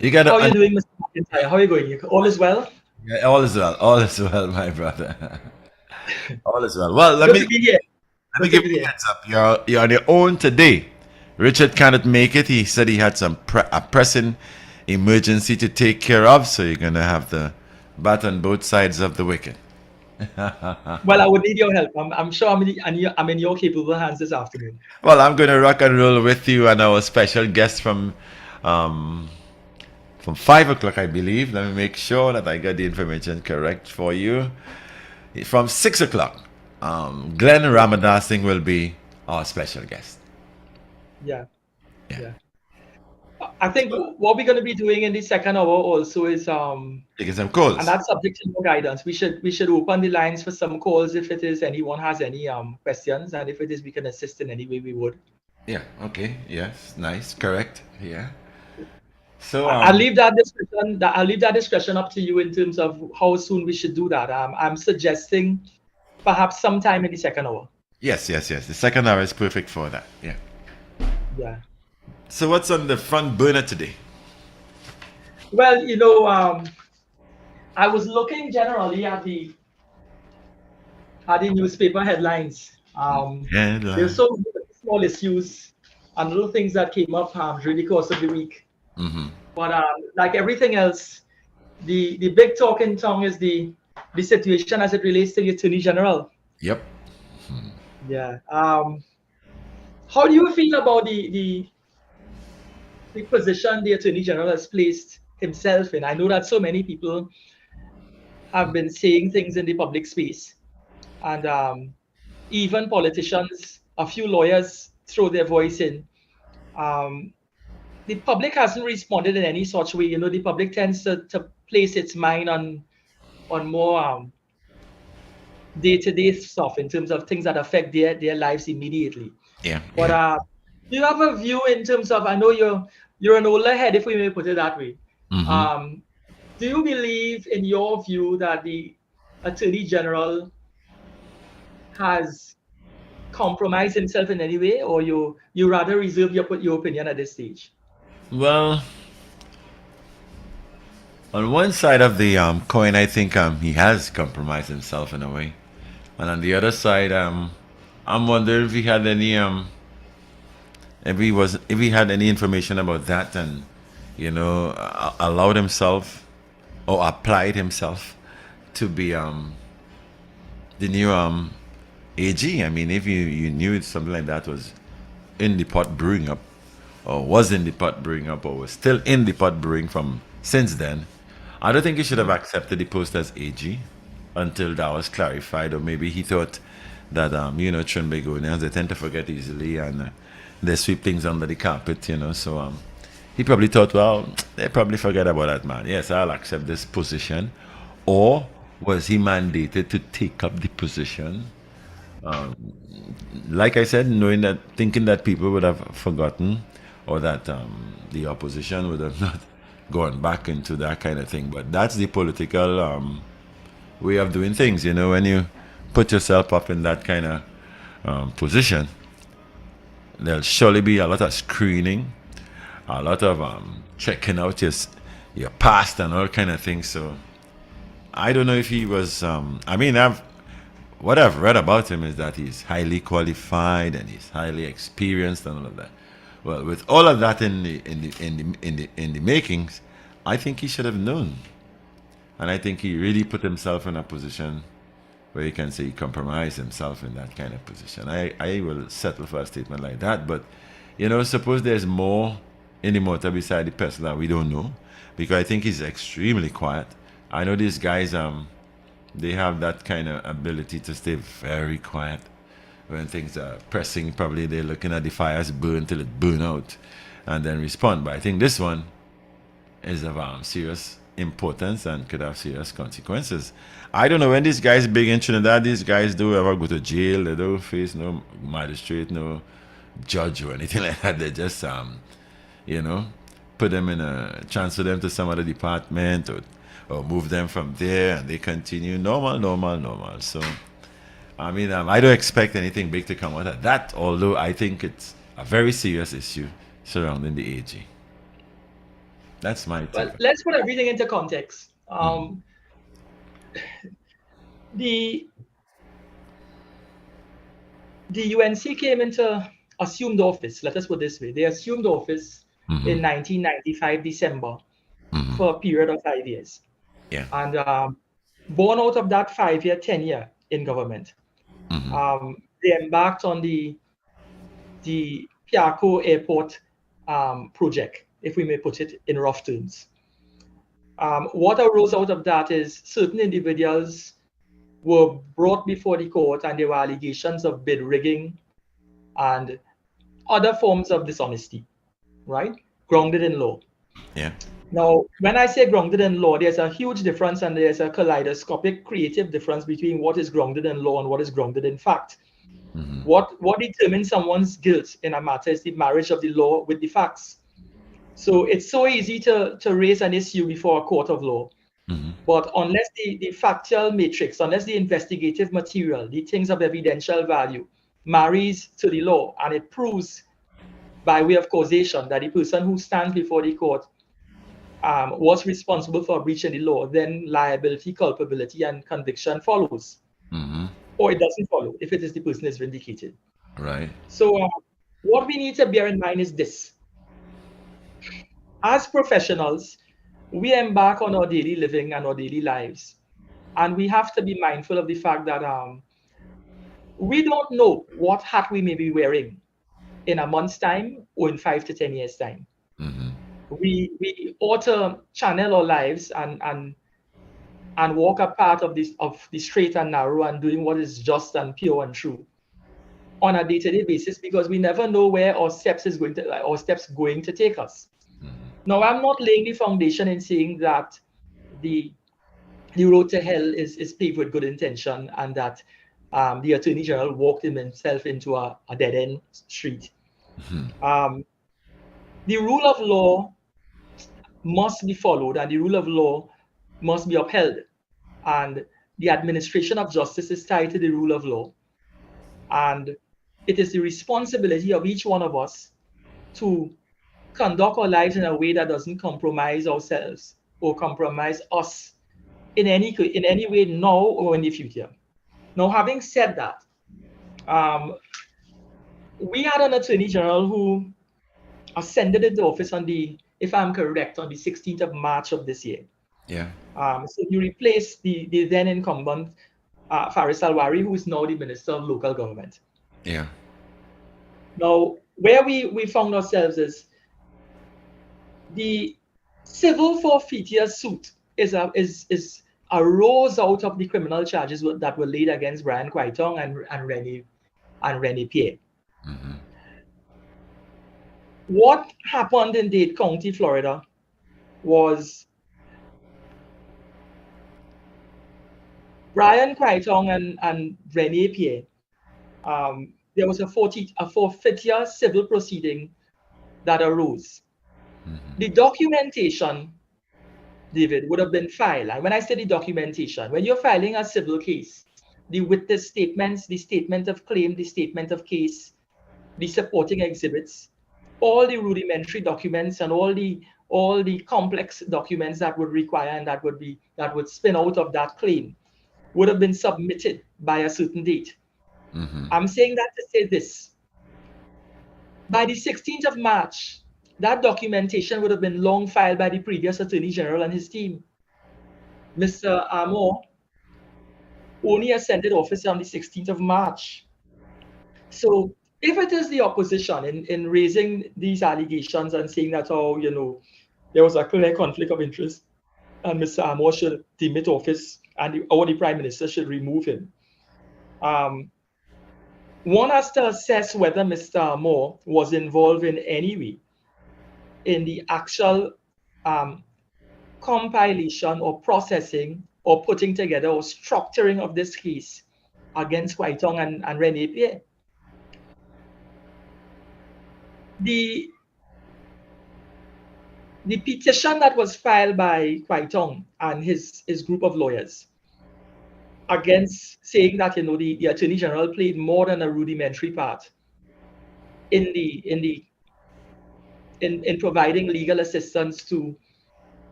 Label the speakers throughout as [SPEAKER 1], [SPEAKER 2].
[SPEAKER 1] You got
[SPEAKER 2] How are you
[SPEAKER 1] to.
[SPEAKER 2] doing, Mr. McIntyre? How are you going? All is well?
[SPEAKER 1] All is well. All is well, my brother. All is well. Well, let
[SPEAKER 2] Good
[SPEAKER 1] me
[SPEAKER 2] to be here.
[SPEAKER 1] let me
[SPEAKER 2] Good to
[SPEAKER 1] give
[SPEAKER 2] be
[SPEAKER 1] you a
[SPEAKER 2] here.
[SPEAKER 1] heads up. You're on your own today. Richard cannot make it. He said he had a pressing emergency to take care of, so you're gonna have to bat on both sides of the wicket.
[SPEAKER 2] Well, I would need your help. I'm sure I'm in your capable hands this afternoon.
[SPEAKER 1] Well, I'm gonna rock and roll with you and our special guest um, from 5 o'clock, I believe. Let me make sure that I got the information correct for you. From 6 o'clock, Glenn Ramadas Singh will be our special guest.
[SPEAKER 2] Yeah,
[SPEAKER 1] Yeah,
[SPEAKER 2] yeah. I think what we're going to be doing in the second hour also is
[SPEAKER 1] taking some
[SPEAKER 2] and
[SPEAKER 1] calls.
[SPEAKER 2] that's subject to your guidance. We should open the lines for some calls if it is anyone has any questions, and if it is we can assist in any way we would.
[SPEAKER 1] Yeah. Okay. Yes. Nice. Correct. Yeah. So
[SPEAKER 2] I'll leave that discussion. I'll leave that discussion up to you in terms of how soon we should do that. I'm suggesting perhaps sometime in the second hour.
[SPEAKER 1] yes, yes, yes. The second hour is perfect for that. Yeah.
[SPEAKER 2] Yeah.
[SPEAKER 1] So what's on the front burner today?
[SPEAKER 2] Well, I was looking generally at the newspaper headlines. There's
[SPEAKER 1] Headline.
[SPEAKER 2] so many small issues and little things that came up during the course of the week.
[SPEAKER 1] Mm-hmm.
[SPEAKER 2] But like everything else, the big talking tongue is the situation as it relates to the Attorney General.
[SPEAKER 1] Yep.
[SPEAKER 2] Yeah. How do you feel about the position the Attorney General has placed himself in? I know that so many people have been saying things in the public space, and even politicians, a few lawyers throw their voice in. Um, the public hasn't responded in any such way. The public tends to place its mind on more day-to-day stuff in terms of things that affect their lives immediately.
[SPEAKER 1] Yeah.
[SPEAKER 2] But
[SPEAKER 1] Yeah.
[SPEAKER 2] do you have a view in terms of? I know you're an older head, if we may put it that way.
[SPEAKER 1] Mm-hmm.
[SPEAKER 2] Um, do you believe, in your view, that the Attorney General has compromised himself in any way, or you rather reserve your opinion at this stage?
[SPEAKER 1] Well, on one side of the coin, I think he has compromised himself in a way, and on the other side, I'm wondering if he had any if he had any information about that, and allowed himself or applied himself to be the new AG. I mean, if you knew something like that was in the pot brewing up, or was in the pot brewing up, or was still in the pot brewing from since then, I don't think he should have accepted the post as AG until that was clarified, or maybe he thought that Trinbagonians, they tend to forget easily, and they sweep things under the carpet, So he probably thought, well, they probably forget about that man. Yes, I'll accept this position. Or was he mandated to take up the position? Like I said, thinking that people would have forgotten, or that the opposition would have not gone back into that kind of thing. But that's the political way of doing things. When you put yourself up in that kind of position, there'll surely be a lot of screening, a lot of checking out your past and all kind of things. So I don't know if he was. I mean, what I've read about him is that he's highly qualified and he's highly experienced and all of that. Well, with all of that in the makings, I think he should have known, and I think he really put himself in a position where you can say he compromised himself in that kind of position. I will settle for a statement like that, but suppose there's more in the motor beside the person that we don't know, because I think he's extremely quiet. I know these guys, they have that kind of ability to stay very quiet when things are pressing. Probably they're looking at the fires burn till it burn out, and then respond. But I think this one is of serious importance and could have serious consequences. I don't know when these guys big in Trinidad, these guys don't ever go to jail. They don't face no magistrate, no judge or anything like that. They just you know, put them in transfer them to some other department, or move them from there, and they continue normal, normal, normal. So, I mean, I don't expect anything big to come out of that, although I think it's a very serious issue surrounding the AG. That's my
[SPEAKER 2] Well,
[SPEAKER 1] take.
[SPEAKER 2] let's put everything into context. The UNC came into assumed office. Let us put it this way: they assumed office in 1995 December for a period of 5 years.
[SPEAKER 1] Yeah.
[SPEAKER 2] And born out of that 5-year tenure in government, they embarked on the Piarco Airport project, if we may put it in rough terms. What arose out of that is certain individuals were brought before the court, and there were allegations of bid rigging and other forms of dishonesty, right? Grounded in law.
[SPEAKER 1] Yeah.
[SPEAKER 2] Now, when I say grounded in law, there's a huge difference, and there's a kaleidoscopic creative difference between what is grounded in law and what is grounded in fact. What determines someone's guilt in a matter is the marriage of the law with the facts. So it's so easy to raise an issue before a court of law. But unless the factual matrix, unless the investigative material, the things of evidential value, marries to the law, and it proves by way of causation that the person who stands before the court was responsible for breaching the law, then liability, culpability, and conviction follows. Or it doesn't follow if it is the person is vindicated.
[SPEAKER 1] Right.
[SPEAKER 2] So what we need to bear in mind is this. As professionals, we embark on our daily living and our daily lives. And we have to be mindful of the fact that we don't know what hat we may be wearing in a month's time or in 5 to 10 years' time. We ought to channel our lives and walk a path of the straight and narrow and doing what is just and pure and true on a day-to-day basis, because we never know where our steps going to take us. Now, I'm not laying the foundation in saying that the road to hell is paved with good intention, and that the Attorney General walked himself into a dead-end street. The rule of law must be followed, and the rule of law must be upheld. And the administration of justice is tied to the rule of law. And it is the responsibility of each one of us to conduct our lives in a way that doesn't compromise ourselves or compromise us in any way now or in the future. Now, having said that, we had an Attorney General who ascended into office if I'm correct, on the 16th of March of this year.
[SPEAKER 1] Yeah.
[SPEAKER 2] So he replaced the then incumbent Faris Alwari, who is now the Minister of Local Government.
[SPEAKER 1] Yeah.
[SPEAKER 2] Now, where we found ourselves is the civil forfeiture suit arose out of the criminal charges that were laid against Brian Quaitong and Rene Pierre. What happened in Dade County, Florida, was Brian Quaitong and Rene Pierre. There was a forfeiture civil proceeding that arose. The documentation, David, would have been filed. And when I say the documentation, when you're filing a civil case, the witness statements, the statement of claim, the statement of case, the supporting exhibits, all the rudimentary documents and all the complex documents that would require and that would spin out of that claim would have been submitted by a certain date. I'm saying that to say this. By the 16th of March, that documentation would have been long filed by the previous Attorney General and his team. Mr. Amor only ascended office on the 16th of March. So if it is the opposition in raising these allegations and saying that, there was a clear conflict of interest and Mr. Amor should demit office and the Prime Minister should remove him, one has to assess whether Mr. Amor was involved in any way in the actual compilation or processing or putting together or structuring of this case against Quaitong and Rene Pierre. The petition that was filed by Quaitong and his group of lawyers against saying that the Attorney General played more than a rudimentary part in providing legal assistance to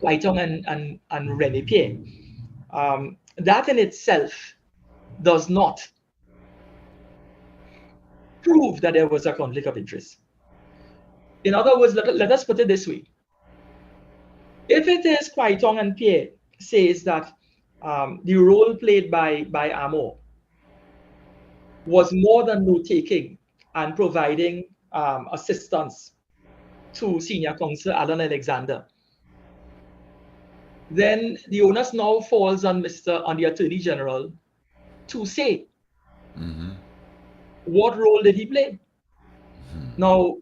[SPEAKER 2] Kwai Tong and Rene Pierre. That in itself does not prove that there was a conflict of interest. In other words, let us put it this way. If it is Kwai Tong and Pierre says that the role played by Amor was more than note-taking and providing assistance to Senior Counsel Alan Alexander, then the onus now falls on the Attorney General to say what role did he play. Now,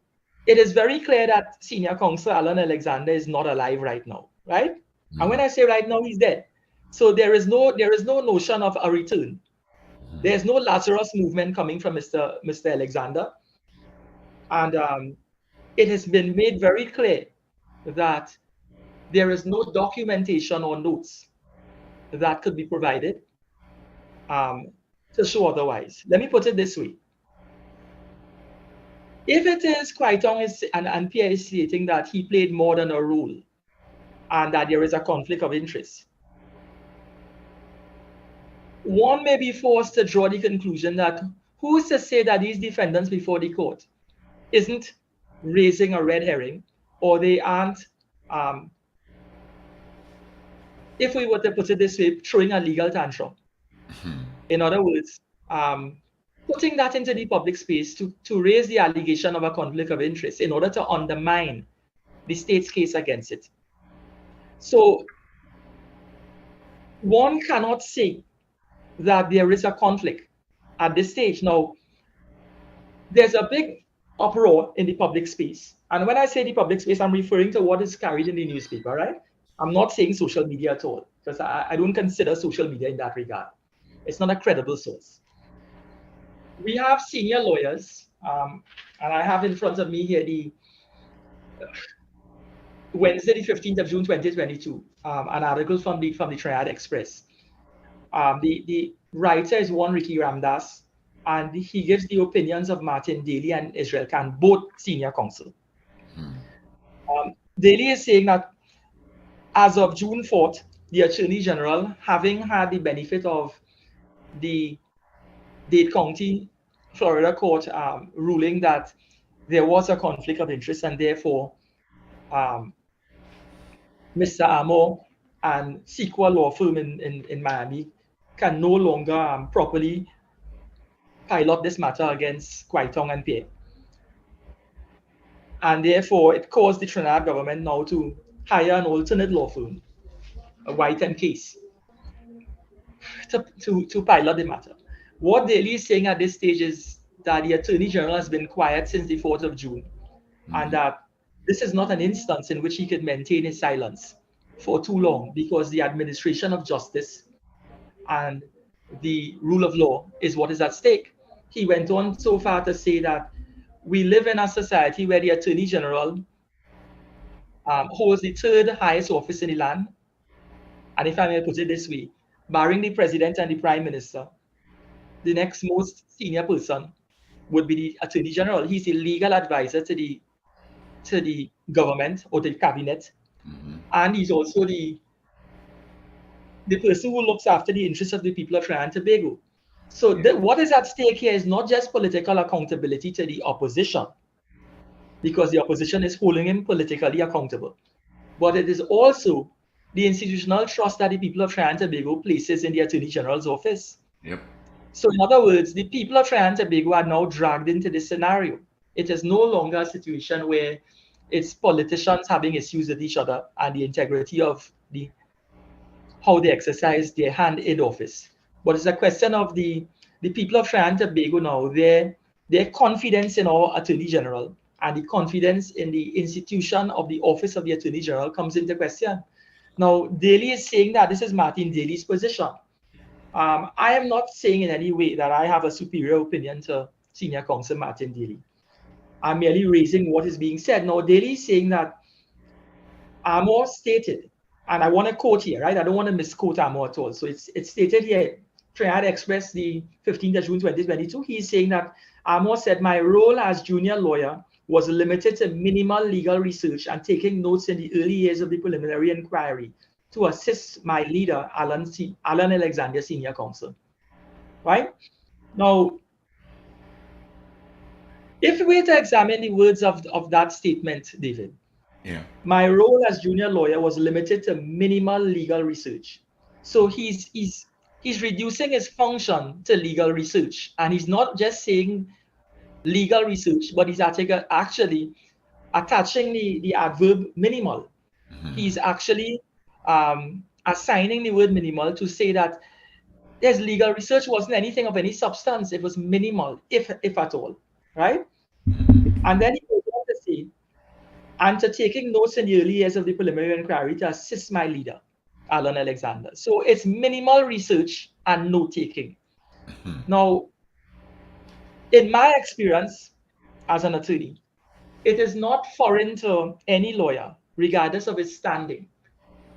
[SPEAKER 2] it is very clear that Senior Counsel Alan Alexander is not alive right now, right? And when I say right now, he's dead. So there is no notion of a return. There's no Lazarus movement coming from Mr. Alexander. And it has been made very clear that there is no documentation or notes that could be provided to show otherwise. Let me put it this way. If it is Kwai Tong and Pierre is stating that he played more than a role and that there is a conflict of interest, one may be forced to draw the conclusion that who's to say that these defendants before the court isn't raising a red herring, or they aren't, if we were to put it this way, throwing a legal tantrum. In other words, putting that into the public space to raise the allegation of a conflict of interest in order to undermine the state's case against it. So one cannot say that there is a conflict at this stage. Now, there's a big uproar in the public space. And when I say the public space, I'm referring to what is carried in the newspaper, right? I'm not saying social media at all, because I don't consider social media in that regard. It's not a credible source. We have senior lawyers, and I have in front of me here the Wednesday, the 15th of June, 2022, an article from the Triad Express. The writer is one Ricky Ramdas, and he gives the opinions of Martin Daly and Israel Khan, both senior counsel. Daly is saying that as of June 4th, the Attorney General, having had the benefit of the Dade County, Florida court ruling that there was a conflict of interest, and therefore Mr. Amor and Sequa Law Firm in Miami can no longer properly pilot this matter against Kwai Tong and Pierre. And therefore, it caused the Trinidad government now to hire an alternate law firm, a White and Case, to pilot the matter. What Daly is saying at this stage is that the Attorney General has been quiet since the 4th of June, and that this is not an instance in which he could maintain his silence for too long, because the administration of justice and the rule of law is what is at stake. He went on so far to say that we live in a society where the Attorney General holds the third highest office in the land. And if I may put it this way, barring the President and the Prime Minister, the next most senior person would be the Attorney General. He's the legal advisor to the government or the cabinet. And he's also the person who looks after the interests of the people of Trinidad and Tobago. So what is at stake here is not just political accountability to the opposition, because the opposition is holding him politically accountable, but it is also the institutional trust that the people of Trinidad and Tobago places in the Attorney General's office. So in other words, the people of Trinidad and Tobago are now dragged into this scenario. It is no longer a situation where it's politicians having issues with each other and the integrity of how they exercise their hand in office. But it's a question of the people of Trinidad and Tobago now, their confidence in our Attorney General and the confidence in the institution of the office of the Attorney General comes into question. Now, Daly is saying that this is Martin Daly's position. I am not saying in any way that I have a superior opinion to Senior Counsel Martin Daly. I'm merely raising what is being said. Now, Daly is saying that Amor stated, and I want to quote here, right? I don't want to misquote Amor at all. So it's stated here, Triad Express, the 15th of June 2022. He's saying that Amor said, my role as junior lawyer was limited to minimal legal research and taking notes in the early years of the preliminary inquiry to assist my leader, Alan Alexander, Senior Counsel. Right? Now, if we were to examine the words of that statement, David, my role as junior lawyer was limited to minimal legal research. So he's reducing his function to legal research, and he's not just saying legal research, but he's actually attaching the adverb minimal. He's actually assigning the word minimal to say that his legal research wasn't anything of any substance. It was minimal, if at all, right? And then he goes on to say, and to taking notes in the early years of the preliminary inquiry to assist my leader, Alan Alexander. So it's minimal research and note-taking. Now, in my experience as an attorney, it is not foreign to any lawyer, regardless of his standing,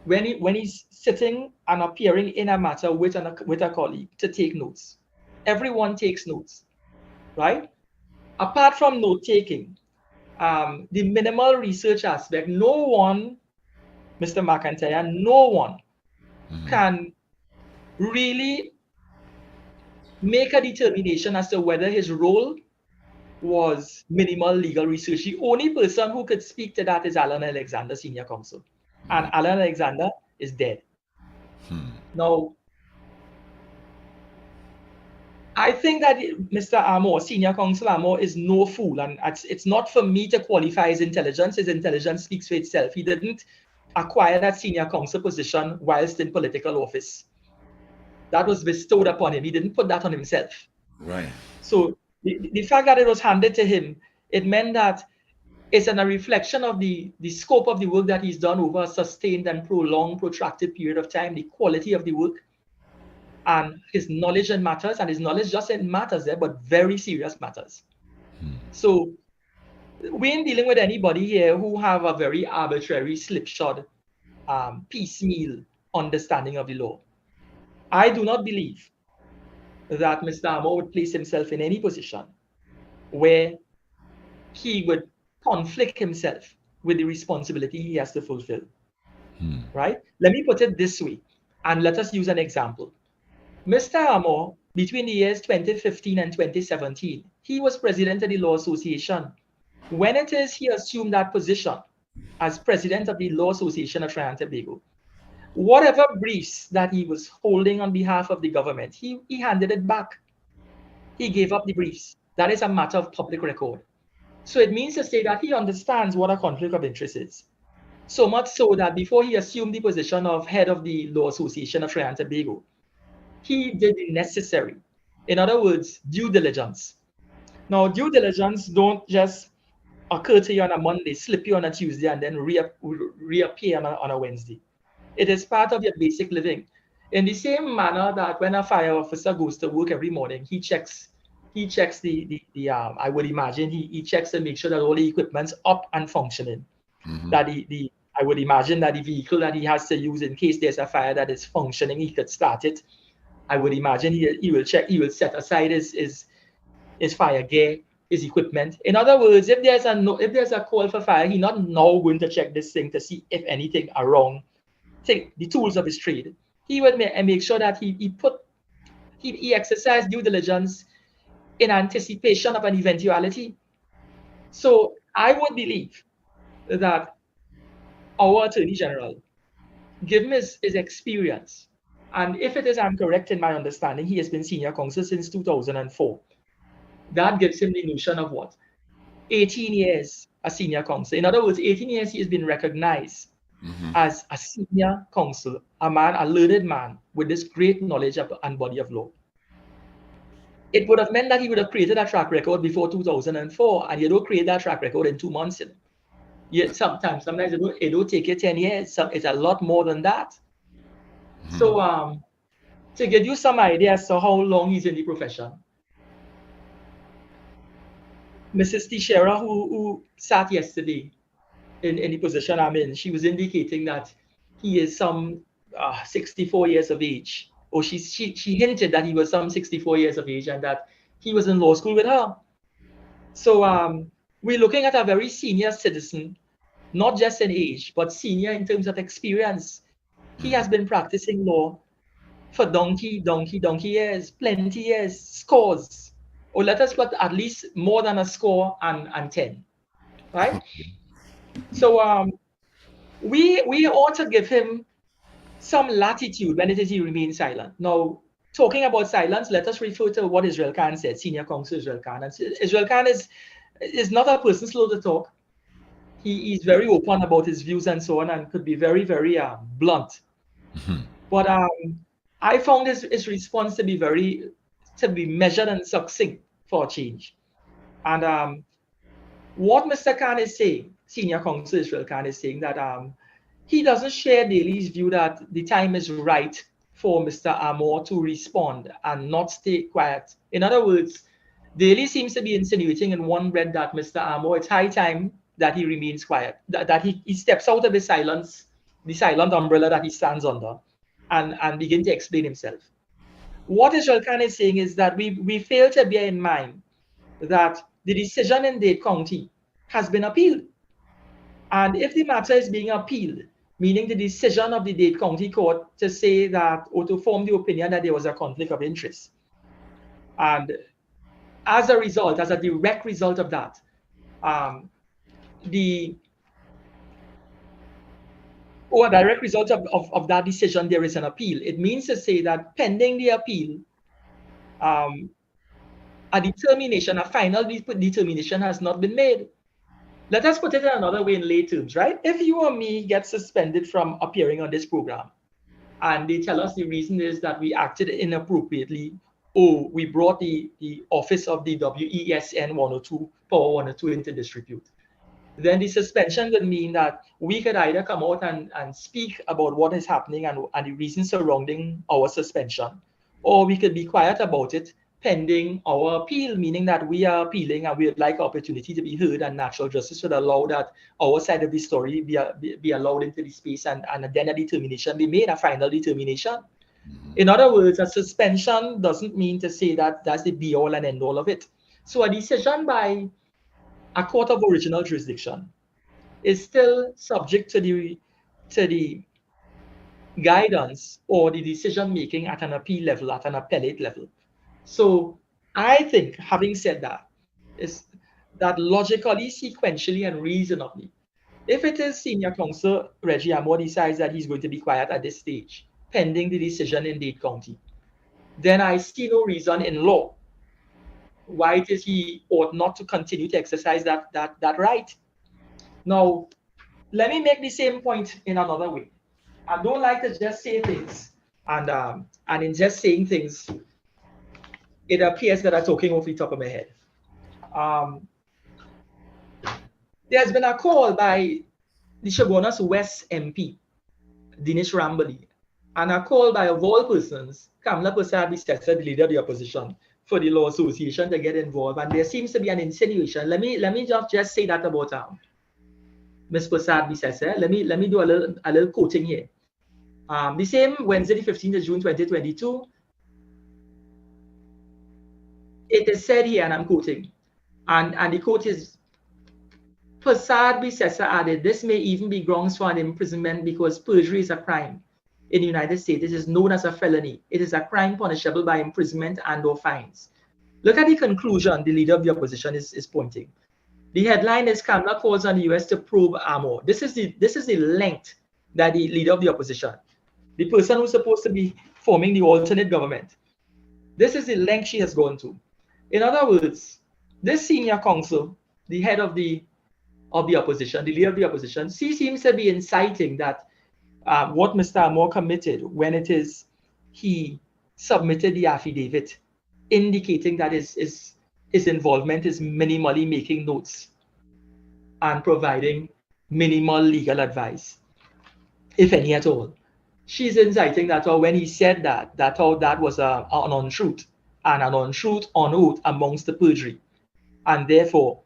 [SPEAKER 2] when he's sitting and appearing in a matter with a colleague, to take notes. Everyone takes notes, right? Apart from note-taking, the minimal research aspect, no one, Mr. McIntyre, no one can really make a determination as to whether his role was minimal legal research. The only person who could speak to that is Alan Alexander, Senior Counsel. And Alan Alexander is dead. Now, I think that Mr. Amor, Senior Counsel Amor, is no fool, and it's not for me to qualify his intelligence. His intelligence speaks for itself. He didn't acquire that senior counsel position whilst in political office. That was bestowed upon him. He didn't put that on himself.
[SPEAKER 1] Right.
[SPEAKER 2] So the fact that it was handed to him, it meant that it's a reflection of the scope of the work that he's done over a sustained and prolonged, protracted period of time, the quality of the work, and his knowledge in matters, and his knowledge just in matters there, but very serious matters. So we ain't dealing with anybody here who have a very arbitrary, slipshod, piecemeal understanding of the law. I do not believe that Mr. Amor would place himself in any position where he would conflict himself with the responsibility he has to fulfill. Right? Let me put it this way, and let us use an example. Mr. Amor, between the years 2015 and 2017, he was president of the Law Association. When it is he assumed that position as president of the Law Association of Trinidad and Tobago, whatever briefs that he was holding on behalf of the government, he handed it back. He gave up the briefs. That is a matter of public record. So it means to say that he understands what a conflict of interest is. So much so that before he assumed the position of head of the Law Association of Trinidad and Tobago, he did the necessary. In other words, due diligence. Now, due diligence don't just occur to you on a Monday, slip you on a Tuesday, and then reappear on a Wednesday. It is part of your basic living. In the same manner that when a fire officer goes to work every morning, he checks I would imagine he checks to make sure that all the equipment's up and functioning. That I would imagine that the vehicle that he has to use in case there's a fire that is functioning, he could start it. I would imagine he will set aside his fire gear, his equipment. In other words, if there's a call for fire, he's not now going to check this thing to see if anything are wrong. Take the tools of his trade. He would make sure that he exercised due diligence in anticipation of an eventuality. So I would believe that our Attorney General, given his experience, and if it is I'm correct in my understanding, he has been senior counsel since 2004. That gives him the notion of what? 18 years as senior counsel. In other words, 18 years he has been recognized as a senior counsel, a learned man with this great knowledge and body of law. It would have meant that he would have created a track record before 2004, and you don't create that track record in 2 months. Sometimes it don't take you 10 years. It's a lot more than that. So to give you some idea as to how long he's in the profession, Mrs. Teixeira, who sat yesterday in the position I'm in, she was indicating that he is some 64 years of age. Or she hinted that he was some 64 years of age and that he was in law school with her. So we're looking at a very senior citizen, not just in age, but senior in terms of experience. He has been practicing law for donkey years, plenty years, scores. Or let us put at least more than a score and 10, right? So we ought to give him some latitude when it is he remains silent. Now, talking about silence, let us refer to what Israel Khan said, Senior Counsel Israel Khan. And Israel Khan is not a person slow to talk. He is very open about his views and so on, and could be very, very blunt. But I found his response to be measured and succinct for a change. And what Mr. Khan is saying, Senior Counsel Israel Khan is saying that he doesn't share Daly's view that the time is right for Mr. Amor to respond and not stay quiet. In other words, Daly seems to be insinuating in one breath that Mr. Amor, it's high time that he remains quiet, that he steps out of the silent umbrella that he stands under, and begin to explain himself. What Israel Khan is saying is that we fail to bear in mind that the decision in Dade County has been appealed. And if the matter is being appealed, meaning the decision of the Dade County Court to say that, or to form the opinion that there was a conflict of interest. And as a result, as a direct result of that, a direct result of that decision, there is an appeal. It means to say that pending the appeal, a final determination has not been made. Let us put it in another way in lay terms, right? If you or me get suspended from appearing on this program, and they tell us the reason is that we acted inappropriately, or we brought the office of the WESN 102, Power 102 into disrepute, then the suspension would mean that we could either come out and speak about what is happening and the reasons surrounding our suspension, or we could be quiet about it pending our appeal, meaning that we are appealing and we would like opportunity to be heard, and natural justice would allow that our side of the story be allowed into the space, and then a determination be made, a final determination. In other words, a suspension doesn't mean to say that that's the be all and end all of it. So a decision by a court of original jurisdiction is still subject to the guidance or the decision making at an appeal level, at an appellate level. So I think, having said that, is that logically, sequentially, and reasonably, if it is Senior Counsel Reggie Amor decides that he's going to be quiet at this stage, pending the decision in Dade County, then I see no reason in law why it is he ought not to continue to exercise that right. Now, let me make the same point in another way. I don't like to just say things, and in just saying things, it appears that I'm talking off the top of my head. There's been a call by the Chaguanas West MP, Dinesh Rambali, and a call by, of all persons, Kamla Persad-Bissessar, the leader of the opposition, for the Law Association to get involved. And there seems to be an insinuation. Let me just say that about Ms. Persad-Bissessar. Let me do a little quoting here. The same Wednesday, the 15th of June, 2022, it is said here, and I'm quoting, and the quote is, Persad-Bissessar added, this may even be grounds for an imprisonment because perjury is a crime. In the United States, it is known as a felony. It is a crime punishable by imprisonment and or fines. Look at the conclusion the leader of the opposition is pointing. The headline is, Kamla calls on the US to probe Amor. This is the length that the leader of the opposition, the person who's supposed to be forming the alternate government, this is the length she has gone to. In other words, this senior counsel, the head of the opposition, the leader of the opposition, she seems to be inciting that what Mr. Amor committed when it is he submitted the affidavit, indicating that his involvement is minimally making notes and providing minimal legal advice, if any at all. She's inciting that, or when he said that was an untruth, and an untruth on oath amongst the perjury, and therefore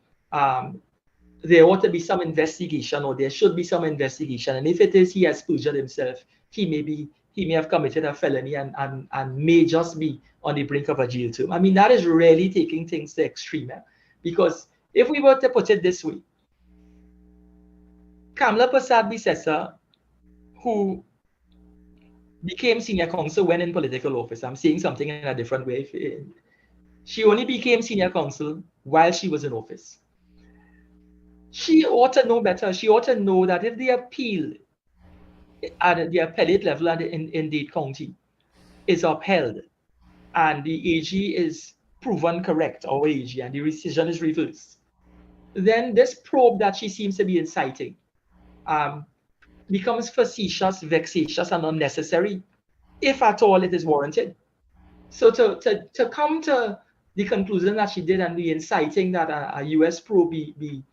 [SPEAKER 2] there ought to be some investigation, or there should be some investigation. And if it is he has perjured himself, he may have committed a felony and may just be on the brink of a jail term. I mean, that is really taking things to extreme, because If we were to put it this way, Kamla Persad-Bissessar, who became senior counsel when in political office, I'm saying something in a different way. She only became senior counsel while she was in office. She ought to know better. She ought to know that if the appeal at the appellate level in Dade County is upheld and the AG is proven correct, our AG, and the decision is reversed, then this probe that she seems to be inciting becomes facetious, vexatious, and unnecessary, if at all it is warranted. So to come to the conclusion that she did and be inciting that a US probe be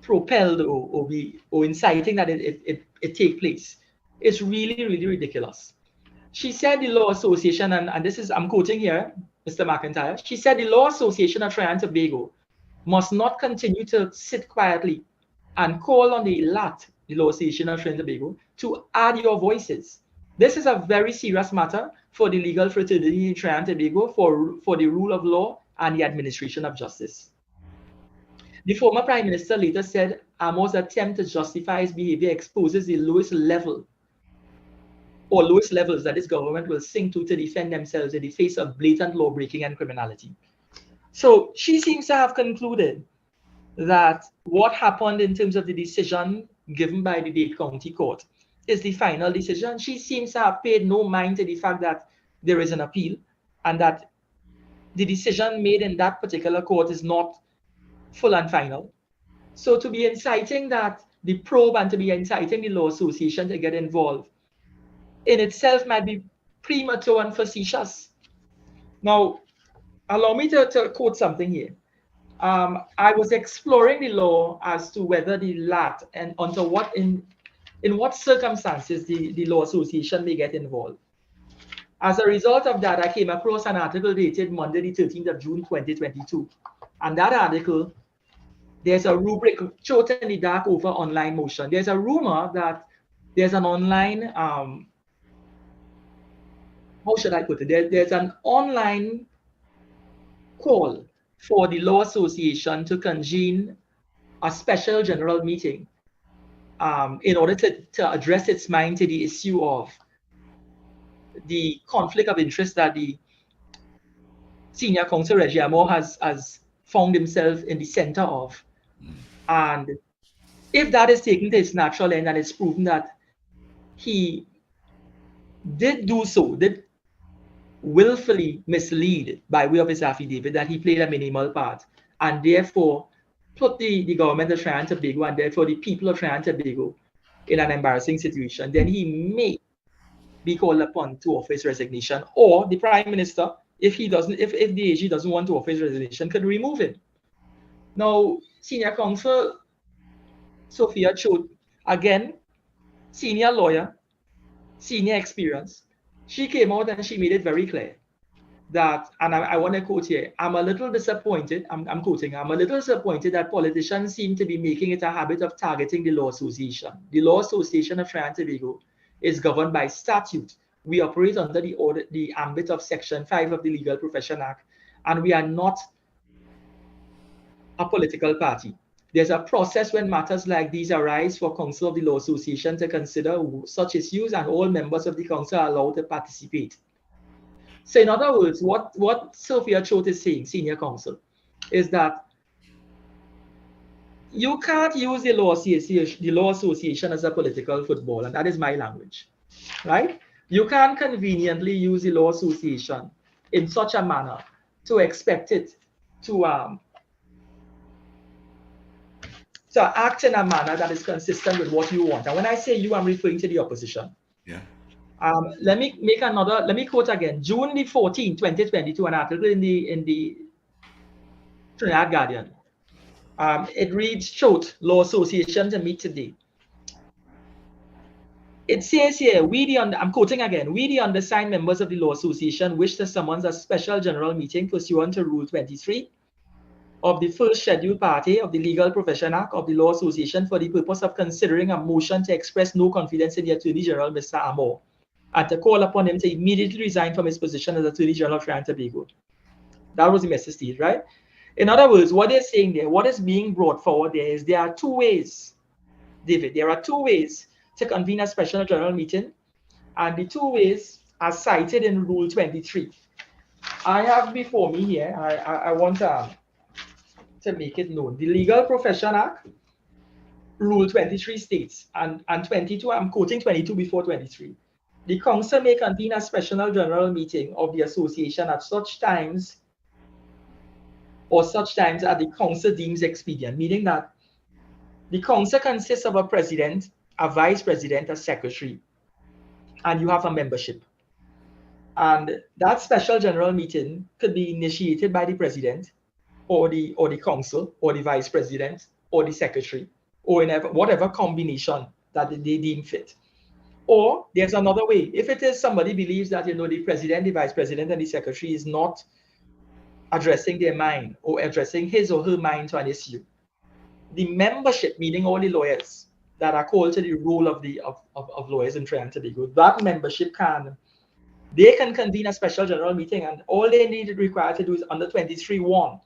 [SPEAKER 2] propelled or inciting that it take place, it's really, really ridiculous. She said the Law Association, and this is, I'm quoting here, Mr. McIntyre, she said the Law Association of Trinidad and Tobago must not continue to sit quietly and call on the LAT, the Law Association of Trinidad and Tobago, to add your voices. This is a very serious matter for the legal fraternity in Trinidad and Tobago, for the rule of law and the administration of justice. The former Prime Minister later said Amo's attempt to justify his behavior exposes the lowest level or lowest levels that this government will sink to defend themselves in the face of blatant law breaking and criminality. So she seems to have concluded that what happened in terms of the decision given by the Dade County Court is the final decision. She seems to have paid no mind to the fact that there is an appeal and that the decision made in that particular court is not full and final. So to be inciting that the probe and to be inciting the Law Association to get involved in itself might be premature and facetious. Now, allow me to quote something here. I was exploring the law as to whether the LAT and under what in what circumstances the Law Association may get involved. As a result of that, I came across an article dated Monday, the 13th of June, 2022. And that article, there's a rubric, shot in the dark over online motion. There's a rumor that there's an online, how should I put it? There's an online call for the Law Association to convene a special general meeting in order to address its mind to the issue of the conflict of interest that the senior counsel Reggie Amo has found himself in the center of. And if that is taken to its natural end and it's proven that he did do so, did willfully mislead by way of his affidavit, that he played a minimal part and therefore put the government of Trinidad and Tobago and therefore the people of Trinidad and Tobago in an embarrassing situation, then he may be called upon to offer his resignation, or the Prime Minister, if the AG doesn't want to offer his resignation, could remove him. Now, Senior Counsel Sophia Chote, again, senior lawyer, senior experience, she came out and she made it very clear that, and I want to quote here, I'm a little disappointed, I'm quoting, I'm a little disappointed that politicians seem to be making it a habit of targeting the Law Association. The Law Association of Trinidad and Tobago is governed by statute. We operate under the ambit of Section 5 of the Legal Profession Act, and we are not a political party. There's a process when matters like these arise for counsel of the Law Association to consider such issues, and all members of the council are allowed to participate. So in other words, what Sophia Chote is saying, senior counsel, is that you can't use the Law Association as a political football, and that is my language, right? You can't conveniently use the Law Association in such a manner to expect it to act in a manner that is consistent with what you want. And when I say you, I'm referring to the opposition.
[SPEAKER 1] Yeah.
[SPEAKER 2] Let me quote again. June the 14th, 2022, an article in the Trinidad Guardian. It reads, Chote, Law Association to meet today. It says here, I'm quoting again, we the undersigned members of the Law Association wish to summons a special general meeting pursuant to Rule 23 of the first scheduled party of the Legal Profession Act of the Law Association for the purpose of considering a motion to express no confidence in the Attorney General, Mr. Amo, and to call upon him to immediately resign from his position as Attorney General of Trinidad and Tobago. That was the message stated, right? In other words, what they're saying there, what is being brought forward there is there are two ways, David. There are two ways to convene a special general meeting, and the two ways are cited in Rule 23. I have before me here, I want to make it known. The Legal Profession Act, Rule 23 states, and 22, I'm quoting 22 before 23. The council may convene a special general meeting of the association at such times as the council deems expedient, meaning that the council consists of a president, a vice president, a secretary, and you have a membership. And that special general meeting could be initiated by the president or the council or the vice president or the secretary or in whatever combination that they deem fit. Or there's another way. If it is somebody believes that the president, the vice president, and the secretary is not addressing their mind or addressing his or her mind to an issue, the membership, meaning all the lawyers that are called to the role of lawyers in Trinidad and Tobago, that membership can convene a special general meeting, and all they need required to do is under 23(1).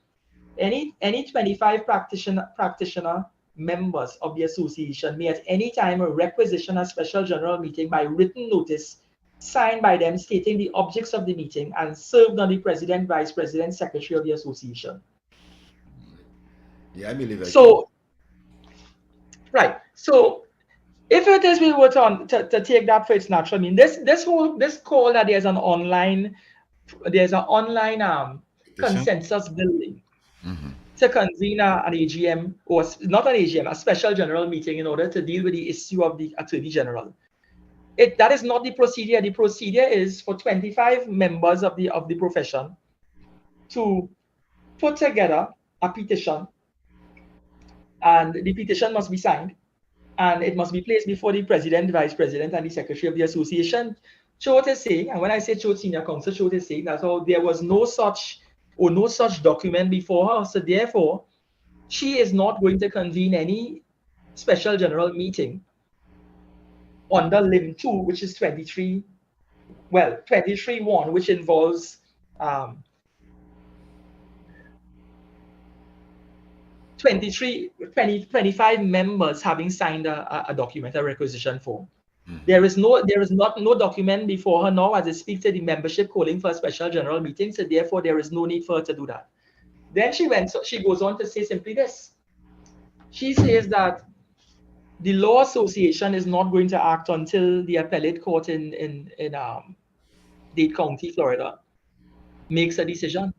[SPEAKER 2] Any 25 practitioner members of the association may at any time requisition a special general meeting by written notice signed by them stating the objects of the meeting and served on the president, vice president, secretary of the association.
[SPEAKER 1] Yeah, I believe that.
[SPEAKER 2] So, right. So, if it is we were to take that for its natural meaning, this call that there's an online consensus building to convene an AGM, or not an AGM, a special general meeting in order to deal with the issue of the Attorney General. That is not the procedure. The procedure is for 25 members of the profession to put together a petition, and the petition must be signed, and it must be placed before the president, vice president, and the secretary of the association. Choate is saying, and when I say Choate Senior Counsel, Choate is saying that there was no such document before her, so therefore she is not going to convene any special general meeting under Lim 2, which is 23, well, 23(1), which involves 25 members having signed a document, a requisition form. There is no document before her now as it speaks to the membership calling for a special general meeting, so therefore there is no need for her to do that. Then she goes on to say simply this. She says that the Law Association is not going to act until the appellate court in Dade County, Florida, makes a decision.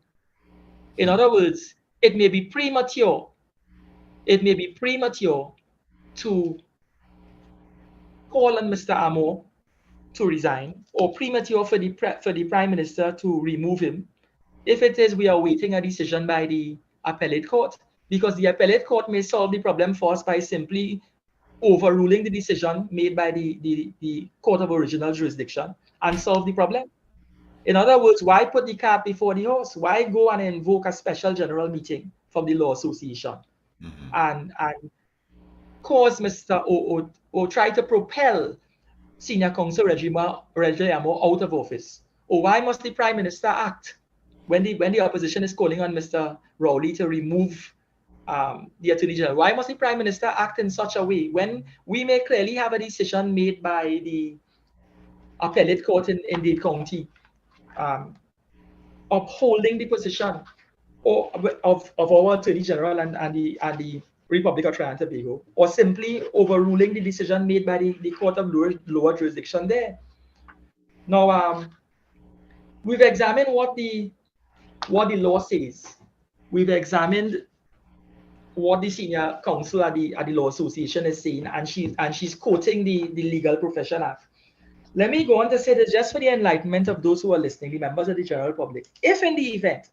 [SPEAKER 2] In other words, it may be premature. It may be premature to call on Mr. Amor to resign, or premature for the Prime Minister to remove him, if it is we are waiting a decision by the appellate court, because the appellate court may solve the problem for us by simply overruling the decision made by the court of original jurisdiction and solve the problem. In other words, why put the cart before the horse? Why go and invoke a special general meeting from the Law Association and cause Mr. or try to propel Senior Counsel Reggie Amor out of office? Or why must the Prime Minister act when the opposition is calling on Mr. Rowley to remove the Attorney General? Why must the Prime Minister act in such a way when we may clearly have a decision made by the appellate court in Dade County upholding the position of our Attorney General and the Republic of Trinidad and Tobago, or simply overruling the decision made by the court of lower jurisdiction there? Now, we've examined what the law says. We've examined what the Senior Counsel at the Law Association is saying, and she's quoting the Legal Profession Act. Let me go on to say this just for the enlightenment of those who are listening, the members of the general public. If in the event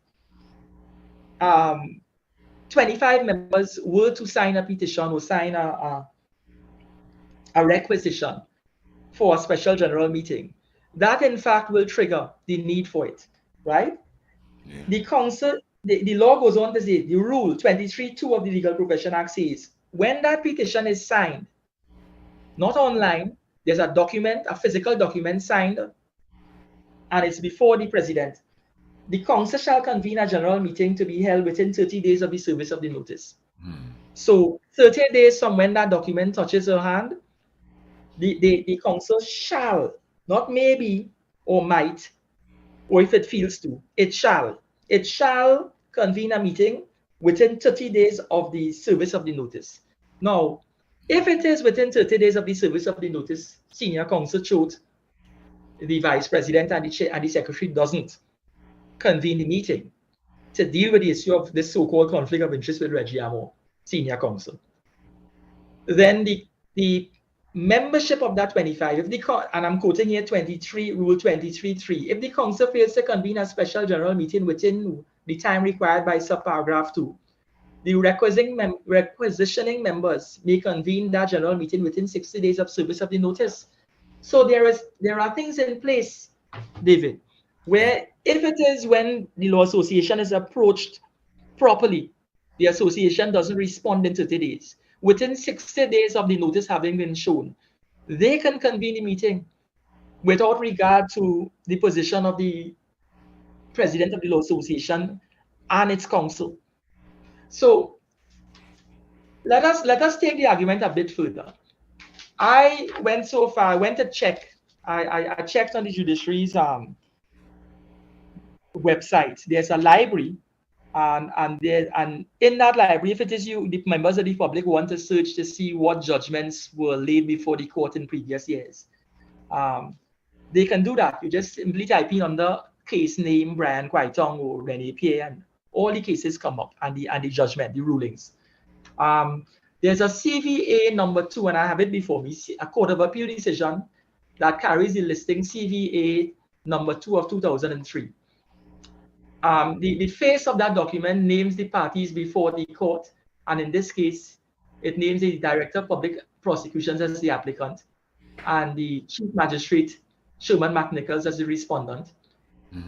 [SPEAKER 2] 25 members were to sign a petition or sign a requisition for a special general meeting, that in fact will trigger the need for it, right? Yeah. The council, the law goes on to say, the rule 23(2) of the Legal Profession Act says, when that petition is signed, not online, there's a document, a physical document signed, and it's before the president. the council shall convene a general meeting to be held within 30 days of the service of the notice. So 30 days from when that document touches her hand, the council shall, not maybe or might, or if it feels to, it shall convene a meeting within 30 days of the service of the notice. Now, if it is within 30 days of the service of the notice, senior counsel Choate, the vice president and the secretary doesn't convene the meeting to deal with the issue of this so-called conflict of interest with Reggie Amor, senior counsel, then the membership of that 25, if the, and I'm quoting here 23, Rule 23.3, if the council fails to convene a special general meeting within the time required by subparagraph 2, the requisitioning members may convene that general meeting within 60 days of service of the notice. So there are things in place, David, where if it is when the law association is approached properly, the association doesn't respond in 30 days. Within 60 days of the notice having been shown, they can convene a meeting without regard to the position of the president of the law association and its council. So let us take the argument a bit further. I went so far, I went to check, I checked on the judiciary's website. There's a library, and in that library, if it is you, the members of the public want to search to see what judgments were laid before the court in previous years, they can do that. You just simply type in under case name Brian Kwaitong or Rene Pierre, and all the cases come up, and the judgment, the rulings. There's a CVA number 2, and I have it before me, a Court of Appeal decision that carries the listing CVA number 2 of 2003. The face of that document names the parties before the court, and in this case, it names the Director of Public Prosecutions as the applicant, and the Chief Magistrate, Sherman McNichols, as the respondent.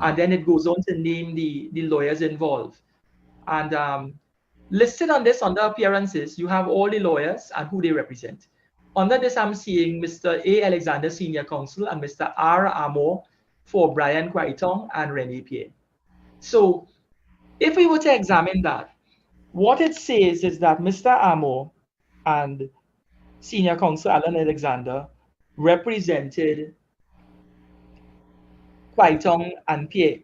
[SPEAKER 2] And then it goes on to name the lawyers involved. And listed on this under appearances, you have all the lawyers and who they represent. Under this, I'm seeing Mr. A. Alexander, Senior Counsel, and Mr. R. Amor for Brian Kwaitong and Rene Pierre. So if we were to examine that, what it says is that Mr. Amor and Senior Counsel Alan Alexander represented Kwaitong and Pierre.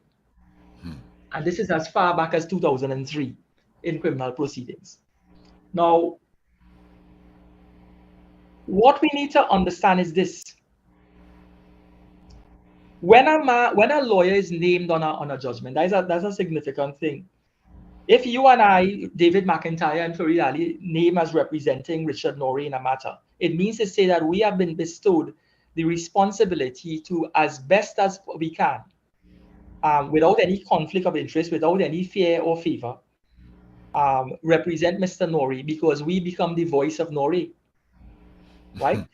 [SPEAKER 2] And this is as far back as 2003 in criminal proceedings. Now, what we need to understand is this. When a lawyer is named on a judgment, that's a significant thing. If you and I, David McIntyre and Farid Ali, name as representing Richard Norrie in a matter, it means to say that we have been bestowed the responsibility to, as best as we can, without any conflict of interest, without any fear or favor, represent Mr. Norrie, because we become the voice of Norrie, right?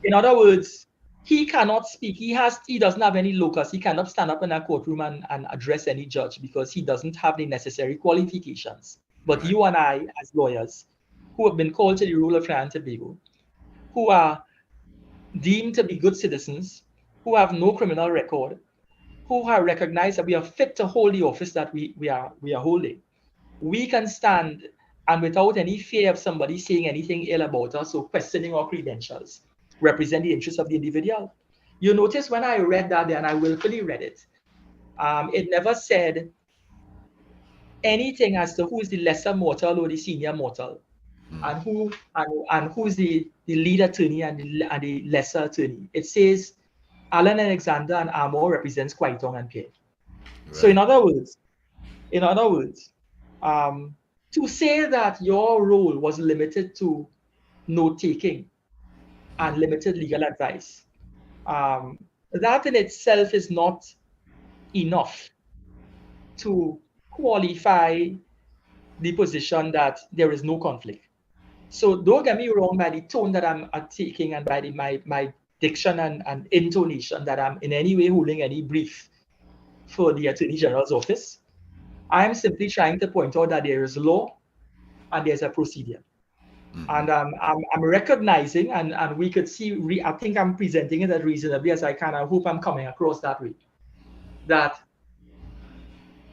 [SPEAKER 2] In other words, he cannot speak. He doesn't have any locus. He cannot stand up in a courtroom and address any judge because he doesn't have the necessary qualifications. But you and I, as lawyers, who have been called to the rule of Trinidad and Tobago, who are deemed to be good citizens, who have no criminal record, who are recognized that we are fit to hold the office that we are holding, we can stand, and without any fear of somebody saying anything ill about us or questioning our credentials, represent the interests of the individual. You notice when I read that, and I willfully read it, it never said anything as to who is the lesser mortal or the senior mortal, and who's the lead attorney and the lesser attorney. It says Alan Alexander and Amor represents Kwaitong and Pierre. Right. So in other words, to say that your role was limited to note-taking and limited legal advice, that in itself is not enough to qualify the position that there is no conflict. So don't get me wrong by the tone that I'm taking and by my diction and intonation that I'm in any way holding any brief for the Attorney General's office. I'm simply trying to point out that there is law and there's a procedure. And I'm recognizing, and we could see, I think I'm presenting it as reasonably as I can. I hope I'm coming across that way, that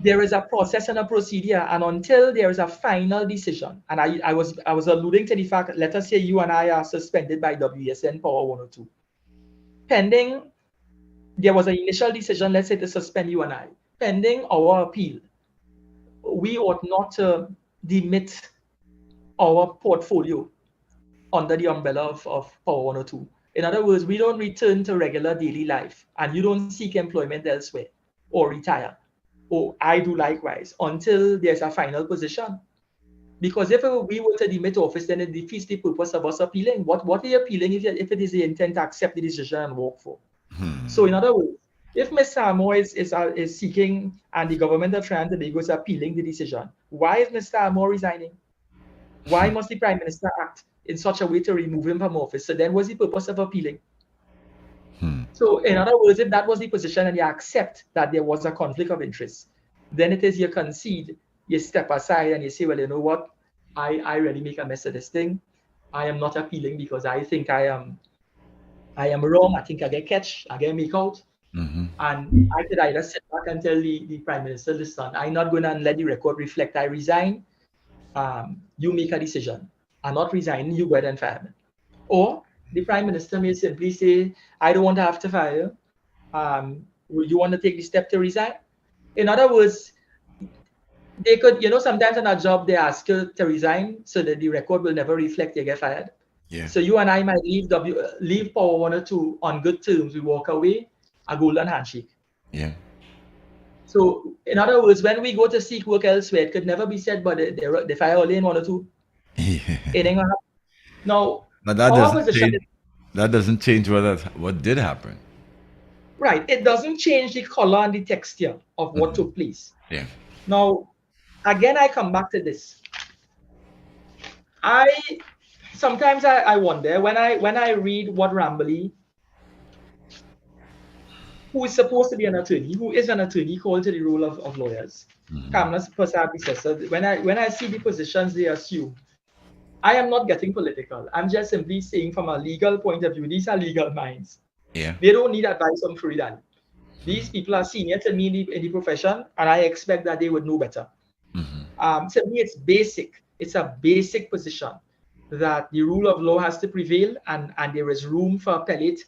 [SPEAKER 2] there is a process and a procedure, and until there is a final decision, and I was alluding to the fact, let us say you and I are suspended by WSN Power 102. Pending, there was an initial decision, let's say, to suspend you and I. Pending our appeal, we ought not to demit our portfolio under the umbrella of Power 102. In other words, we don't return to regular daily life, and you don't seek employment elsewhere or retire. Or I do likewise until there's a final position. Because if we were to demit office, then it defeats the purpose of us appealing. What are you appealing if it is the intent to accept the decision and work for? So in other words, if Mr. Amor is seeking and the government of Trinidad and Tobago is appealing the decision, why is Mr. Amor resigning? Why must the Prime Minister act in such a way to remove him from office? So then what's the purpose of appealing? So in other words, if that was the position and you accept that there was a conflict of interest, then it is you concede, you step aside and you say, well, you know what? I really make a mess of this thing. I am not appealing because I think I am wrong. I think I get catch, I get make out. And I could either sit back and tell the Prime Minister, listen, I'm not going to let the record reflect I resign. You make a decision. I'm not resigning, you go ahead and fire me. Or the Prime Minister may simply say, I don't want to have to fire you. Would you want to take the step to resign? In other words, they could, sometimes on a job, they ask you to resign so that the record will never reflect you get fired.
[SPEAKER 1] Yeah.
[SPEAKER 2] So you and I might leave Power 102 on good terms. We walk away, a golden handshake.
[SPEAKER 1] Yeah.
[SPEAKER 2] So in other words, when we go to seek work elsewhere, it could never be said, but they fire only in 102.
[SPEAKER 1] Yeah.
[SPEAKER 2] It ain't gonna happen. Now,
[SPEAKER 1] But that doesn't change what did happen.
[SPEAKER 2] Right. It doesn't change the color and the texture of what took place.
[SPEAKER 1] Yeah.
[SPEAKER 2] Now, again, I come back to this. Sometimes I wonder when I read what Rambly, who is supposed to be an attorney, who is an attorney called to the role of lawyers, Kamla Persad, when I see the positions they assume, I am not getting political. I'm just simply saying from a legal point of view, these are legal minds.
[SPEAKER 1] Yeah.
[SPEAKER 2] They don't need advice on freedom. These people are senior to me in the profession, and I expect that they would know better. To me, it's basic. It's a basic position that the rule of law has to prevail, and there is room for appellate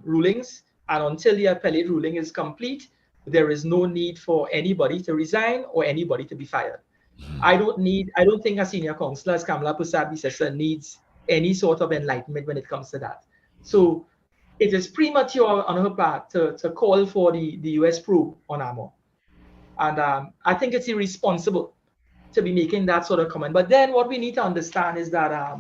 [SPEAKER 2] rulings. And until the appellate ruling is complete, there is no need for anybody to resign or anybody to be fired. I don't think a senior counselor as Kamla Persad needs any sort of enlightenment when it comes to that. So it is premature on her part to call for the US probe on Amor. And I think it's irresponsible to be making that sort of comment. But then what we need to understand is that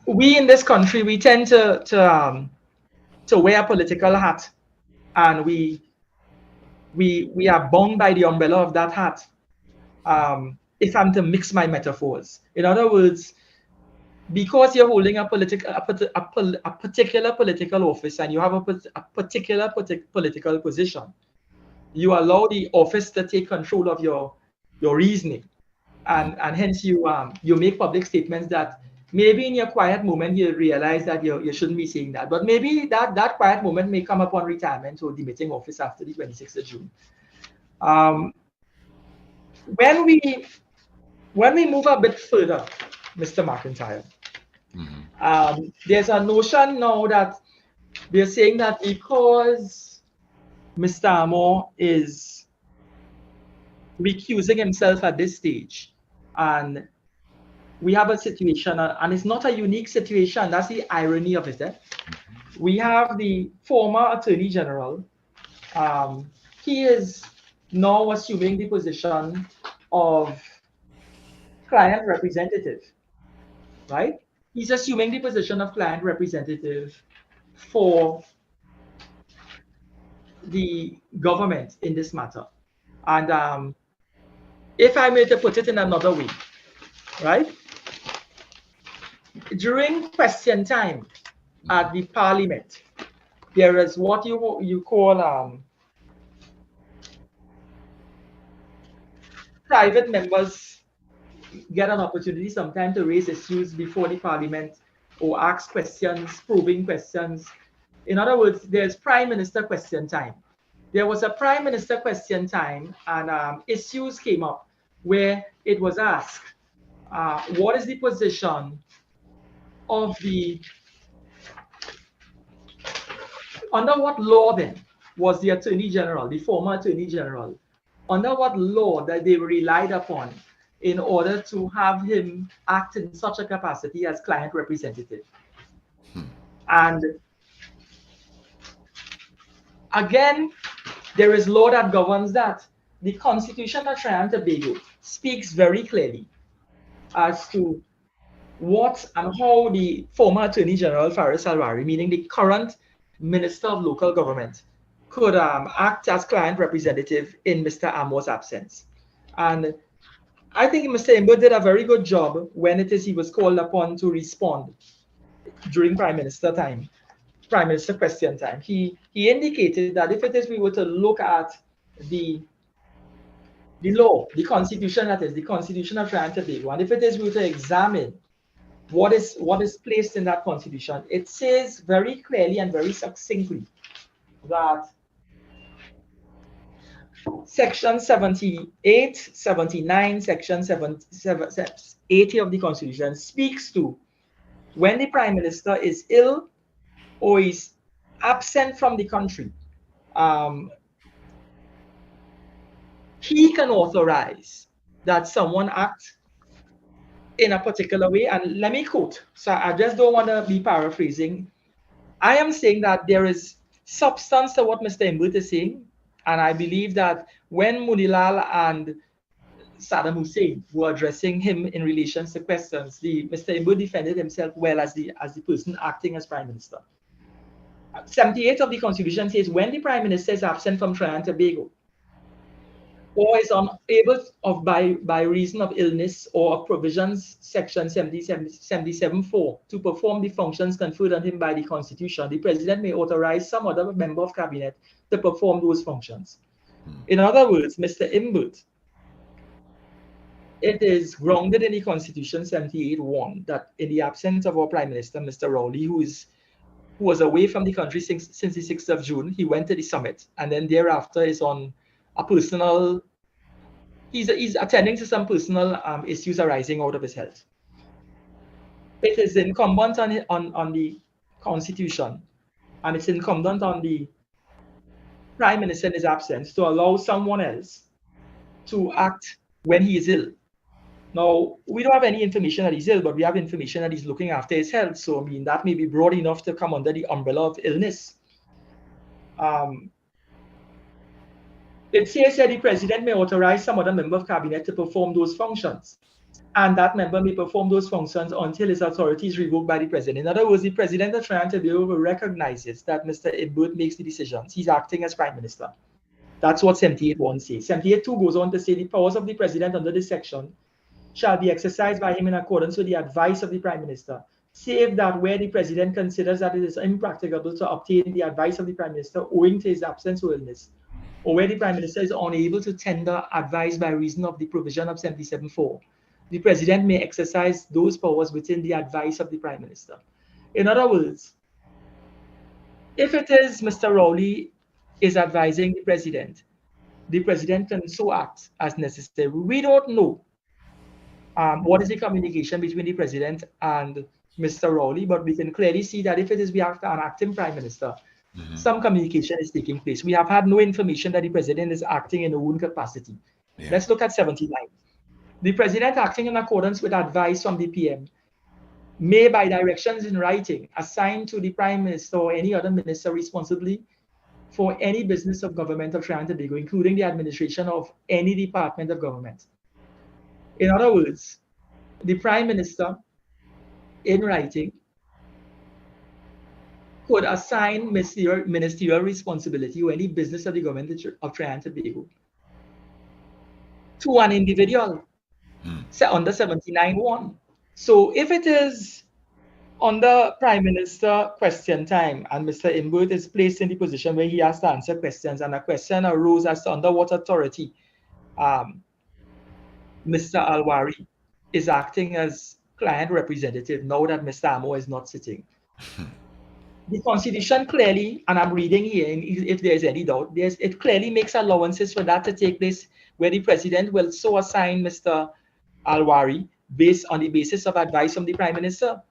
[SPEAKER 2] we in this country, we tend to wear a political hat, and we are bound by the umbrella of that hat. If I'm to mix my metaphors, in other words, because you're holding a particular political office and you have a particular political position, you allow the office to take control of your reasoning, and hence you make public statements that maybe in your quiet moment you realize that you shouldn't be saying that, but maybe that quiet moment may come upon retirement or demitting office after the 26th of June. When we move a bit further, Mr. McIntyre, there's a notion now that they're saying that because Mr. Amor is recusing himself at this stage, and we have a situation, and it's not a unique situation, that's the irony of it. We have the former Attorney General. He is now assuming the position of client representative, right? He's assuming the position of client representative for the government in this matter. And if I may to put it in another way, right? During question time at the parliament, there is what you call private members get an opportunity sometimes to raise issues before the parliament or ask questions, probing questions. In other words, there's Prime Minister question time. there was a Prime Minister question time, and issues came up where it was asked, what is the position of under what law then was the Attorney General, the former Attorney General, under what law that they relied upon in order to have him act in such a capacity as client representative? And again, there is law that governs that. The Constitution of Trinidad and Tobago speaks very clearly as to what and how the former Attorney General Faris Alwari, meaning the current Minister of Local Government, could act as client representative in Mr. Amo's absence. And I think Mr. Imbo did a very good job when it is he was called upon to respond during Prime Minister question time. He indicated that if it is we were to look at the law, the Constitution, that is the Constitution of Trinidad and Tobago, and if it is we were to examine what is placed in that Constitution, it says very clearly and very succinctly that Section 78, 79, Section 80 of the Constitution speaks to when the Prime Minister is ill or is absent from the country, he can authorize that someone act in a particular way. And let me quote, so I just don't want to be paraphrasing. I am saying that there is substance to what Mr. Imbo is saying, and I believe that when Munilal and Saddam Hussein were addressing him in relation to questions, Mr. Imbo defended himself well as the person acting as Prime Minister. 78 of the Constitution says when the Prime Minister is absent from Trinidad and Tobago, or is unable by reason of illness or of provisions, Section 77.4, to perform the functions conferred on him by the Constitution, the President may authorize some other member of Cabinet to perform those functions. In other words, Mr. Imbo, it is grounded in the Constitution 78.1 that in the absence of our Prime Minister, Mr. Rowley, who was away from the country since the 6th of June, he went to the summit, and then thereafter is on a personal, he's attending to some personal issues arising out of his health. It is incumbent on the Constitution, and it's incumbent on the Prime Minister in his absence to allow someone else to act when he is ill. Now, we don't have any information that he's ill, but we have information that he's looking after his health. So, I mean, that may be broad enough to come under the umbrella of illness. It says that the President may authorize some other member of Cabinet to perform those functions, and that member may perform those functions until his authority is revoked by the President. In other words, the President of Trinidad and Tobago recognizes that Mr. Imbo makes the decisions. He's acting as Prime Minister. That's what 78.1 says. 78.2 goes on to say the powers of the President under this section shall be exercised by him in accordance with the advice of the Prime Minister, save that where the President considers that it is impracticable to obtain the advice of the Prime Minister owing to his absence or illness, or where the Prime Minister is unable to tender advice by reason of the provision of 77.4, the President may exercise those powers within the advice of the Prime Minister. In other words, if it is Mr. Rowley is advising the President can so act as necessary. We don't know what is the communication between the President and Mr. Rowley, but we can clearly see that if it is we have an acting Prime Minister, some communication is taking place. We have had no information that the President is acting in a own capacity. Yeah. Let's look at 79. The President acting in accordance with advice from the PM may, by directions in writing, assign to the Prime Minister or any other minister responsibly for any business of government of Trinidad and Tobago, including the administration of any department of government. In other words, the Prime Minister, in writing, could assign ministerial responsibility or any business of the government of Trinidad and Tobago to an individual under 79.1. So if it is under Prime Minister question time and Mr. Imbo is placed in the position where he has to answer questions, and a question arose as to under what authority Mr. Alwari is acting as client representative now that Mr. Amo is not sitting. the Constitution clearly, and I'm reading here, and if there's any doubt, it clearly makes allowances for that to take place, where the president will so assign Mr. Alwari based on the basis of advice from the Prime Minister.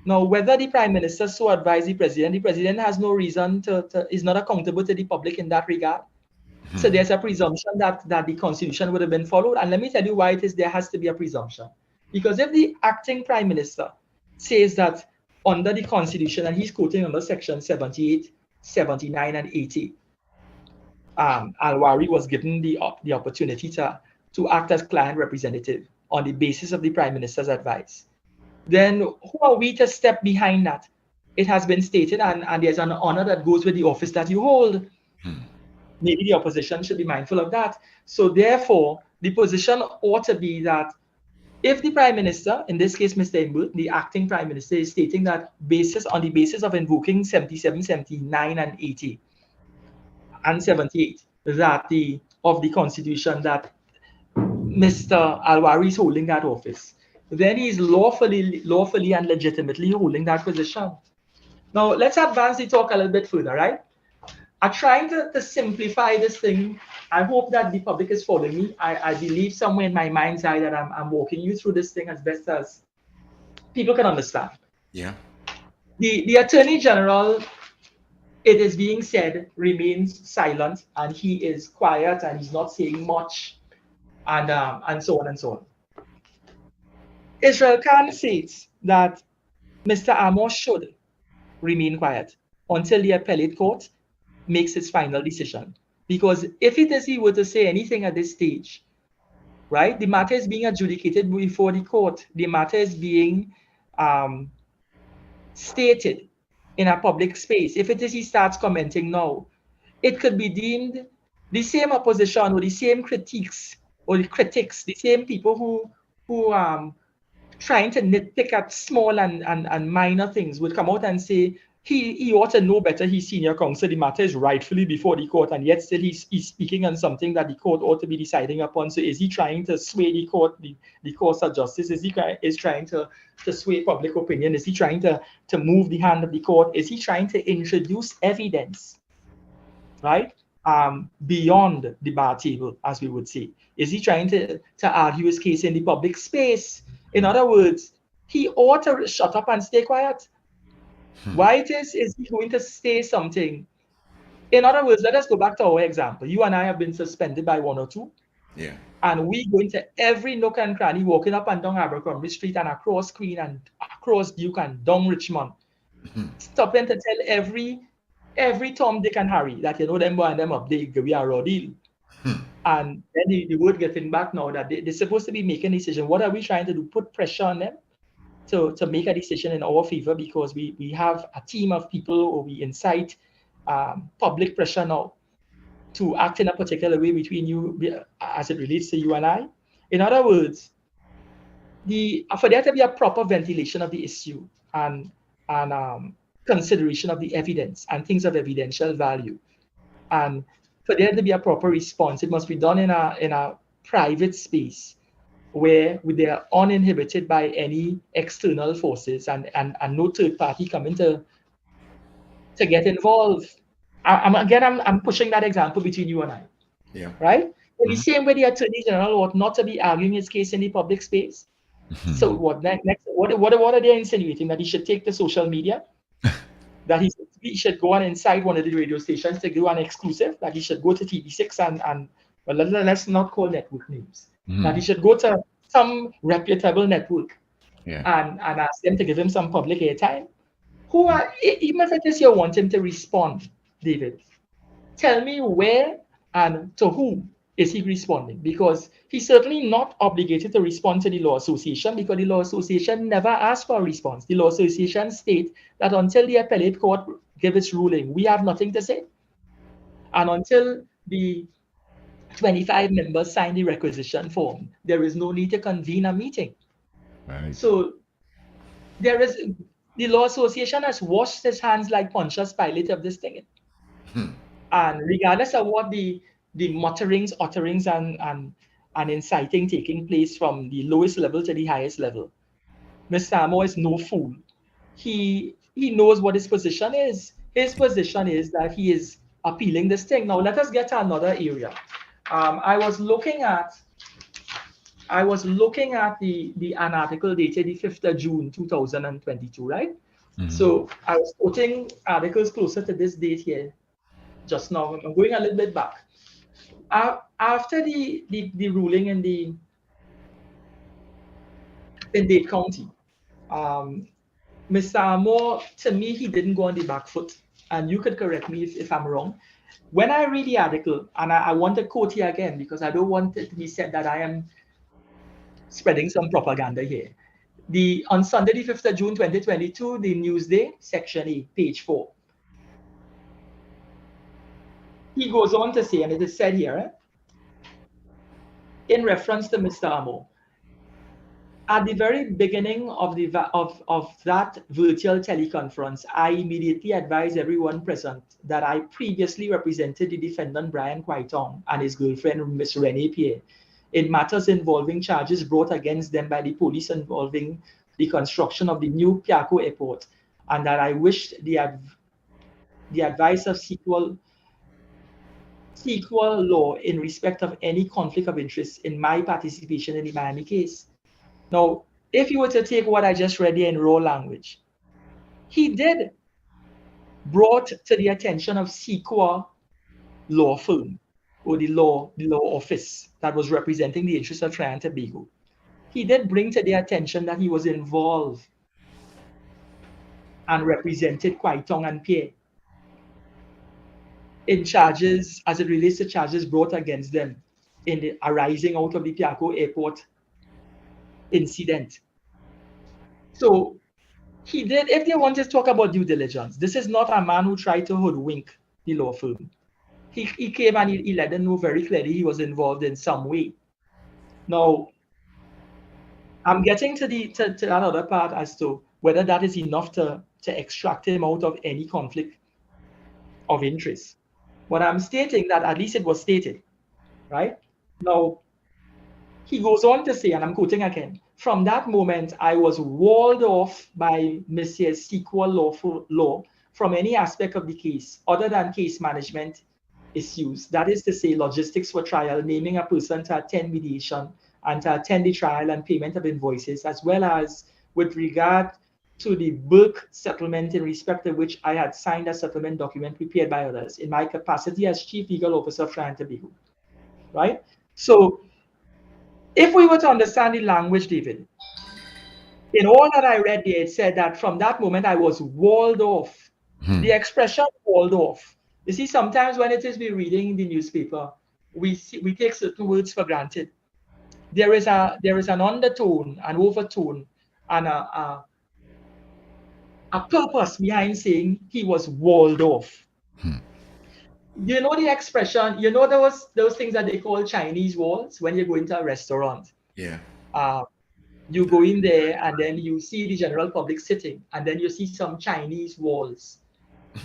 [SPEAKER 2] Now, whether the Prime Minister so advise the President has no reason is not accountable to the public in that regard. So there's a presumption that the Constitution would have been followed. And let me tell you why it is there has to be a presumption. Because if the acting Prime Minister says that under the Constitution, and he's quoting under Section 78, 79, and 80, Alwari was given the opportunity to act as client representative on the basis of the Prime Minister's advice. Then who are we to step behind that? It has been stated, and there's an honor that goes with the office that you hold. Maybe the opposition should be mindful of that. So therefore, the position ought to be that if the Prime Minister, in this case, Mr. Imbu, the acting Prime Minister, is stating that on the basis of invoking 77, 79, and 80, and 78, that of the Constitution, that Mr. Alwari is holding that office, then he is lawfully and legitimately holding that position. Now, let's advance the talk a little bit further, right? I'm trying to simplify this thing. I hope that the public is following me. I believe somewhere in my mind's eye that I'm walking you through this thing as best as people can understand.
[SPEAKER 3] Yeah.
[SPEAKER 2] The Attorney General, it is being said, remains silent, and he is quiet and he's not saying much, and so on and so on. Israel Khan states that Mr. Amos should remain quiet until the appellate court makes its final decision. Because if it is he were to say anything at this stage, right, the matter is being adjudicated before the court. The matter is being stated in a public space. If it is he starts commenting now, it could be deemed the same opposition or the same critics, the same people who trying to nitpick at small and minor things would come out and say, he ought to know better, he's senior counsel, the matter is rightfully before the court, and yet still he's speaking on something that the court ought to be deciding upon. So is he trying to sway the court, the course of justice? Is he trying to sway public opinion? Is he trying to move the hand of the court? Is he trying to introduce evidence, right, beyond the bar table, as we would say? Is he trying to argue his case in the public space? In other words, he ought to shut up and stay quiet. Why is he going to say something? In other words, let us go back to our example. You and I have been suspended by 102.
[SPEAKER 3] Yeah.
[SPEAKER 2] And we go into every nook and cranny, walking up and down Abercrombie Street and across Queen and across Duke and down Richmond, stopping to tell every Tom, Dick, and Harry that, you know, them boy and them up, we are raw deal. And then the word getting back now that they're supposed to be making a decision. What are we trying to do? Put pressure on them to make a decision in our favor, because we have a team of people, or we incite public pressure now to act in a particular way between you, as it relates to you and I. In other words, for there to be a proper ventilation of the issue and consideration of the evidence and things of evidential value, and for there to be a proper response, it must be done in a private space where they are uninhibited by any external forces and no third party coming to get involved. I'm pushing that example between you and I.
[SPEAKER 3] Yeah.
[SPEAKER 2] Right? In the same way, the Attorney General ought not to be arguing his case in the public space. So what next? What are they insinuating? That he should take to social media? That he should go on inside one of the radio stations to do an exclusive? That he should go to TV6 and well, let's not call network names. That he should go to some reputable network and ask them to give him some public airtime? Even if it is you want him to respond, David, tell me where and to whom is he responding? Because he's certainly not obligated to respond to the Law Association, because the Law Association never asked for a response. The Law Association states that until the appellate court give its ruling, we have nothing to say. And until the 25 members sign the requisition form, there is no need to convene a meeting.
[SPEAKER 1] Right.
[SPEAKER 2] So the Law Association has washed its hands like Pontius Pilate of this thing. And regardless of what the mutterings, utterings, and inciting taking place from the lowest level to the highest level, Mr. Amo is no fool. He he knows what his position is. His position is that he is appealing this thing. Now let us get to another area. I was looking at an article dated the 5th of June 2022, right? So I was quoting articles closer to this date here just now. I'm going a little bit back. After the ruling in Dade County, Mr. Amor, to me, he didn't go on the back foot. And you could correct me if I'm wrong. When I read the article, and I want to quote here again because I don't want it to be said that I am spreading some propaganda here. On Sunday, the 5th of June, 2022, the Newsday, Section A, page 4. He goes on to say, and it is said here, in reference to Mr. Amor, at the very beginning of that virtual teleconference, I immediately advised everyone present that I previously represented the defendant Brian Quaitong and his girlfriend Ms. Renee Pierre in matters involving charges brought against them by the police involving the construction of the new Piarco Airport, and that I wished the advice of sequel law in respect of any conflict of interest in my participation in the Miami case. Now, if you were to take what I just read here in raw language, he did brought to the attention of CEQA law firm, or the law office that was representing the interests of Trinidad and Tobago. He did bring to their attention that he was involved and represented Quaitong and Pierre in charges, as it relates to charges brought against them in the arising out of the Piarco Airport incident. So he did, if they want to talk about due diligence, this is not a man who tried to hoodwink the law firm. He came and he let them know very clearly he was involved in some way. Now, I'm getting to that other part as to whether that is enough to extract him out of any conflict of interest. But I'm stating that at least it was stated, right? Now, he goes on to say, and I'm quoting again, from that moment, I was walled off by Messrs. CEQA law from any aspect of the case other than case management issues. That is to say, logistics for trial, naming a person to attend mediation and to attend the trial and payment of invoices, as well as with regard to the Burke settlement, in respect of which I had signed a settlement document prepared by others in my capacity as Chief Legal Officer of Trinidad and Tobago, right? So if we were to understand the language, David, in all that I read there, it said that from that moment I was walled off. The expression walled off. You see, sometimes when it is we reading the newspaper, we take certain words for granted. There is an undertone, an overtone, and a purpose behind saying he was walled off. You know the expression, you know those things that they call Chinese walls when you go into a restaurant.
[SPEAKER 1] Yeah.
[SPEAKER 2] You go in there and then you see the general public sitting, and then you see some Chinese walls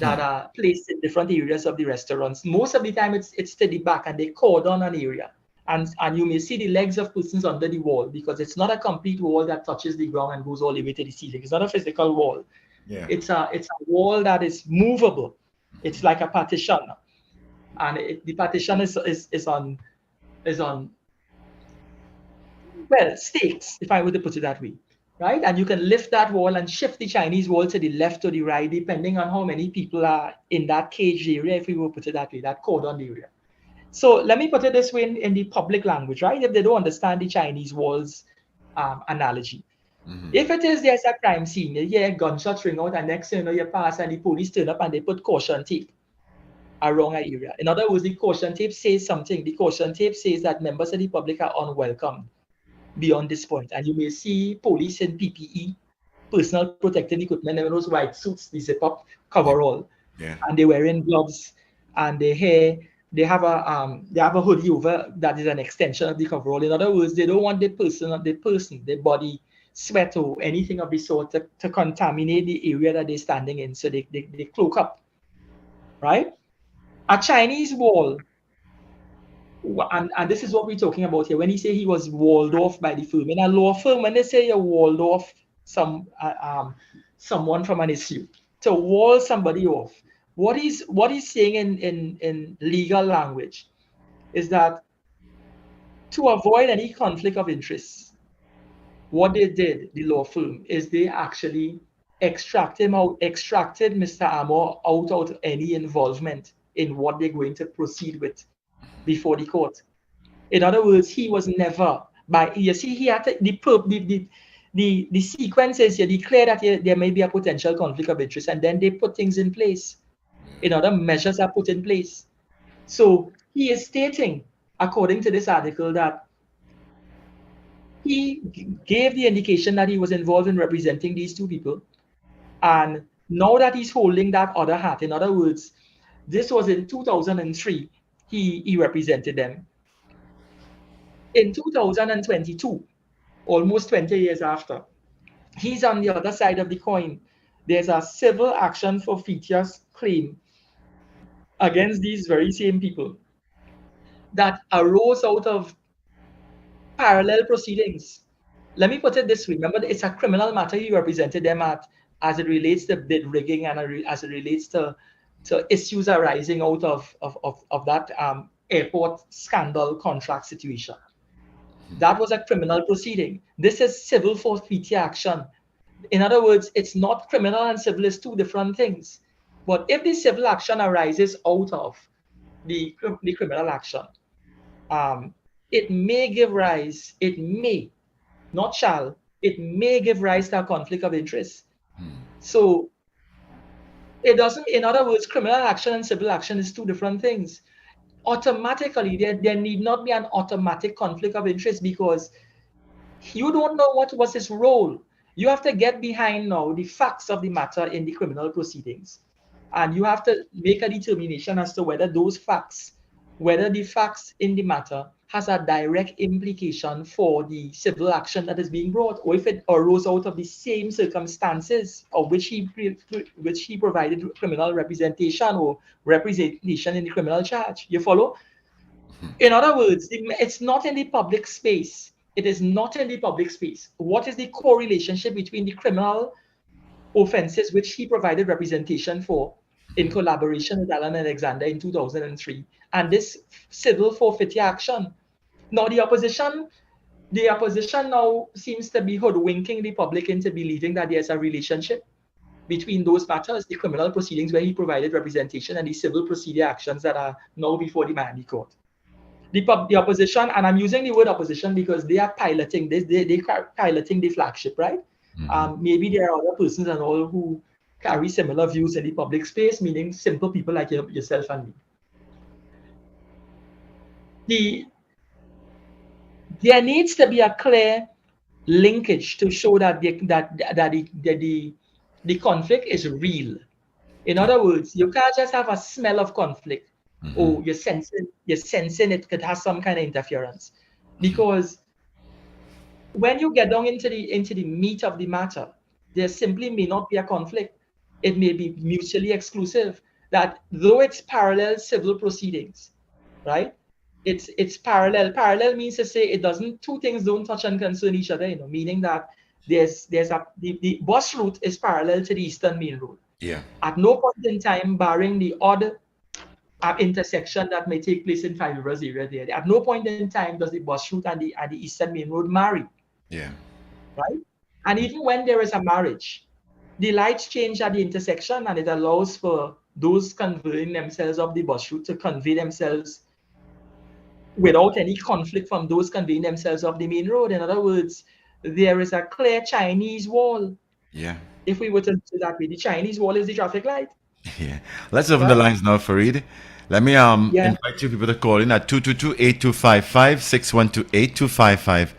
[SPEAKER 2] that are placed in different areas of the restaurants. Most of the time it's to the back, and they cordon an area. And you may see the legs of persons under the wall, because it's not a complete wall that touches the ground and goes all the way to the ceiling. It's not a physical wall.
[SPEAKER 1] Yeah.
[SPEAKER 2] It's a wall that is movable. It's like a partition. And the partition is on well, stakes, if I were to put it that way, right? And you can lift that wall and shift the Chinese wall to the left or the right, depending on how many people are in that cage area, if we will put it that way, that cordon area. So let me put it this way in the public language, right? If they don't understand the Chinese walls analogy. If it is there's a crime scene, you hear gunshots ring out, and next thing you know, you pass and the police turn up and they put caution tape around an area. In other words, the caution tape says something. The caution tape says that members of the public are unwelcome beyond this point. And you may see police in PPE, personal protective equipment, and those white suits, the zip-up coverall, and they're wearing gloves, and their hair, they have a hoodie over that is an extension of the coverall. In other words, they don't want their body, sweat or anything of the sort to contaminate the area that they're standing in. So they cloak up, right? A Chinese wall, and this is what we're talking about here. When he say he was walled off by the firm, in a law firm, when they say you're walled off someone from an issue, to wall somebody off. What he's saying in legal language is that to avoid any conflict of interest, what they did, the law firm, is they actually extracted Mr. Amor out of any involvement in what they're going to proceed with before the court. In other words, he was never by you see he had to, the sequence is you declare that there may be a potential conflict of interest, and then they put things in place. In other measures are put in place. So he is stating, according to this article, that he gave the indication that he was involved in representing these two people. And now that he's holding that other hat, in other words, this was in 2003, he represented them. In 2022, almost 20 years after, he's on the other side of the coin. There's a civil action for forfeiture claim against these very same people that arose out of parallel proceedings. Let me put it this way. Remember, it's a criminal matter he represented them at as it relates to bid rigging and as it relates to issues arising out of that airport scandal contract situation. That was a criminal proceeding. This is civil forfeiture action. In other words, it's not criminal and civil is two different things. But if the civil action arises out of the criminal action, it may give rise, it may, not shall, it may give rise to a conflict of interest. So it doesn't, in other words, criminal action and civil action is two different things. Automatically, there need not be an automatic conflict of interest because you don't know what was his role. You have to get behind now the facts of the matter in the criminal proceedings. And you have to make a determination as to whether those facts, whether the facts in the matter has a direct implication for the civil action that is being brought, or if it arose out of the same circumstances of which he provided criminal representation or representation in the criminal charge. You follow? In other words, it's not in the public space. It is not in the public space. What is the correlationship between the criminal offenses which he provided representation for in collaboration with Alan Alexander in 2003 and this civil forfeiture action? Now the opposition now seems to be hoodwinking the public into believing that there's a relationship between those matters, the criminal proceedings where he provided representation and the civil procedure actions that are now before the Miami court. The opposition, and I'm using the word opposition because they are piloting this, they are piloting the flagship, right? Maybe there are other persons and all who carry similar views in the public space, meaning simple people like yourself and me. There needs to be a clear linkage to show that the conflict is real. In other words, you can't just have a smell of conflict. Oh, you're sensing it could have some kind of interference. Because when you get down into the meat of the matter, there simply may not be a conflict. It may be mutually exclusive. That though it's parallel civil proceedings, right? It's parallel. Parallel means to say two things don't touch and concern each other, meaning that the bus route is parallel to the Eastern Main Road.
[SPEAKER 1] Yeah.
[SPEAKER 2] At no point in time, barring the odd intersection that may take place in Five Rivers area there, at no point in time does the bus route and the Eastern Main Road marry.
[SPEAKER 1] Yeah.
[SPEAKER 2] Right? And even when there is a marriage, the lights change at the intersection and it allows for those conveying themselves up the bus route to convey themselves without any conflict from those conveying themselves off the main road. In other words, there is a clear Chinese wall.
[SPEAKER 1] Yeah.
[SPEAKER 2] If we were to do that way, the Chinese wall is the traffic light.
[SPEAKER 1] Yeah. Let's open the lines now, Farid. Let me invite you people to call in at 222-8255, 612-8255,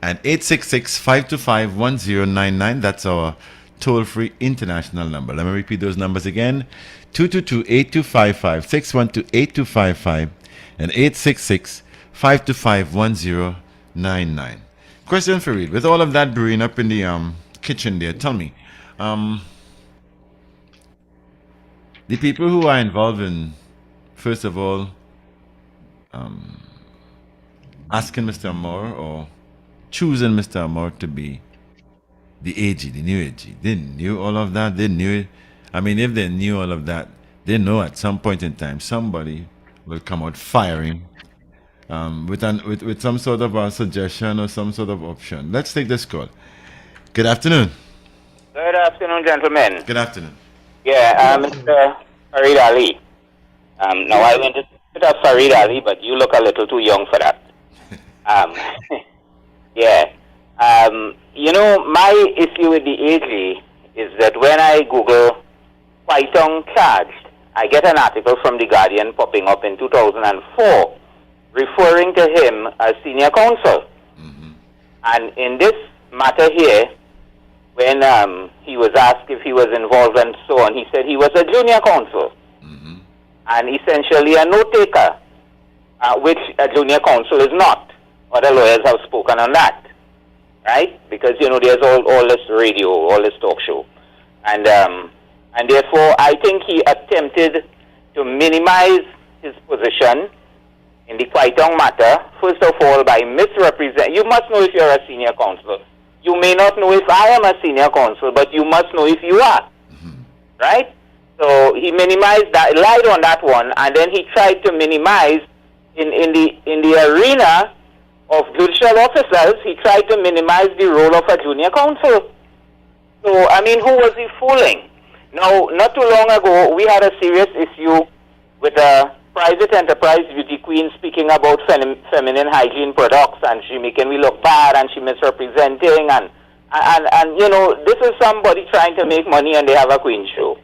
[SPEAKER 1] and 866-525-1099. That's our toll-free international number. Let me repeat those numbers again. 222-8255, 612-8255, and 866-525-1099. Question, Farid. With all of that brewing up in the kitchen there, tell me, the people who are involved in, first of all, asking Mr. Amor or choosing Mr. Amor to be the AG, the new AG, they knew all of that. They knew it. I mean, if they knew all of that, they know at some point in time somebody will come out firing with some sort of a suggestion or some sort of option. Let's take this call. Good afternoon.
[SPEAKER 3] Good afternoon, gentlemen.
[SPEAKER 1] Good afternoon.
[SPEAKER 3] Yeah, Mr. Farid Ali. Now, I went to put up Farid Ali, but you look a little too young for that. Yeah. You know, my issue with the AG is that when I Google Kwaitong charged, I get an article from The Guardian popping up in 2004 referring to him as senior counsel. And in this matter here, when he was asked if he was involved and so on, he said he was a junior counsel and essentially a note-taker, which a junior counsel is not. Other lawyers have spoken on that, right? Because, you know, there's all this radio, all this talk show. And therefore, I think he attempted to minimize his position in the Kwaitong matter, first of all, by misrepresenting. You must know if you're a senior counsel. You may not know if I am a senior counsel, but you must know if you are, right? So he minimized that, lied on that one, and then he tried to minimize in the arena of judicial officers. He tried to minimize the role of a junior counsel. So I mean, who was he fooling? Now, not too long ago, we had a serious issue with a private enterprise beauty queen speaking about feminine hygiene products, and she making me look bad, and she misrepresenting, and you know, this is somebody trying to make money, and they have a queen show.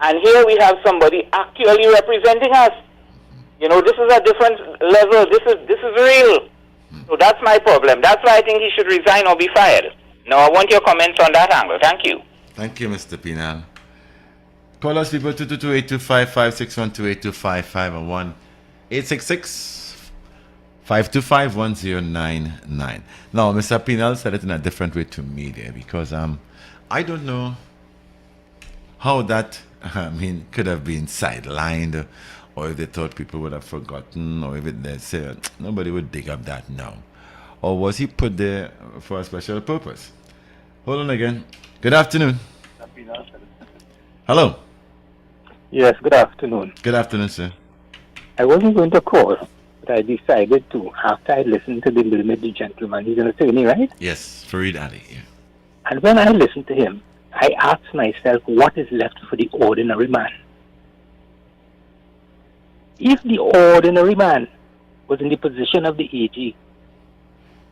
[SPEAKER 3] And here we have somebody actually representing us. You know, this is a different level. This is real. So that's my problem. That's why I think he should resign or be fired. Now, I want your comments on that angle. Thank you.
[SPEAKER 1] Thank you, Mr. Pinal. Call us, people, 222-8255-612-8255 and 1-866-525-1099. Now, Mr. Pinal said it in a different way to me there, because I don't know how that, could have been sidelined, or if they thought people would have forgotten, or if they said nobody would dig up that now. Or was he put there for a special purpose? Hold on again. Good afternoon. Hello.
[SPEAKER 4] Yes, good afternoon.
[SPEAKER 1] Good afternoon, sir.
[SPEAKER 4] I wasn't going to call, but I decided to after I listened to the Military gentleman. He's an attorney, right?
[SPEAKER 1] Yes, Farid Ali. Yeah.
[SPEAKER 4] And when I listened to him, I asked myself, what is left for the ordinary man? If the ordinary man was in the position of the AG,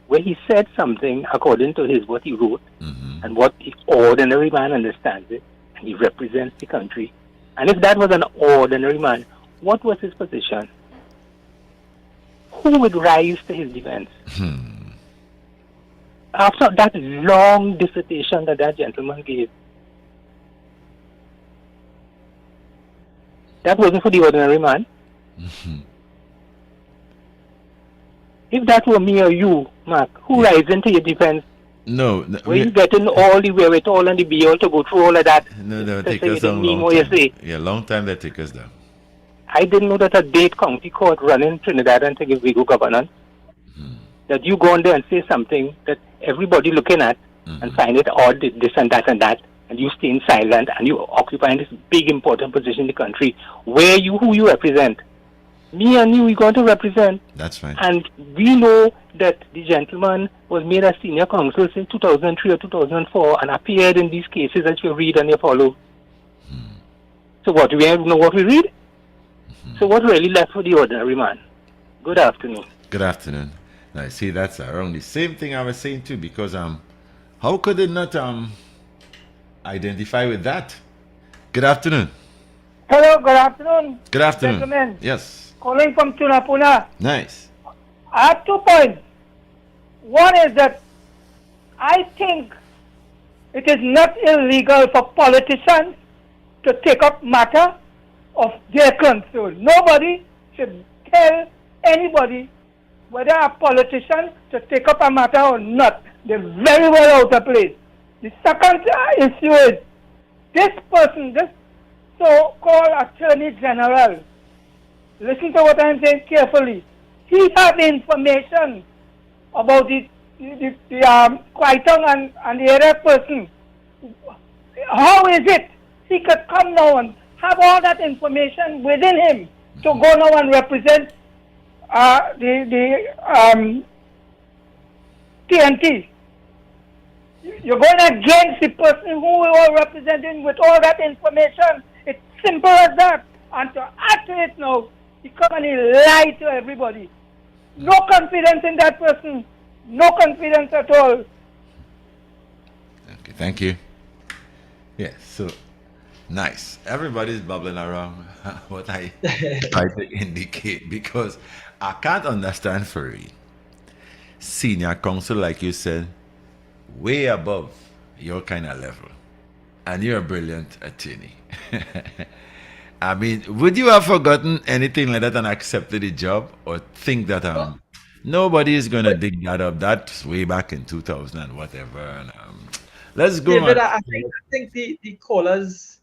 [SPEAKER 4] where he said something according to what he wrote, and what the ordinary man understands it, and he represents the country, and if that was an ordinary man, what was his position? Who would rise to his defense? After that long dissertation that gentleman gave, that wasn't for the ordinary man. If that were me or you, Mark, who rises to your defense?
[SPEAKER 1] No.
[SPEAKER 4] Were you getting all the wherewithal and the be-all to go through all of that?
[SPEAKER 1] No, they
[SPEAKER 4] to
[SPEAKER 1] take
[SPEAKER 4] say
[SPEAKER 1] us down
[SPEAKER 4] you didn't mean
[SPEAKER 1] long
[SPEAKER 4] what you
[SPEAKER 1] time.
[SPEAKER 4] say?
[SPEAKER 1] Yeah, long time they take us down.
[SPEAKER 4] I didn't know that a Dade County court running Trinidad and Tobago governance, that you go on there and say something that everybody looking at and find it odd, this and that, and you staying silent and you occupying this big important position in the country. Who you represent? Me and you, we're going to represent.
[SPEAKER 1] That's right.
[SPEAKER 4] And we know that the gentleman was made a senior counsel since 2003 or 2004 and appeared in these cases that you read and you follow. So what, do we know what we read? So what really left for the ordinary man? Good afternoon.
[SPEAKER 1] Good afternoon. Now, see, that's around the same thing I was saying too, because how could they not identify with that? Good afternoon.
[SPEAKER 5] Hello, good afternoon.
[SPEAKER 1] Good afternoon.
[SPEAKER 5] Gentlemen.
[SPEAKER 1] Yes.
[SPEAKER 5] Calling from Tunapuna.
[SPEAKER 1] Nice.
[SPEAKER 5] I have 2 points. One is that I think it is not illegal for politicians to take up matter of their concern. Nobody should tell anybody whether a politician to take up a matter or not. They're very well out of place. The second issue is this person, this so-called Attorney General, listen to what I'm saying carefully. He had information about the Kwaitong and the other person, how is it he could come now and have all that information within him to go now and represent the TNT? You're going against the person who you are representing with all that information. It's simple as that. And to add to it now, he come and he lied to everybody. No confidence in that person. No confidence at all.
[SPEAKER 1] Okay, thank you. Yes, so nice. Everybody's bubbling around what I try to indicate because I can't understand Fareed. Senior counsel, like you said, way above your kind of level. And you're a brilliant attorney. I mean, would you have forgotten anything like that and accepted the job? Or think that nobody is going to dig that up? That's way back in 2000 and whatever. And, let's go
[SPEAKER 2] David,
[SPEAKER 1] on.
[SPEAKER 2] I think the callers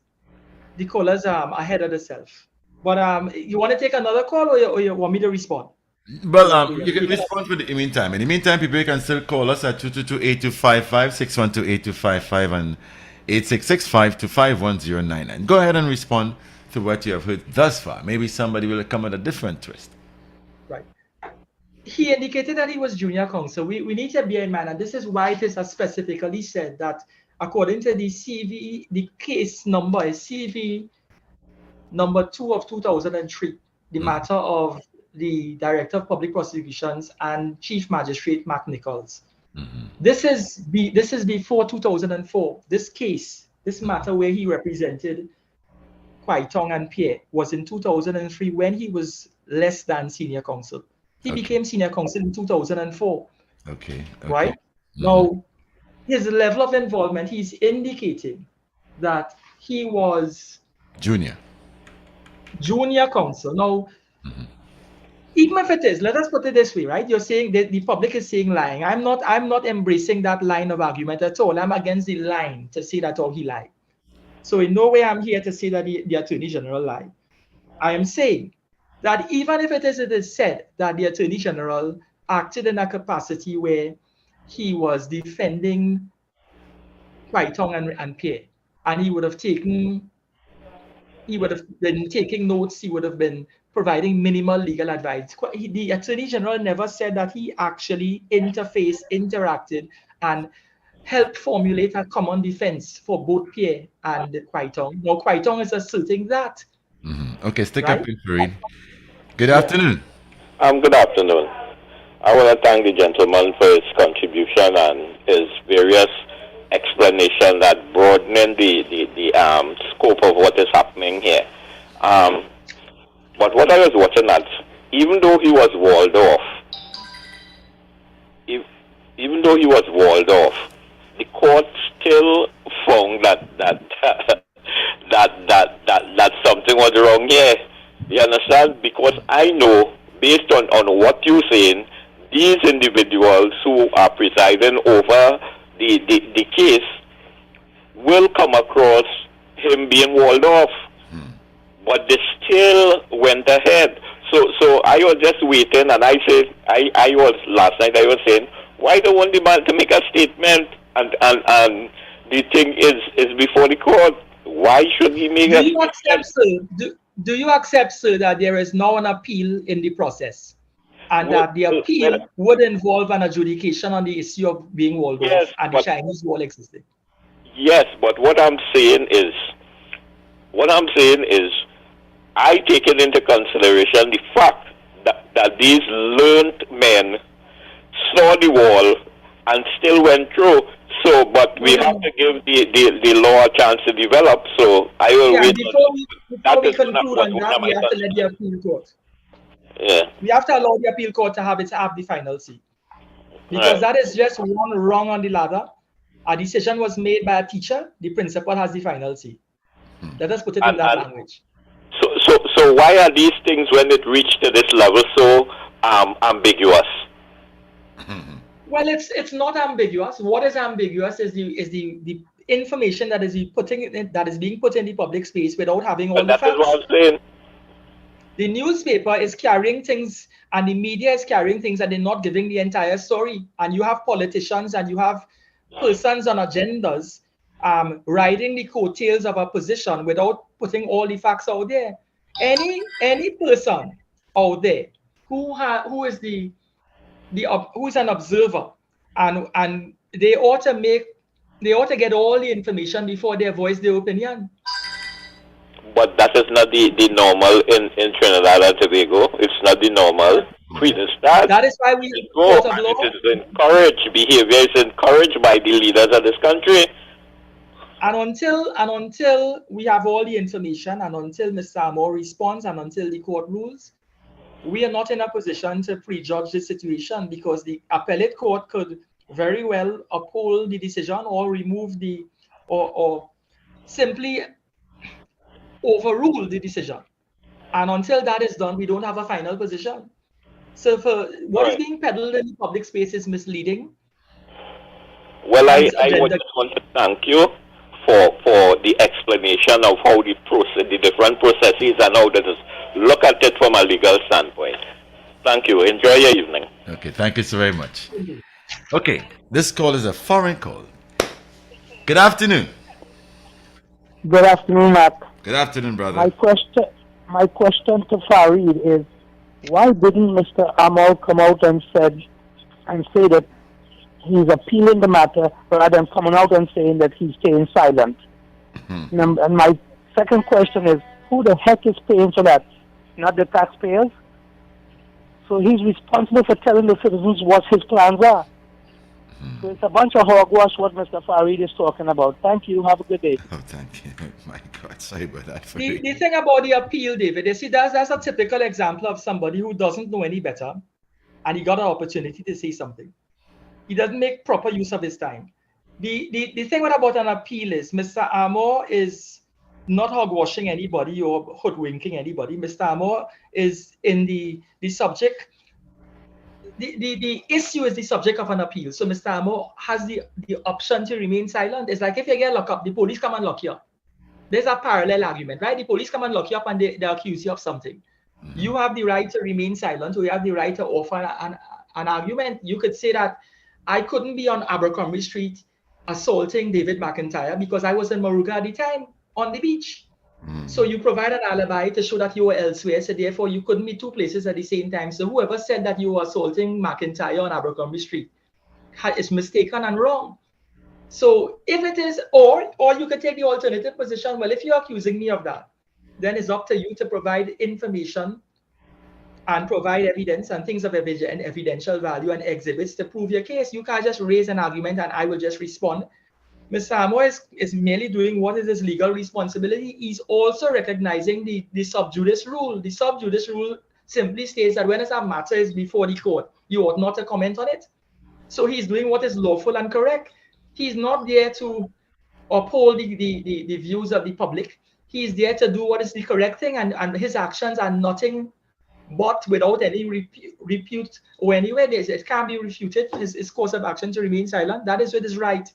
[SPEAKER 2] ahead of themselves. But you want to take another call or you want me to respond?
[SPEAKER 1] Well, you can respond for the meantime. In the meantime, people can still call us at 222-8255, 612-8255, and 866-525-1099. Go ahead and respond to what you have heard thus far. Maybe somebody will come at a different twist.
[SPEAKER 2] Right. He indicated that he was junior counsel. We need to bear in mind, and this is why it is specifically said that according to the CV, the case number is CV number 2 of 2003, the matter of the Director of Public Prosecutions and Chief Magistrate Mark Nichols. This is before 2004. This case, this matter where he represented Kwaitong and Pierre was in 2003 when he was less than senior counsel. He became senior counsel in 2004.
[SPEAKER 1] Okay.
[SPEAKER 2] Right? Now, his level of involvement, he's indicating that he was
[SPEAKER 1] junior
[SPEAKER 2] counsel. Now, even if it is, let us put it this way, right? You're saying that the public is saying lying. I'm not embracing that line of argument at all. I'm against the line to say that he lied. So in no way I'm here to say that the Attorney General lied. I am saying that even if it is said that the Attorney General acted in a capacity where he was defending Kwaitong and Pierre, and he would have been taking notes, he would have been providing minimal legal advice. The Attorney General never said that he actually interacted, and helped formulate a common defense for both Pierre and Kwaitong. Now, Kwaitong is asserting that.
[SPEAKER 1] Okay, stick up in Fareed. Good afternoon.
[SPEAKER 6] Good afternoon. I want to thank the gentleman for his contribution and his various explanations that broadening the scope of what is happening here. But what I was watching at, even though he was walled off, the court still found that something was wrong here. You understand? Because I know, based on what you're saying, these individuals who are presiding over the case will come across him being walled off. But they still went ahead. So I was just waiting, and last night I was saying, why don't want the man to make a statement and the thing is before the court? Why should he make a statement?
[SPEAKER 2] Do you accept, sir, that there is now an appeal in the process? And that the appeal would involve an adjudication on the issue of being walled off and the Chinese wall existing?
[SPEAKER 6] Yes, but what I'm saying is, I take it into consideration the fact that these learned men saw the wall and still went through. So, but we have to give the law a chance to develop. So I will wait.
[SPEAKER 2] Before we conclude on that, we have to let the appeal court.
[SPEAKER 6] Yeah.
[SPEAKER 2] We have to allow the appeal court to have the final say. Because that is just one rung on the ladder. A decision was made by a teacher. The principal has the final say. Let us put it in that language.
[SPEAKER 6] So why are these things, when it reached to this level, so ambiguous?
[SPEAKER 2] Well, it's not ambiguous. What is ambiguous is the information that is being put in the public space without having all the facts.
[SPEAKER 6] That is what I'm saying.
[SPEAKER 2] The newspaper is carrying things and the media is carrying things and they're not giving the entire story. And you have politicians and you have persons on agendas riding the coattails of a position without putting all the facts out there. Any person out there who is an observer and they ought to get all the information before they voice their opinion.
[SPEAKER 6] But that is not the normal in Trinidad and Tobago. It's not the normal. We start.
[SPEAKER 2] That is why we
[SPEAKER 6] It is encouraged. Behavior is encouraged by the leaders of this country.
[SPEAKER 2] And until we have all the information, and until Mr. Amor responds, and until the court rules, we are not in a position to prejudge the situation, because the appellate court could very well uphold the decision or remove or simply overrule the decision. And until that is done, we don't have a final position. So for what is being peddled in the public space is misleading.
[SPEAKER 6] Well, I would just want to thank you for the explanation of how the different processes and how that is look at it from a legal standpoint. Thank you. Enjoy your evening.
[SPEAKER 1] Okay, thank you so very much. Okay, this call is a foreign call. Good afternoon.
[SPEAKER 7] Good afternoon, Matt.
[SPEAKER 1] Good afternoon, brother.
[SPEAKER 7] My question to Farid is, why didn't Mr. Amal come out and say that he's appealing the matter rather than coming out and saying that he's staying silent? And my second question is, who the heck is paying for that? Not the taxpayers? So he's responsible for telling the citizens what his plans are. So it's a bunch of hogwash what Mr. Farid is talking about. Thank you. Have a good day.
[SPEAKER 1] Oh, thank you. My God, sorry about that.
[SPEAKER 2] The thing about the appeal, David, you see, that's a typical example of somebody who doesn't know any better, and he got an opportunity to say something. He doesn't make proper use of his time. The thing about an appeal is Mr. Amor is not hogwashing anybody or hoodwinking anybody. Mr. Amor is in the subject. The issue is the subject of an appeal. So Mr. Amor has the option to remain silent. It's like if you get locked up, the police come and lock you up. There's a parallel argument, right? The police come and lock you up and they accuse you of something. You have the right to remain silent, or you have the right to offer an argument. You could say that I couldn't be on Abercrombie Street assaulting David McIntyre because I was in Moruga at the time on the beach. So you provide an alibi to show that you were elsewhere, so therefore you couldn't be two places at the same time. So whoever said that you were assaulting McIntyre on Abercrombie Street is mistaken and wrong. So if it is, or you could take the alternative position, well, if you're accusing me of that, then it's up to you to provide information and provide evidence and things of evidential value and exhibits to prove your case. You can't just raise an argument and I will just respond. Mr. Amor is merely doing what is his legal responsibility. He's also recognizing the sub judice rule. The sub judice rule simply states that when a matter is before the court, you ought not to comment on it. So he's doing what is lawful and correct. He's not there to uphold the views of the public. He's there to do what is the correct thing, and his actions are nothing but without any repute or anywhere. It can't be refuted. His course of action to remain silent. That is what is right.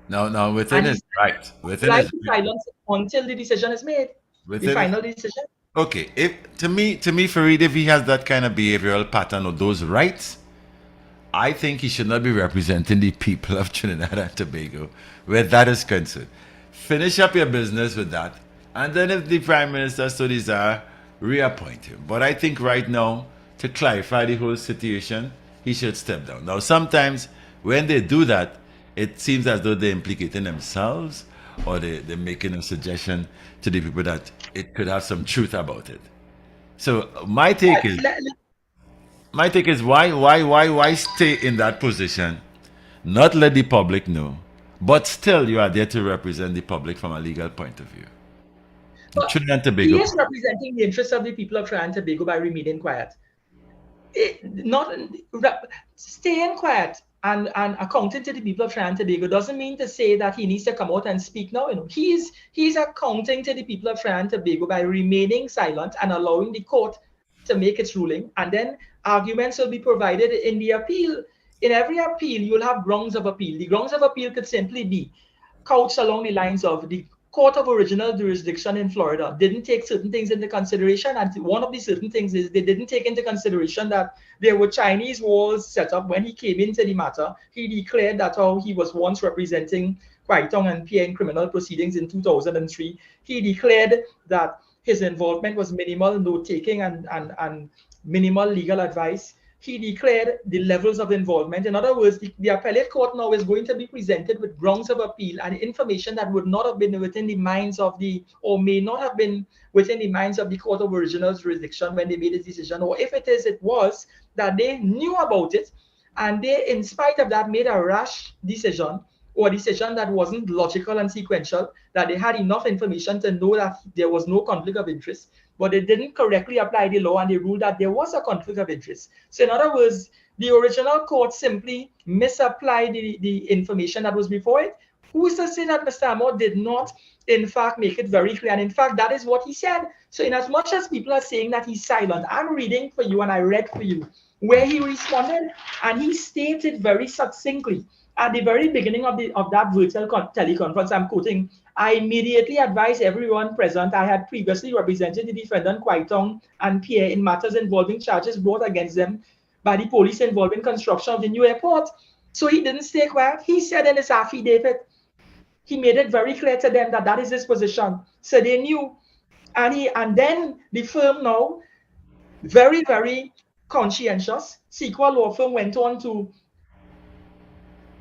[SPEAKER 1] No, within his right. Within
[SPEAKER 2] right
[SPEAKER 1] his
[SPEAKER 2] to silence until the decision is made. The final decision.
[SPEAKER 1] Okay, to me, Farid, if he has that kind of behavioral pattern or those rights, I think he should not be representing the people of Trinidad and Tobago where that is concerned. Finish up your business with that, and then if the Prime Minister so desire, reappoint him. But I think right now, to clarify the whole situation, he should step down. Now, sometimes when they do that, it seems as though they're implicating themselves, or they're making a suggestion to the people that it could have some truth about it. So my take is why stay in that position, not let the public know, but still you are there to represent the public from a legal point of view. Trinidad and Tobago.
[SPEAKER 2] He is representing the interests of the people of Trinidad and Tobago by remaining quiet. Staying quiet and accounting to the people of Trinidad and Tobago doesn't mean to say that he needs to come out and speak now. He's accounting to the people of Trinidad and Tobago by remaining silent and allowing the court to make its ruling, and then arguments will be provided in the appeal. In every appeal, you'll have grounds of appeal. The grounds of appeal could simply be couched along the lines of the Court of Original Jurisdiction in Florida didn't take certain things into consideration. And one of the certain things is they didn't take into consideration that there were Chinese walls set up. When he came into the matter, he declared that he was once representing Kwai Tong and Pierre in criminal proceedings in 2003. He declared that his involvement was minimal, note-taking and minimal legal advice. He declared the levels of involvement. In other words, the appellate court now is going to be presented with grounds of appeal and information that would not have been within the minds of or may not have been within the minds of the Court of Original Jurisdiction when they made this decision. Or if it was that they knew about it and they, in spite of that, made a rash decision, or a decision that wasn't logical and sequential, that they had enough information to know that there was no conflict of interest, but they didn't correctly apply the law and they ruled that there was a conflict of interest. So in other words, the original court simply misapplied the information that was before it. Who is to say that Mr. Amor did not, in fact, make it very clear? And in fact, that is what he said. So in as much as people are saying that he's silent, I'm reading for you and I read for you where he responded, and he stated very succinctly at the very beginning of that virtual teleconference, I'm quoting, "I immediately advised everyone present I had previously represented the defendant Kwai Tong and Pierre in matters involving charges brought against them by the police involving construction of the new airport." So he didn't stay quiet. He said in his affidavit, he made it very clear to them that is his position. So they knew. And then the firm now, very, very conscientious, Sequel Law Firm went on to,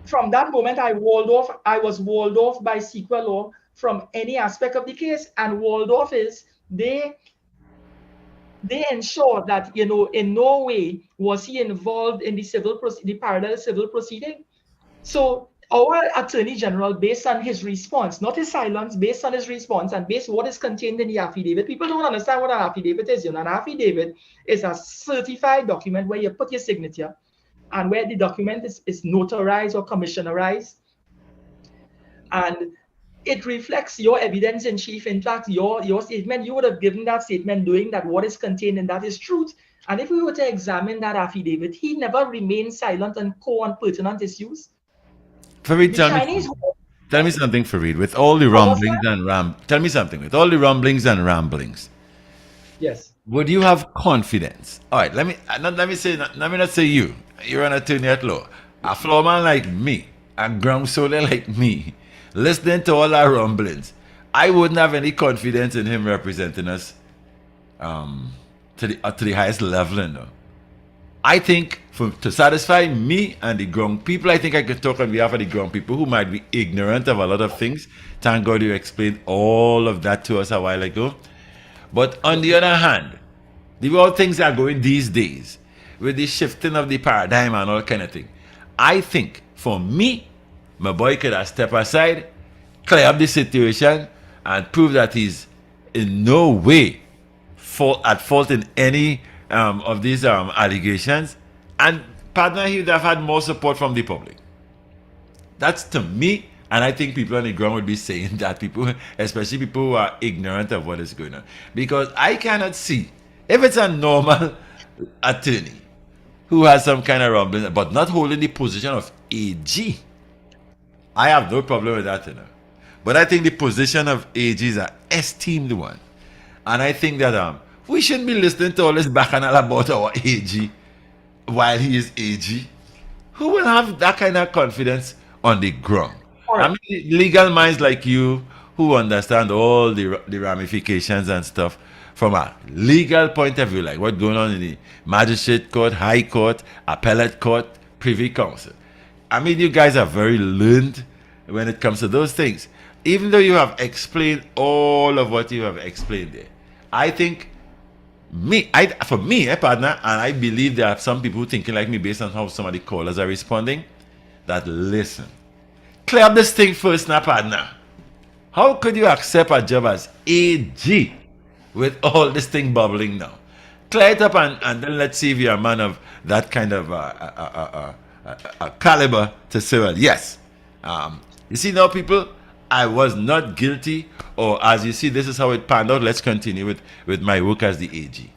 [SPEAKER 2] from that moment, I was walled off by Sequel Law from any aspect of the case. And walled off is they ensured that, in no way was he involved in the parallel civil proceeding. So our Attorney General, based on his response, not his silence, based on his response and based on what is contained in the affidavit, people don't understand what an affidavit is. An affidavit is a certified document where you put your signature and where the document is notarized or commissionerized. And it reflects your evidence in chief. In fact, your statement, you would have given that statement knowing that what is contained in that is truth. And if we were to examine that affidavit, he never remained silent on core and pertinent issues.
[SPEAKER 1] Farid, tell me something, Farid. With all the rumblings and ramblings,
[SPEAKER 2] yes,
[SPEAKER 1] would you have confidence? All right, let me not say you. You're an attorney at law. A flawman like me, a ground soldier like me, listening to all our rumblings, I wouldn't have any confidence in him representing us to the highest level. I think to satisfy me and the ground people, I think I could talk on behalf of the ground people who might be ignorant of a lot of things. Thank God you explained all of that to us a while ago. But on the other hand, the way things are going these days, with the shifting of the paradigm and all kind of thing, I think for me, my boy could have stepped aside, clear up the situation, and prove that he's in no way at fault in any of these allegations, and partner, he would have had more support from the public. That's to me, and I think people on the ground would be saying that, people, especially people who are ignorant of what is going on, because I cannot see if it's a normal attorney who has some kind of rumbling but not holding the position of AG. I have no problem with that, but I think the position of AG is an esteemed one, and I think that we shouldn't be listening to all this bacchanal about our AG while he is AG. Who will have that kind of confidence on the ground?
[SPEAKER 2] Right.
[SPEAKER 1] I mean, legal minds like you who understand all the ramifications and stuff from a legal point of view, like what's going on in the magistrate court, high court, appellate court, privy council. I mean, you guys are very learned when it comes to those things. Even though you have explained all of what you have explained there, I think for me, partner, and I believe there are some people who thinking like me based on how some of the callers are responding, that listen, clear up this thing first now, partner. How could you accept a job as AG with all this thing bubbling now? Clear it up and then let's see if you're a man of that kind of a caliber to say, well, yes. You see now, people, I was not guilty, or as you see, this is how it panned out. Let's continue with my work as the AG.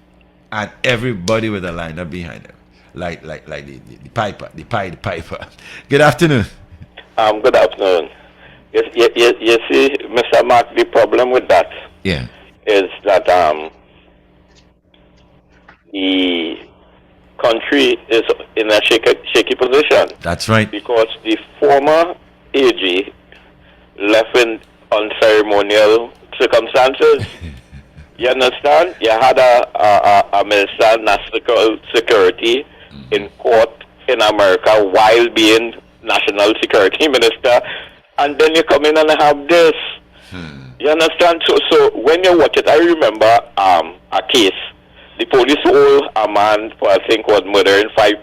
[SPEAKER 1] And everybody with a lineup behind them. Like the piper, the Pied Piper. Good afternoon.
[SPEAKER 6] Good afternoon. You see, Mr. Mark, the problem with that
[SPEAKER 1] Yeah.
[SPEAKER 6] is that the country is in a shaky position
[SPEAKER 1] That's right.
[SPEAKER 6] because the former AG left in unceremonial circumstances. You understand? You had a Minister of National Security in court in America while being National Security Minister, and then you come in and have this. You understand? So when you watch it, I remember a case. The police hold a man for, I think, was murdering 5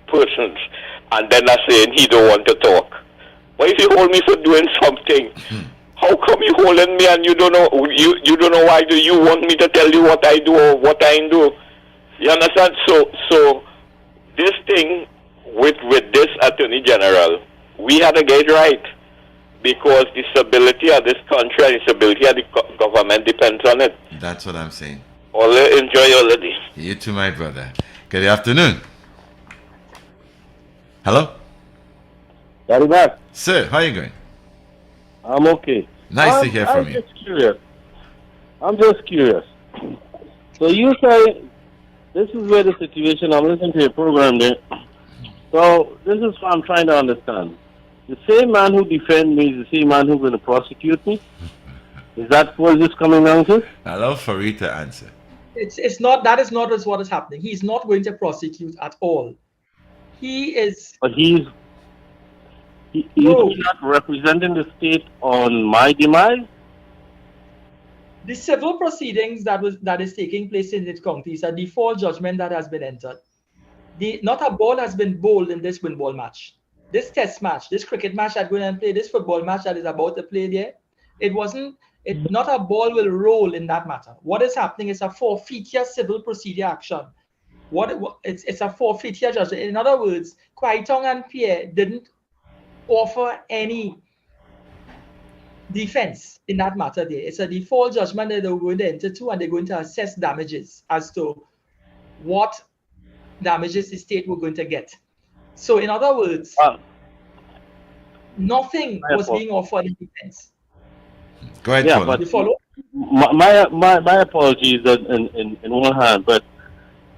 [SPEAKER 6] persons, and then they're saying he don't want to talk. But if you hold me for doing something, how come you holding me and you don't know why do you want me to tell you what I do or what I do? You understand? So this thing with this Attorney General, we had to get right, because the stability of this country and the stability of the government depends on it.
[SPEAKER 1] That's what I'm saying.
[SPEAKER 6] Enjoy your day.
[SPEAKER 1] You too, my brother. Good afternoon. Hello?
[SPEAKER 8] Daddy Mac,
[SPEAKER 1] Sir, how are you going?
[SPEAKER 8] I'm okay.
[SPEAKER 1] Nice to hear from you.
[SPEAKER 8] I'm just curious. So you say this is where the situation, I'm listening to your program there. So this is what I'm trying to understand. The same man who defends me is the same man who's going to prosecute me? Is that what this coming down to?
[SPEAKER 1] Allow Farid to answer.
[SPEAKER 2] It's not, that is not what is happening. He's not going to prosecute at all. He is.
[SPEAKER 8] But he's not representing the state on my demise?
[SPEAKER 2] The civil proceedings that is taking place in this county is a default judgment that has been entered. Not a ball has been bowled in this win-ball match. This test match, this cricket match that we're going to play, this football match that is about to play there, not a ball will roll in that matter. What is happening is a forfeiture civil procedure action. It's a forfeiture judgment. In other words, Kwai Tong and Pierre didn't offer any defense in that matter there. It's a default judgment that they're going to enter to, and they're going to assess damages as to what damages the state were going to get. So in other words, nothing was being offered in defense.
[SPEAKER 1] Go ahead,
[SPEAKER 8] yeah,
[SPEAKER 1] but
[SPEAKER 2] You follow?
[SPEAKER 8] my apologies in one hand, but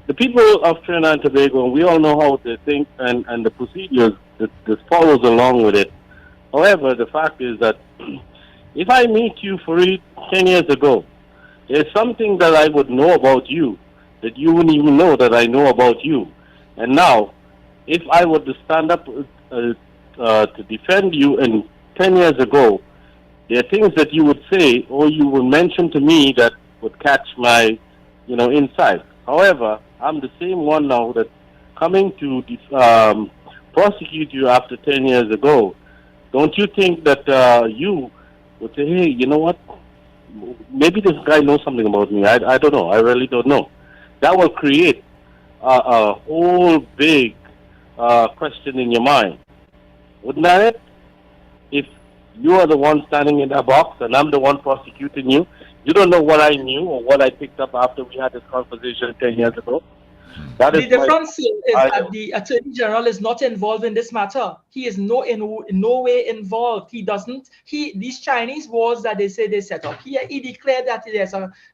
[SPEAKER 8] the people of Trinidad and Tobago, we all know how they think and the procedures that follows along with it. However, the fact is that if I meet you, Farid, 10 years ago, there's something that I would know about you that you wouldn't even know that I know about you. And now, if I were to stand up to defend you in 10 years ago, there are things that you would say or you would mention to me that would catch my, insight. However, I'm the same one now that's coming to prosecute you after 10 years ago. Don't you think that you would say, hey, you know what? Maybe this guy knows something about me. I don't know. I really don't know. That will create a whole big question in your mind. Wouldn't that it? If you are the one standing in that box and I'm the one prosecuting you, you don't know what I knew or what I picked up after we had this conversation 10 years ago.
[SPEAKER 2] The difference is that the Attorney General is not involved in this matter. He is in no way involved. These Chinese wars that they say they set up, he declared that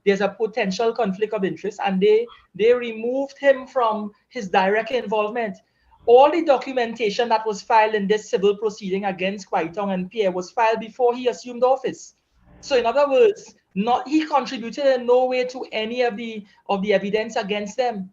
[SPEAKER 2] there's a potential conflict of interest, and they removed him from his direct involvement. All the documentation that was filed in this civil proceeding against Kwai Tong and Pierre was filed before he assumed office. So in other words, he contributed in no way to any of the evidence against them.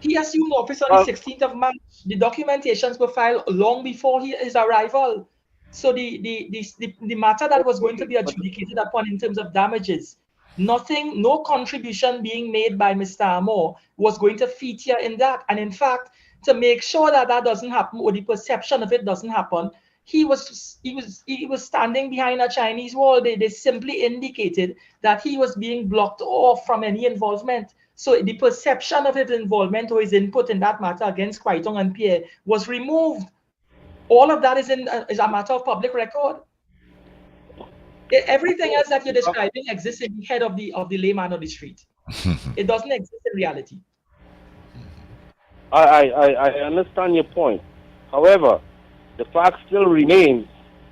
[SPEAKER 2] He assumed office on the 16th of March. The documentations were filed long before his arrival. So the matter that was going to be adjudicated upon in terms of damages, no contribution being made by Mr. Amor was going to feature in that. And in fact, to make sure that doesn't happen, or the perception of it doesn't happen, he was standing behind a Chinese wall. They simply indicated that he was being blocked off from any involvement. So the perception of his involvement or his input in that matter against Kwai Tong and Pierre was removed. All of that is a matter of public record. Everything else that you're describing exists in the head of the layman on the street. It doesn't exist in reality.
[SPEAKER 8] I understand your point. However, the fact still remains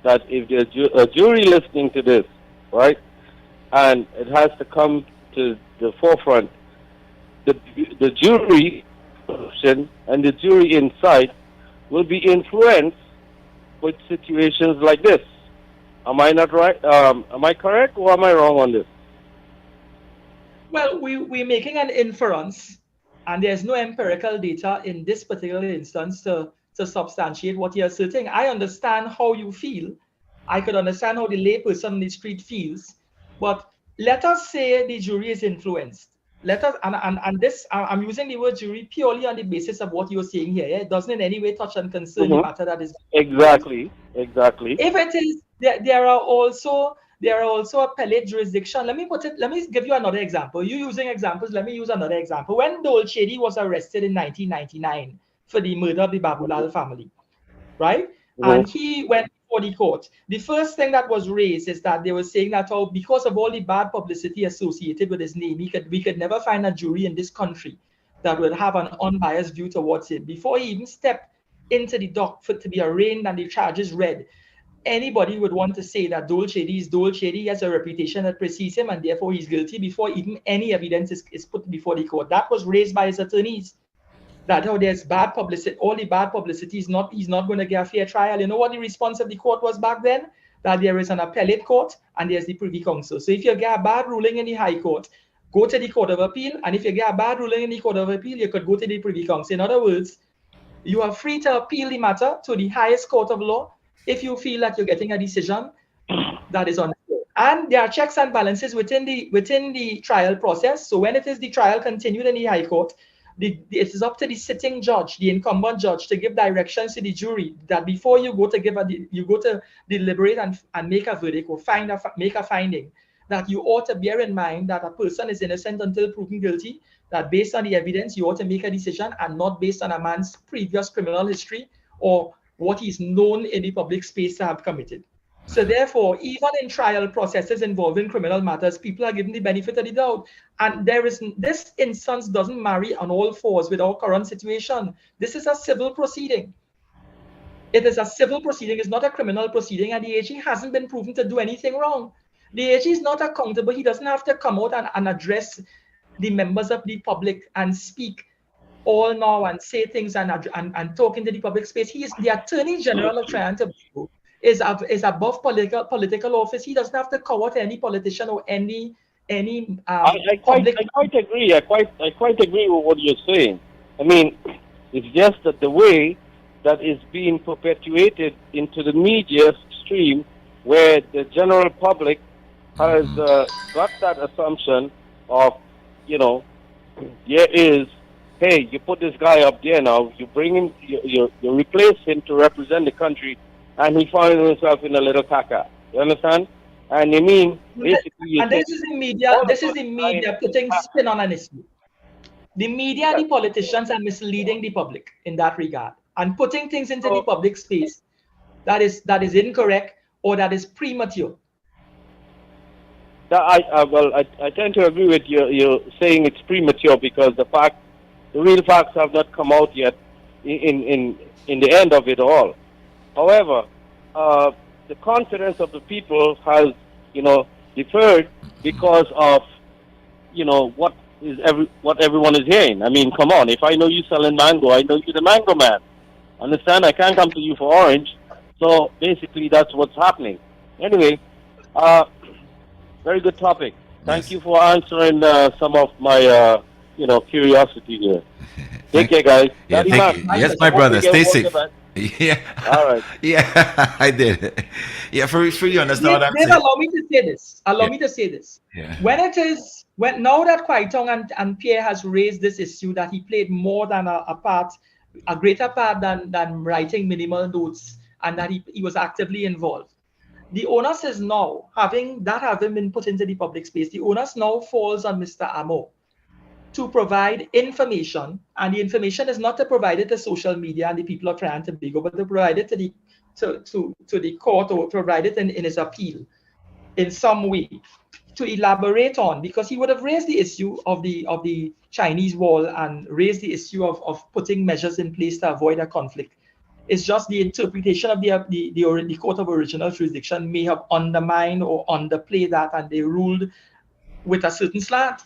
[SPEAKER 8] that if there's a jury listening to this, right, and it has to come to the forefront, the jury and the jury inside will be influenced with situations like this. Am I not right? Am I correct or am I wrong on this?
[SPEAKER 2] Well, we're making an inference, and there's no empirical data in this particular instance to substantiate what you're asserting. I understand how you feel. I could understand how the layperson on the street feels. But let us say the jury is influenced. Let us, and this, I'm using the word jury purely on the basis of what you're saying here. Yeah? It doesn't in any way touch and concern the matter that is.
[SPEAKER 8] Exactly.
[SPEAKER 2] If it is, there are also appellate jurisdiction. Let me give you another example. You using examples, let me use another example. When Dole Chedi was arrested in 1999 for the murder of the Babulal family, right? And he went before the court. The first thing that was raised is that they were saying that because of all the bad publicity associated with his name, we could never find a jury in this country that would have an unbiased view towards him. Before he even stepped into the dock to be arraigned and the charges read, anybody would want to say that Dole Chedi is Dole Chedi. He has a reputation that precedes him, and therefore he's guilty before even any evidence is put before the court. That was raised by his attorneys. That there's bad publicity, all the bad publicity he's not going to get a fair trial. You know what the response of the court was back then? That there is an appellate court and there's the Privy Council. So if you get a bad ruling in the High Court, go to the Court of Appeal, and if you get a bad ruling in the Court of Appeal, you could go to the Privy Council. In other words, you are free to appeal the matter to the highest court of law if you feel that you're getting a decision that is unfair. And there are checks and balances within the trial process. So when it is the trial continued in the High Court, it is up to the sitting judge, the incumbent judge, to give directions to the jury that before you go to deliberate and make a verdict or make a finding, that you ought to bear in mind that a person is innocent until proven guilty, that based on the evidence, you ought to make a decision and not based on a man's previous criminal history or what is known in the public space to have committed. So therefore, even in trial processes involving criminal matters, people are given the benefit of the doubt. And this instance doesn't marry on all fours with our current situation. This is a civil proceeding. It is a civil proceeding, it's not a criminal proceeding, and the AG hasn't been proven to do anything wrong. The AG is not accountable. He doesn't have to come out and address the members of the public and speak all now and say things and talk into the public space. He is the Attorney General of Trinidad and Tobago. Is above political office. He doesn't have to cover to any politician or any
[SPEAKER 8] I quite agree. I quite agree with what you're saying. I mean, it's just that the way that is being perpetuated into the media stream, where the general public has got that assumption of, hey, you put this guy up there now, you bring him, you replace him to represent the country, and he finds himself in a little caca. You understand? And you mean basically.
[SPEAKER 2] And this is the media. This is the media putting spin on an issue. The media and the politicians are misleading the public in that regard and putting things into the public space that is incorrect or that is premature.
[SPEAKER 8] I tend to agree with you. You're saying it's premature because the real facts have not come out yet in the end of it all. However, the confidence of the people has, deferred because of, what everyone is hearing. I mean, come on, if I know you selling mango, I know you're the mango man. Understand? I can't come to you for orange. So basically, that's what's happening. Anyway, very good topic. Thank you for answering some of my, curiosity here. Take care, guys.
[SPEAKER 1] Yeah, thank you. Yes, my brother. Stay safe. Yeah.
[SPEAKER 8] All right.
[SPEAKER 1] Yeah, I did. Yeah, for you understand what I'm saying.
[SPEAKER 2] Allow me to say this. Me to say this.
[SPEAKER 1] Yeah.
[SPEAKER 2] When now that Kwai Tong and Pierre has raised this issue that he played more than a greater part than writing minimal notes, and that he was actively involved. The onus is now, having been put into the public space, the onus now falls on Mr. Amo to provide information, and the information is not to provide it to social media and the people of Trinidad and Tobago, but to provide it to the court or provide it in his appeal in some way to elaborate on, because he would have raised the issue of the Chinese wall and raised the issue of putting measures in place to avoid a conflict. It's just the interpretation of the court of original jurisdiction may have undermined or underplayed that, and they ruled with a certain slant.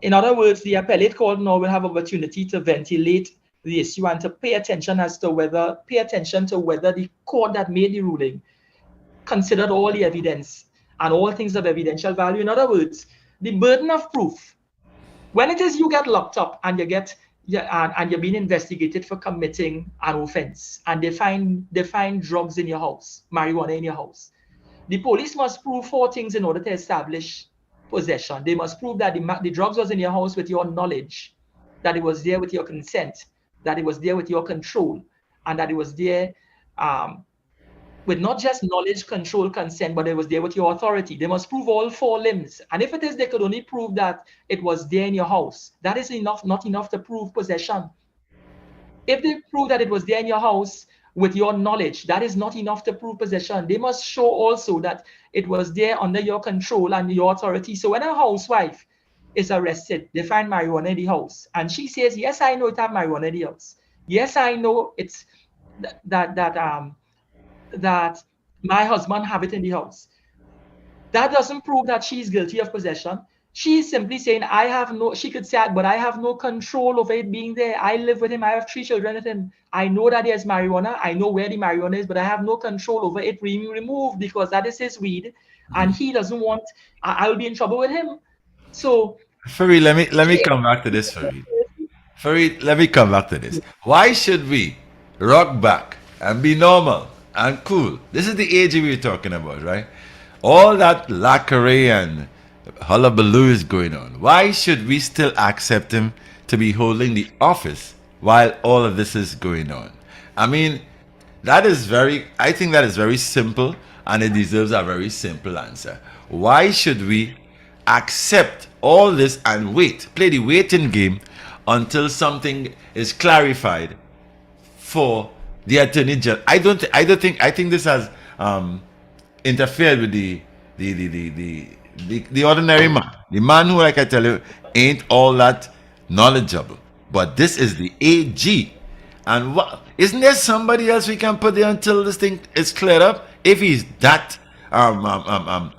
[SPEAKER 2] In other words, the appellate court now will have opportunity to ventilate the issue and to pay attention to whether the court that made the ruling considered all the evidence and all things of evidential value. In other words, the burden of proof. When it is you get locked up and you're being investigated for committing an offense, and they find drugs in your house, marijuana in your house, the police must prove 4 things in order to establish possession. They must prove that the drugs was in your house with your knowledge, that it was there with your consent, that it was there with your control, and that it was there with not just knowledge, control, consent, but it was there with your authority. They must prove all 4 limbs. And if it is they could only prove that it was there in your house, that is not enough to prove possession. If they prove that it was there in your house with your knowledge, that is not enough to prove possession. They must show also that it was there under your control and your authority. So when a housewife is arrested, they find marijuana in the house, and she says, yes, I know it have marijuana in the house. Yes, I know it's that my husband have it in the house. That doesn't prove that she's guilty of possession. She's simply saying, she could say, but I have no control over it being there. I live with him. I have 3 children with him. I know that there's marijuana. I know where the marijuana is, but I have no control over it being removed because that is his weed, and he doesn't want, I'll be in trouble with him. So,
[SPEAKER 1] Fareed, let me come back to this, Fareed. Fareed, let me come back to this. Why should we rock back and be normal and cool? This is the age we're talking about, right? All that lacqueray and hullabaloo is going on. Why should we still accept him to be holding the office while all of this is going on? I mean, I think that is very simple, and it deserves a very simple answer. Why should we accept all this and play the waiting game until something is clarified for the Attorney General? I think this has interfered with the ordinary man, the man who, like I tell you, ain't all that knowledgeable. But this is the AG, and isn't there somebody else we can put there until this thing is cleared up? If he's that the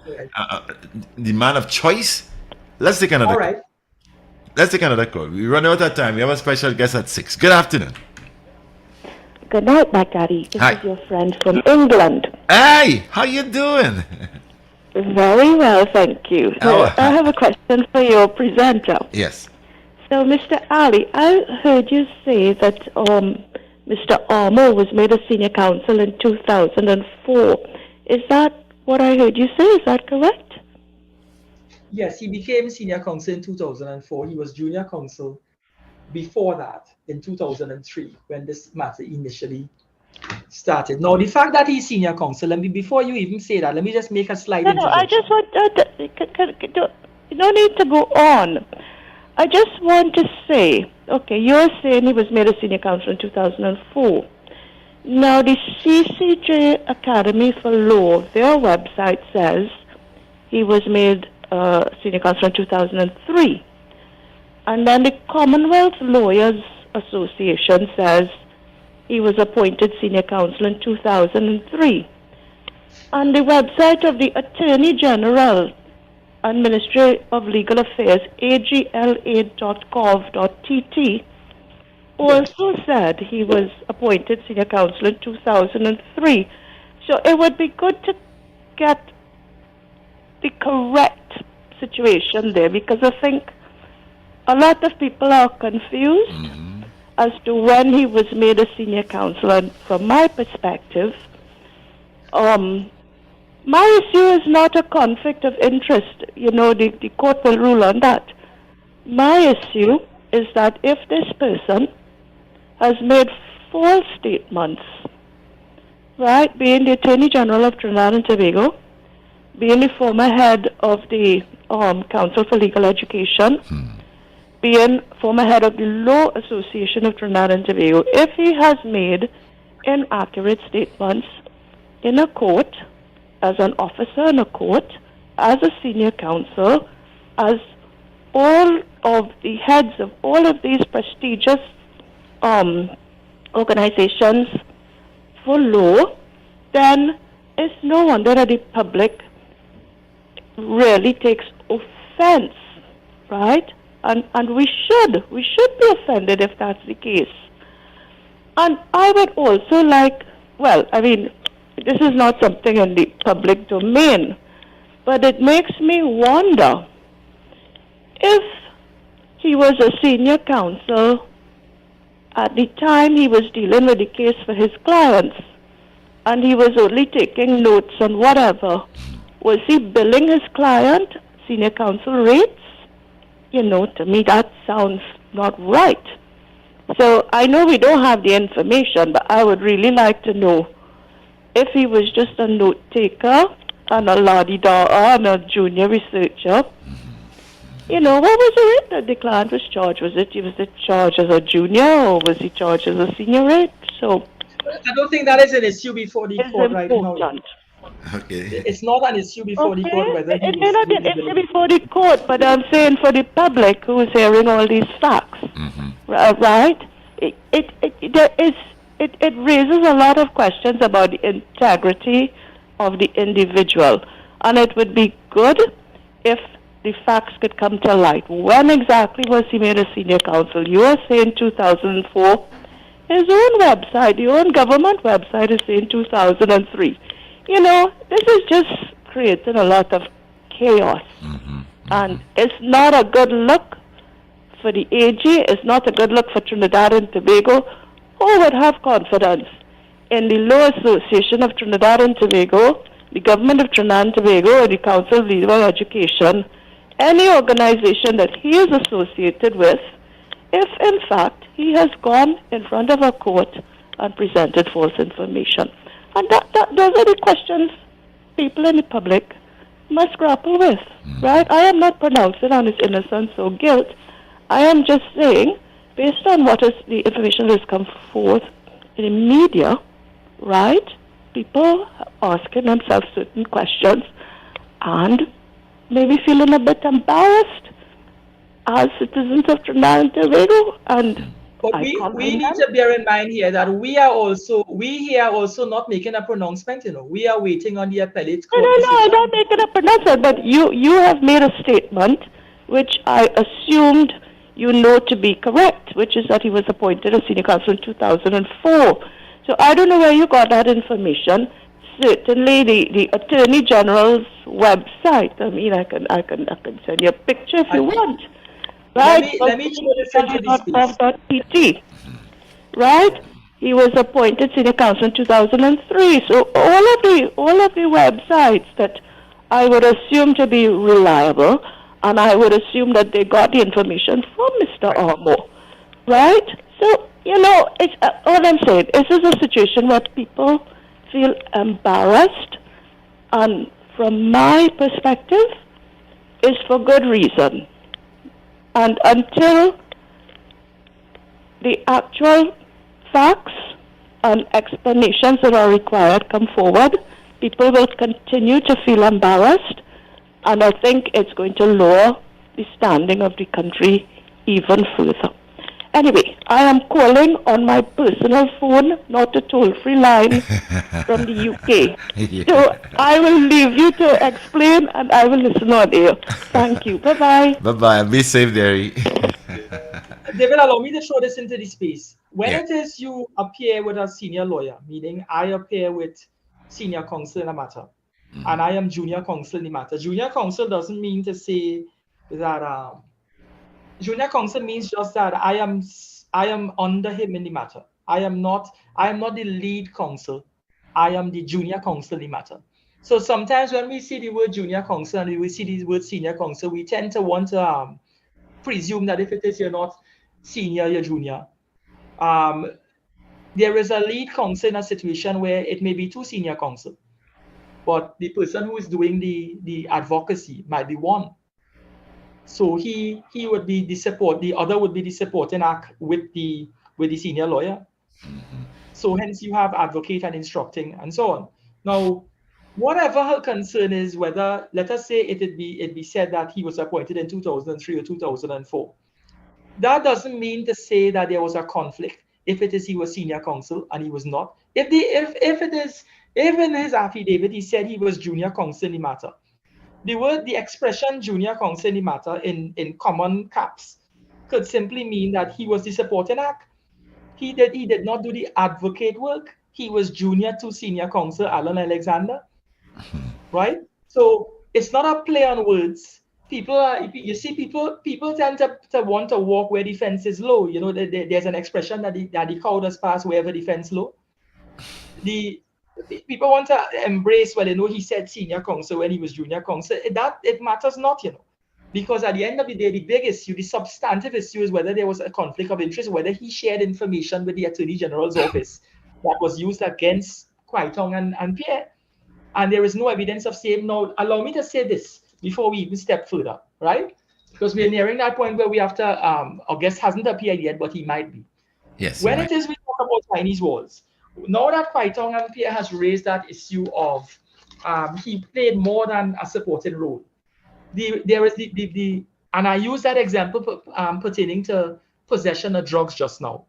[SPEAKER 1] man of choice, let's take another.
[SPEAKER 2] All right.
[SPEAKER 1] Let's take another call. We run out of time. We have a special guest at 6. Good afternoon.
[SPEAKER 9] Good night, my daddy. This
[SPEAKER 1] Hi.
[SPEAKER 9] is your friend from England.
[SPEAKER 1] Hey, how you doing?
[SPEAKER 9] Very well, thank you. So
[SPEAKER 1] Oh.
[SPEAKER 9] I have a question for your presenter.
[SPEAKER 1] Yes.
[SPEAKER 9] So, Mr. Ali, I heard you say that Mr. Armour was made a senior counsel in 2004. Is that what I heard you say? Is that correct?
[SPEAKER 2] Yes, he became senior counsel in 2004. He was junior counsel before that in 2003 when this matter initially started. Now, the fact that he's senior counsel, before you even say that, let me just make a slight
[SPEAKER 9] No,
[SPEAKER 2] introduction.
[SPEAKER 9] I just want you don't need to go on. I just want to say, okay, you're saying he was made a senior counsel in 2004. Now, the CCJ Academy for Law, their website says he was made senior counsel in 2003. And then the Commonwealth Lawyers Association says he was appointed senior counsel in 2003. On the website of the Attorney General and Ministry of Legal Affairs, agla.gov.tt, also said he was appointed senior counsel in 2003. So it would be good to get the correct situation there, because I think a lot of people are confused as to when he was made a senior counsel. And from my perspective, my issue is not a conflict of interest. You know, the court will rule on that. My issue is that if this person has made false statements, right, being the Attorney General of Trinidad and Tobago, being the former head of the Council for Legal Education, being former head of the Law Association of Trinidad and Tobago, if he has made inaccurate statements in a court, as an officer in a court, as a senior counsel, as all of the heads of all of these prestigious organizations follow, then it's no wonder that the public really takes offense, right? And we should be offended if that's the case. And I would also like, well, I mean, this is not something in the public domain, but it makes me wonder if he was a senior counsel at the time he was dealing with the case for his clients, and he was only taking notes on whatever. Was he billing his client senior counsel rates? You know, to me that sounds not right. So I know we don't have the information, but I would really like to know if he was just a note taker and a la-di-da and a junior researcher. You know, what was the rate that the client was charged? Was it charged as a junior or was he charged as a senior rate? So
[SPEAKER 2] I don't think that is an issue before the court right now.
[SPEAKER 1] Okay.
[SPEAKER 2] It's not an issue before the court whether he
[SPEAKER 9] it may not be an issue before the court, but I'm saying for the public who is hearing all these facts, right? It raises a lot of questions about the integrity of the individual, and it would be good if the facts could come to light. When exactly was he made a senior counsel? You are saying 2004. His own website, the own government website, is saying 2003. You know, this is just creating a lot of chaos. And it's not a good look for the AG. It's not a good look for Trinidad and Tobago. Who would have confidence in the Law Association of Trinidad and Tobago, the government of Trinidad and Tobago, or the Council of Legal Education, any organization that he is associated with, if in fact he has gone in front of a court and presented false information? And those are the questions people in the public must grapple with, right? I am not pronouncing on his innocence or guilt. I am just saying, based on what is the information that has come forth in the media, right? People are asking themselves certain questions and maybe feeling a bit embarrassed as citizens of Trinidad and Tobago.
[SPEAKER 2] But we need to bear in mind here that we here are also not making a pronouncement, you know. We are waiting on the appellate court.
[SPEAKER 9] No, I'm not making a pronouncement, but you have made a statement which I assumed you know to be correct, which is that he was appointed as senior counsel in 2004. So I don't know where you got that information. Certainly the Attorney General's website. I mean, I can send you a picture if you want. Right?
[SPEAKER 2] Let me show this into this
[SPEAKER 9] piece. Right? He was appointed senior counsel in 2003. So all of the websites that I would assume to be reliable, and I would assume that they got the information from Mr. Amo. Right? So, you know, it's all I'm saying. This is a situation where people feel embarrassed, and from my perspective, is for good reason. And until the actual facts and explanations that are required come forward, people will continue to feel embarrassed, and I think it's going to lower the standing of the country even further. Anyway, I am calling on my personal phone, not a toll-free line from the UK. So I will leave you to explain, and I will listen on air. Thank you. Bye-bye.
[SPEAKER 1] Bye-bye. Be safe, Derry.
[SPEAKER 2] David, allow me to show this into the space. When it is you appear with a senior lawyer, meaning I appear with senior counsel in a matter, and I am junior counsel in the matter. Junior counsel doesn't mean to say that... junior counsel means just that I am under him in the matter. I am not the lead counsel. I am the junior counsel in the matter. So sometimes when we see the word junior counsel and we see the word senior counsel, we tend to want to presume that if it is you're not senior, you're junior. There is a lead counsel in a situation where it may be two senior counsel, but the person who is doing the advocacy might be one. So he would be the support, the other would be the supporting act with the senior lawyer. So hence you have advocate and instructing and so on. Now, whatever her concern is, whether, let us say it be said that he was appointed in 2003 or 2004. That doesn't mean to say that there was a conflict. if it is he was senior counsel and he was not. If in his affidavit he said he was junior counsel in the matter, the expression junior counsel in the matter in common caps could simply mean that he was the supporting act. He did not do the advocate work. He was junior to senior counsel Alan Alexander, right? So it's not a play on words. People tend to want to walk where the fence is low. You know, there's an expression that the cow does pass wherever the fence low. The people want to embrace, well, you know, he said senior counsel when he was junior counsel. That it matters not, you know, because at the end of the day, the big issue, the substantive issue, is whether there was a conflict of interest, whether he shared information with the Attorney General's office that was used against Kwai Tong and Pierre. And there is no evidence of same. Now, allow me to say this before we even step further, right? Because we're nearing that point where we have to, our guest hasn't appeared yet, but he might be.
[SPEAKER 1] Yes.
[SPEAKER 2] When it is we talk about Chinese walls, now that Kwai Tong and Pierre has raised that issue of he played more than a supporting role. There is and I use that example pertaining to possession of drugs just now.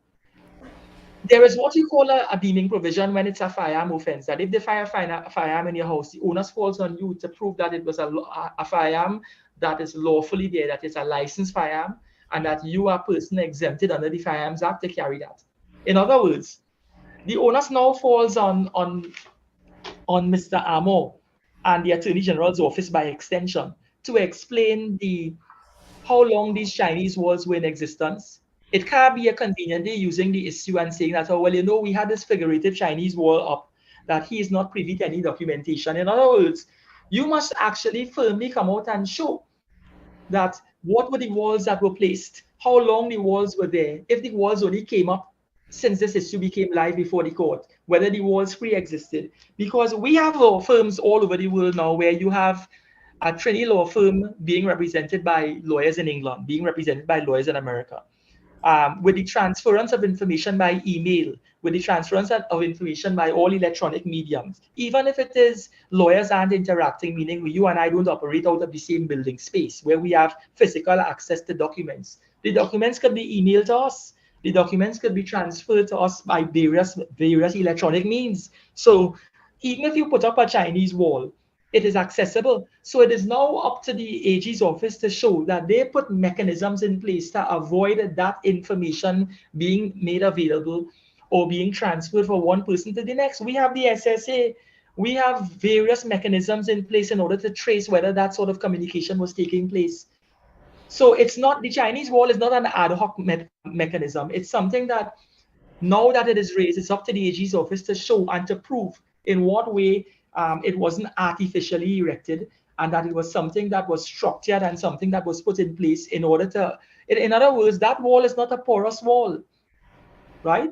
[SPEAKER 2] There is what you call a deeming provision when it's a firearm offense, that if they fire a firearm in your house, the onus falls on you to prove that it was a firearm that is lawfully there, that is a licensed firearm, and that you are a person exempted under the Firearms Act to carry that. In other words, the onus now falls on Mr. Amo and the Attorney General's office by extension to explain how long these Chinese walls were in existence. It can't be a conveniently using the issue and saying that, oh, well, you know, we had this figurative Chinese wall up, that he is not privy to any documentation. In other words, you must actually firmly come out and show that what were the walls that were placed, how long the walls were there, if the walls only came up since this issue became live before the court, whether the walls pre-existed. Because we have law firms all over the world now where you have a Trinity law firm being represented by lawyers in England, being represented by lawyers in America. With the transference of information by email, with the transference of information by all electronic mediums, even if it is lawyers aren't interacting, meaning you and I don't operate out of the same building space, where we have physical access to documents. The documents could be emailed to us. The documents could be transferred to us by various electronic means. So even if you put up a Chinese wall, it is accessible. So it is now up to the AG's office to show that they put mechanisms in place to avoid that information being made available or being transferred from one person to the next. We have the SSA. We have various mechanisms in place in order to trace whether that sort of communication was taking place. So it's not, the Chinese wall is not an ad hoc mechanism. It's something that now that it is raised, it's up to the AG's office to show and to prove in what way it wasn't artificially erected, and that it was something that was structured and something that was put in place in order to, in other words, that wall is not a porous wall, right?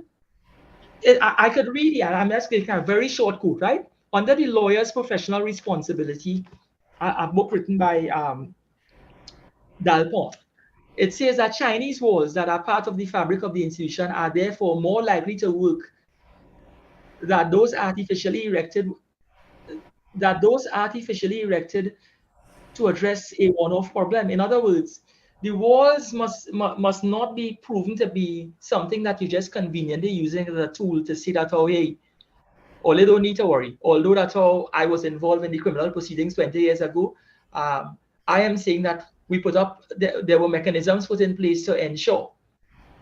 [SPEAKER 2] I could read it, I'm just making a very short quote, right? Under the lawyer's professional responsibility, a book written by Dalpont, it says that Chinese walls that are part of the fabric of the institution are therefore more likely to work than those artificially erected to address a one-off problem. In other words, the walls must not be proven to be something that you just conveniently using as a tool to say that, oh, hey, Ole don't need to worry. Although that's how I was involved in the criminal proceedings 20 years ago, I am saying that we put up, there were mechanisms put in place to ensure.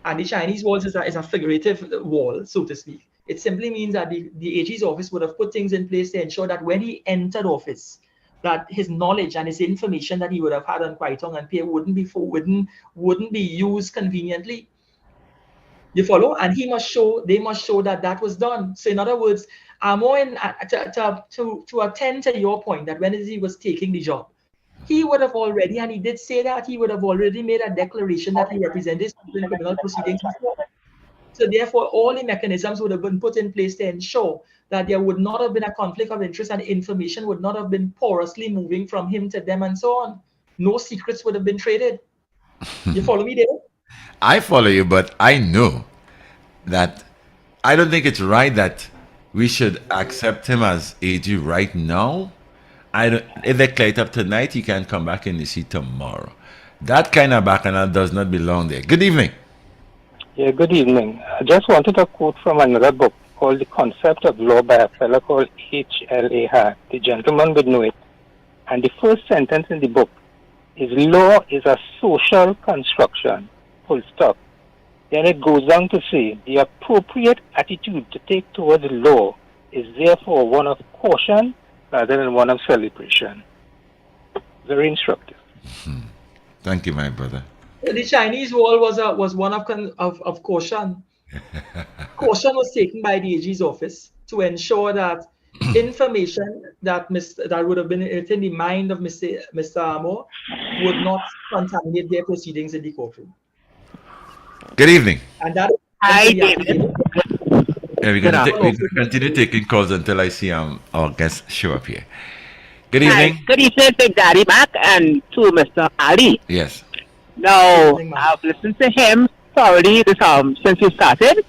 [SPEAKER 2] And the Chinese walls is a figurative wall, so to speak. It simply means that the AG's office would have put things in place to ensure that when he entered office, that his knowledge and his information that he would have had on Kwai Tong and Pierre wouldn't be used conveniently. You follow? And they must show that was done. So in other words, to attend to your point that when he was taking the job, he would have already, and he did say that, he would have already made a declaration that he represented in criminal proceedings before. So therefore, all the mechanisms would have been put in place to ensure that there would not have been a conflict of interest and information would not have been porously moving from him to them and so on. No secrets would have been traded. You follow me, David?
[SPEAKER 1] I follow you, but I know that I don't think it's right that we should accept him as AG right now. If they clear it up tonight, he can come back in the seat tomorrow. That kind of bacchanal does not belong there. Good evening.
[SPEAKER 4] Yeah, good evening. I just wanted a quote from another book called The Concept of Law by a fellow called H.L.A. Hart. The gentleman would know it. And the first sentence in the book is law is a social construction, full stop. Then it goes on to say the appropriate attitude to take towards law is therefore one of caution rather than one of celebration. Very instructive.
[SPEAKER 1] Thank you, my brother.
[SPEAKER 2] The Chinese Wall was one of caution. Caution was taken by the AG's office to ensure that information that would have been in the mind of Mr. Amor would not contaminate their proceedings in the courtroom.
[SPEAKER 1] Good evening.
[SPEAKER 2] And that
[SPEAKER 9] Hi,
[SPEAKER 2] is
[SPEAKER 9] David.
[SPEAKER 1] Yeah, we're going to continue taking calls until I see our guests show up here. Good evening.
[SPEAKER 10] Hi, good evening to Gary back and to Mr. Ali.
[SPEAKER 1] Yes.
[SPEAKER 10] Now, I've listened to him thoroughly since you started,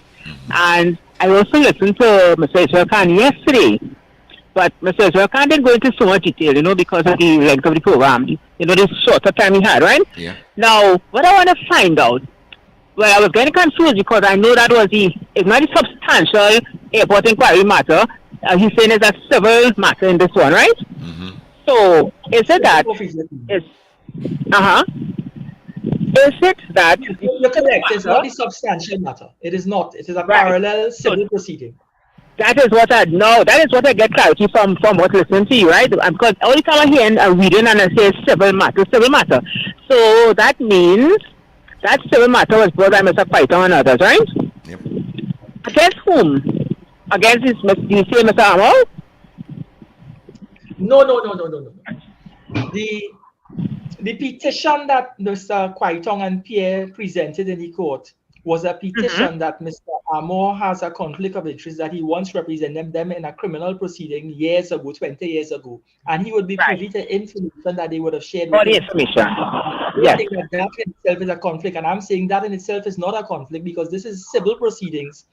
[SPEAKER 10] and I also listened to Mr. Israel Khan yesterday. But Mr. Israel Khan didn't go into so much detail, because of the length of the program, the shorter time he had, right?
[SPEAKER 1] Yeah.
[SPEAKER 10] Now, what I want to find out, well, I was getting confused because I know that it's not a substantial airport inquiry matter. He's saying it's a civil matter in this one, right?
[SPEAKER 1] Mm-hmm.
[SPEAKER 10] So, is it that? Is it that?
[SPEAKER 2] You're correct. It's not a substantial matter. It is not. It is a parallel civil proceeding.
[SPEAKER 10] That is what I know. That is what I get clarity from what listening to you, right? Because all the time I hear and reading and I say civil matter. So that means that civil matter was brought by Mr. Quaitong and others, right?
[SPEAKER 1] Yep.
[SPEAKER 10] Against whom? Against this, do you say Mr. Amol?
[SPEAKER 2] No. The petition that Mr. Quaitong and Pierre presented in the court was a petition that Mr. Amor has a conflict of interest, that he once represented them in a criminal proceeding years ago, 20 years ago, and he would be privy to information that they would have shared with
[SPEAKER 10] All the
[SPEAKER 2] him.
[SPEAKER 10] information.
[SPEAKER 2] I
[SPEAKER 10] Yes.
[SPEAKER 2] think that in itself is a conflict, and I'm saying that in itself is not a conflict because this is civil proceedings.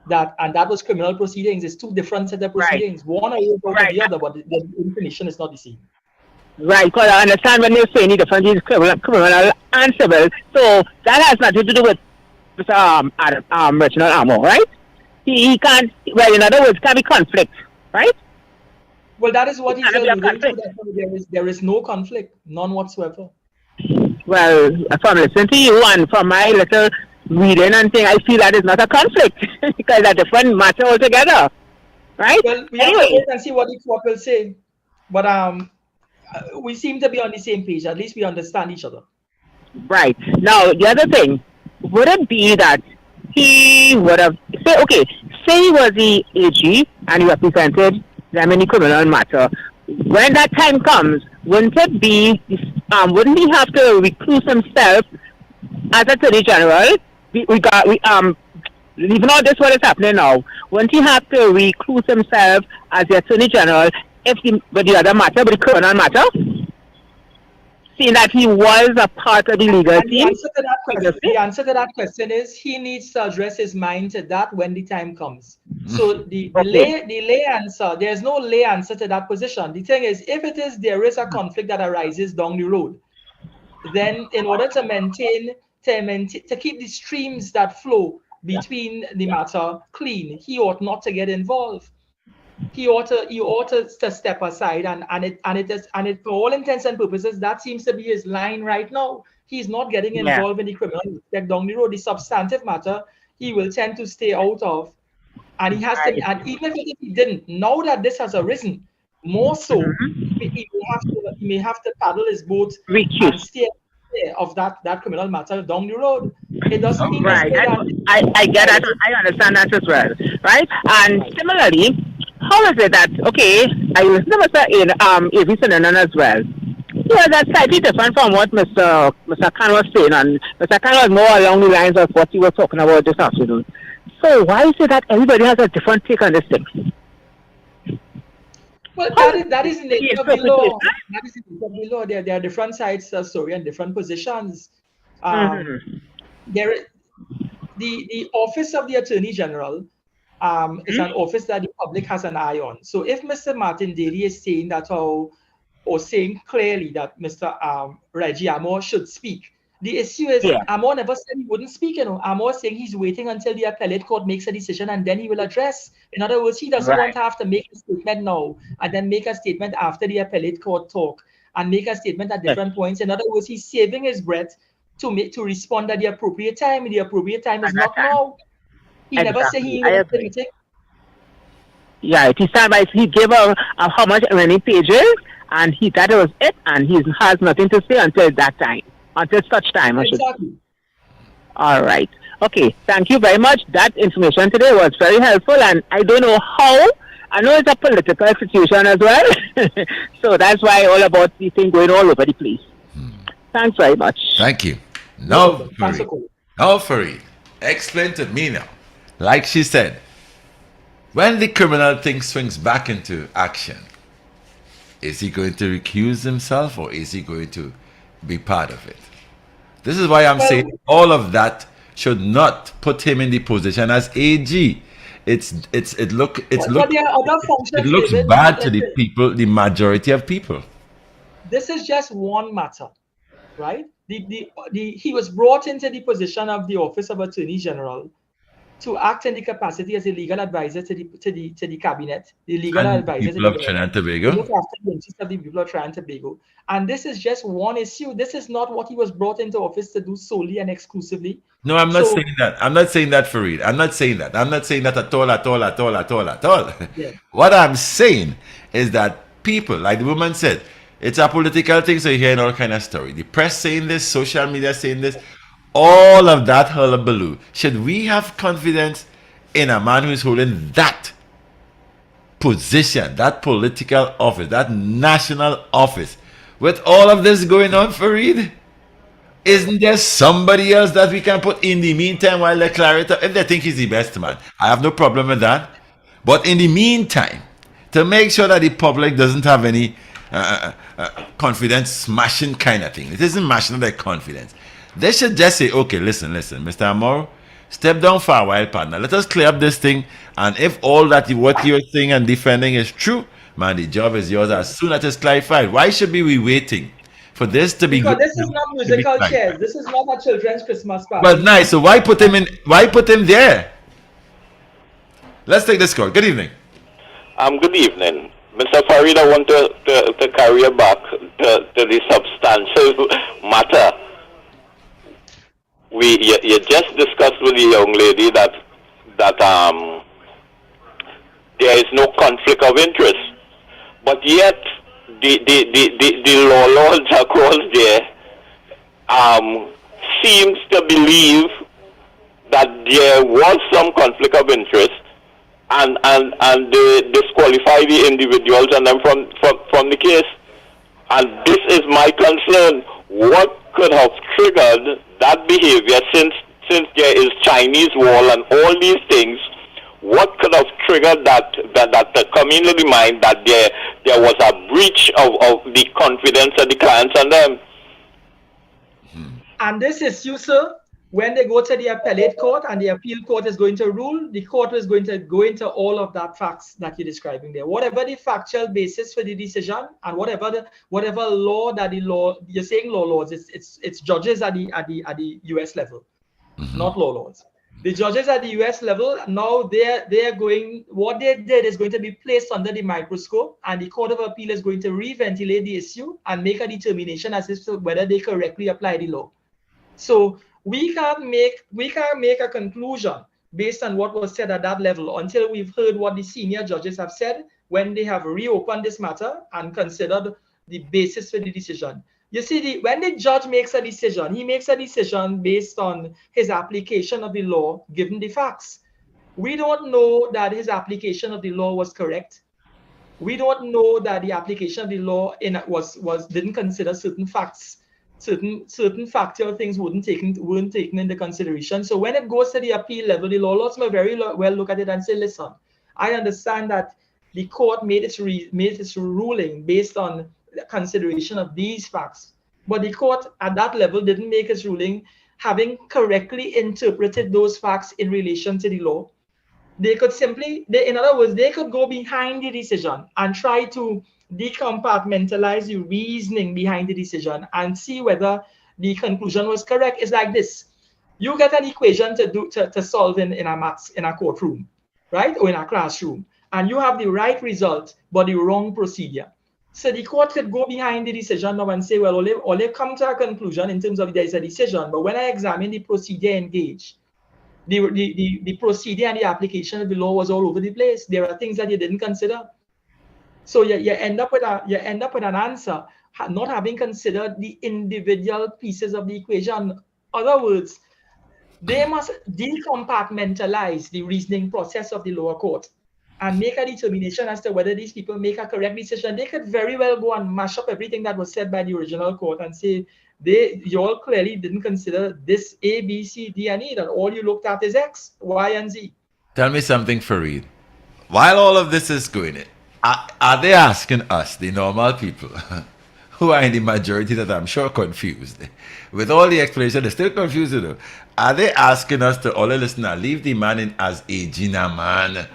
[SPEAKER 2] And that was criminal proceedings. It's two different set of proceedings. One or the other, but the information is not the same.
[SPEAKER 10] Right, because I understand when you're saying the difference is criminal and civil, so that has nothing to do with Mr. Reginald Amor, right? He can't, well, in other words, can't be conflict, right?
[SPEAKER 2] Well, that is what he's alluding to.
[SPEAKER 10] conflict.
[SPEAKER 2] That there is no conflict, none whatsoever.
[SPEAKER 10] Well, from listening to you and from my little reading and thing, I feel that is not a conflict because it's a different matter altogether, right?
[SPEAKER 2] Well, we have to wait and see what the court will say. But we seem to be on the same page. At least we understand each other.
[SPEAKER 10] Right. Now, the other thing, would it be that he would have, say he was the AG and he represented them in the criminal matter. When that time comes, wouldn't it be, wouldn't he have to recluse himself as Attorney General? Even all this what is happening now, wouldn't he have to recluse himself as the Attorney General with the other matter, with the criminal matter? Seeing that he was a part of the legal team?
[SPEAKER 2] The answer to that question is he needs to address his mind to that when the time comes. So the lay answer, there's no lay answer to that position. The thing is, if there is a conflict that arises down the road, then in order to keep the streams that flow between the matter clean, he ought not to get involved. He ought to step aside, and for all intents and purposes, that seems to be his line right now. He's not getting involved in the criminal aspect down the road. The substantive matter he will tend to stay out of, and he has to. And even if he didn't, now that this has arisen, more so, he may have to paddle his boat and steer clear of that criminal matter down the road. It doesn't mean
[SPEAKER 10] I get that. I understand that as well, right? And similarly, how is it that, I listen to Mr. A.V. Sinanan as well. Yeah, that's slightly different from what Mr. Khan was saying, and Mr. Khan was more along the lines of what he was talking about this afternoon. So why is it that everybody has a different take on this thing?
[SPEAKER 2] Well, that is in the nature of the law. That is in the nature of the law. There are different sides of the story and different positions. The office of the Attorney General is an office that the public has an eye on. So if Mr. Martin Daly is saying that or saying clearly that Mr. Reggie Amor should speak, The issue is,
[SPEAKER 10] Yeah.
[SPEAKER 2] Amor never said he wouldn't speak, Amor saying he's waiting until the appellate court makes a decision and then he will address. In other words, he doesn't want to have to make a statement now and then make a statement after the appellate court talk and make a statement at different points. In other words, he's saving his breath to respond at the appropriate time. The appropriate time is not now. He never said he would say anything.
[SPEAKER 10] Yeah, he stand by. He gave her how many pages, and that was it, and he has nothing to say until that time, until such time.
[SPEAKER 2] Exactly.
[SPEAKER 10] All right. Okay. Thank you very much. That information today was very helpful, and I don't know how. I know it's a political situation as well, so that's why all about the thing going all over the place. Thanks very much.
[SPEAKER 1] Thank you. Now, Fareed, explain to me now. Like she said, when the criminal thing swings back into action, is he going to recuse himself or is he going to be part of it? This is why I'm saying all of that should not put him in the position as AG. It looks bad to the people, the majority of people.
[SPEAKER 2] This is just one matter, right? He was brought into the position of the Office of Attorney General to act in the capacity as a legal advisor to the cabinet, the legal advisor to the
[SPEAKER 1] Trinidad and Tobago.
[SPEAKER 2] Look after the interests of the people of Trinidad and Tobago. And this is just one issue. This is not what he was brought into office to do solely and exclusively.
[SPEAKER 1] No, I'm not saying that. I'm not saying that, Fareed. I'm not saying that. I'm not saying that at all.
[SPEAKER 2] Yeah.
[SPEAKER 1] What I'm saying is that people, like the woman said, it's a political thing, so you're hearing all kind of story. The press saying this, social media saying this, all of that hullabaloo. Should we have confidence in a man who is holding that position, that political office, that national office, with all of this going on, Fareed? Isn't there somebody else that we can put in the meantime while they clear it up? If they think he's the best man, I have no problem with that. But in the meantime, to make sure that the public doesn't have any confidence smashing kind of thing. It isn't mashing their confidence. They should just say, okay, listen, Mr. Amor, step down for a while, partner. Let us clear up this thing. And if all that what you're saying and defending is true, man, the job is yours as soon as it's clarified. Why should we be waiting for this to be?
[SPEAKER 2] Because this is not musical chairs. This is not a children's Christmas party.
[SPEAKER 1] But nice. So why put him in? Why put him there? Let's take this call. Good evening.
[SPEAKER 6] Good evening. Mr. Fareed, I want to carry you back to the substantial matter. You just discussed with the young lady that there is no conflict of interest, but yet the lords across there seems to believe that there was some conflict of interest, and they disqualify the individuals and then from the case. And this is my concern. What could have triggered that behavior, since there is Chinese wall and all these things? What could have triggered that come into the mind that there was a breach of the confidence of the clients and them?
[SPEAKER 2] And this issue, sir, when they go to the appellate court and the appeal court is going to rule, the court is going to go into all of that facts that you're describing there. Whatever the factual basis for the decision and whatever law that you're saying laws, it's judges at the US level, not laws. The judges at the US level, now they're going, what they did is going to be placed under the microscope, and the Court of Appeal is going to re-ventilate the issue and make a determination as to whether they correctly apply the law. So we can't make a conclusion based on what was said at that level until we've heard what the senior judges have said when they have reopened this matter and considered the basis for the decision. You see, when the judge makes a decision, he makes a decision based on his application of the law, given the facts. We don't know that his application of the law was correct. We don't know that the application of the law didn't consider certain facts. Certain factual things weren't taken into consideration. So when it goes to the appeal level, the law lords may very well look at it and say, listen, I understand that the court made its ruling based on the consideration of these facts, but the court at that level didn't make its ruling having correctly interpreted those facts in relation to the law. They could in other words, they could go behind the decision and try to decompartmentalize the reasoning behind the decision and see whether the conclusion was correct. It's like this: you get an equation to solve in a courtroom, right, or in a classroom, and you have the right result but the wrong procedure. So the court could go behind the decision now and say, well, only come to a conclusion in terms of there's a decision, but when I examine the procedure engaged, the procedure and the application of the law was all over the place. There are things that you didn't consider. So you end up with an answer not having considered the individual pieces of the equation. In other words, they must decompartmentalize the reasoning process of the lower court and make a determination as to whether these people make a correct decision. They could very well go and mash up everything that was said by the original court and say, you all clearly didn't consider this A, B, C, D, and E, that all you looked at is X, Y, and Z.
[SPEAKER 1] Tell me something, Fareed. While all of this is going on, are they asking us, the normal people, who are in the majority that I'm sure confused, with all the explanation, they're still confused, you know, are they asking us to all listen and leave the man in as a Gina man?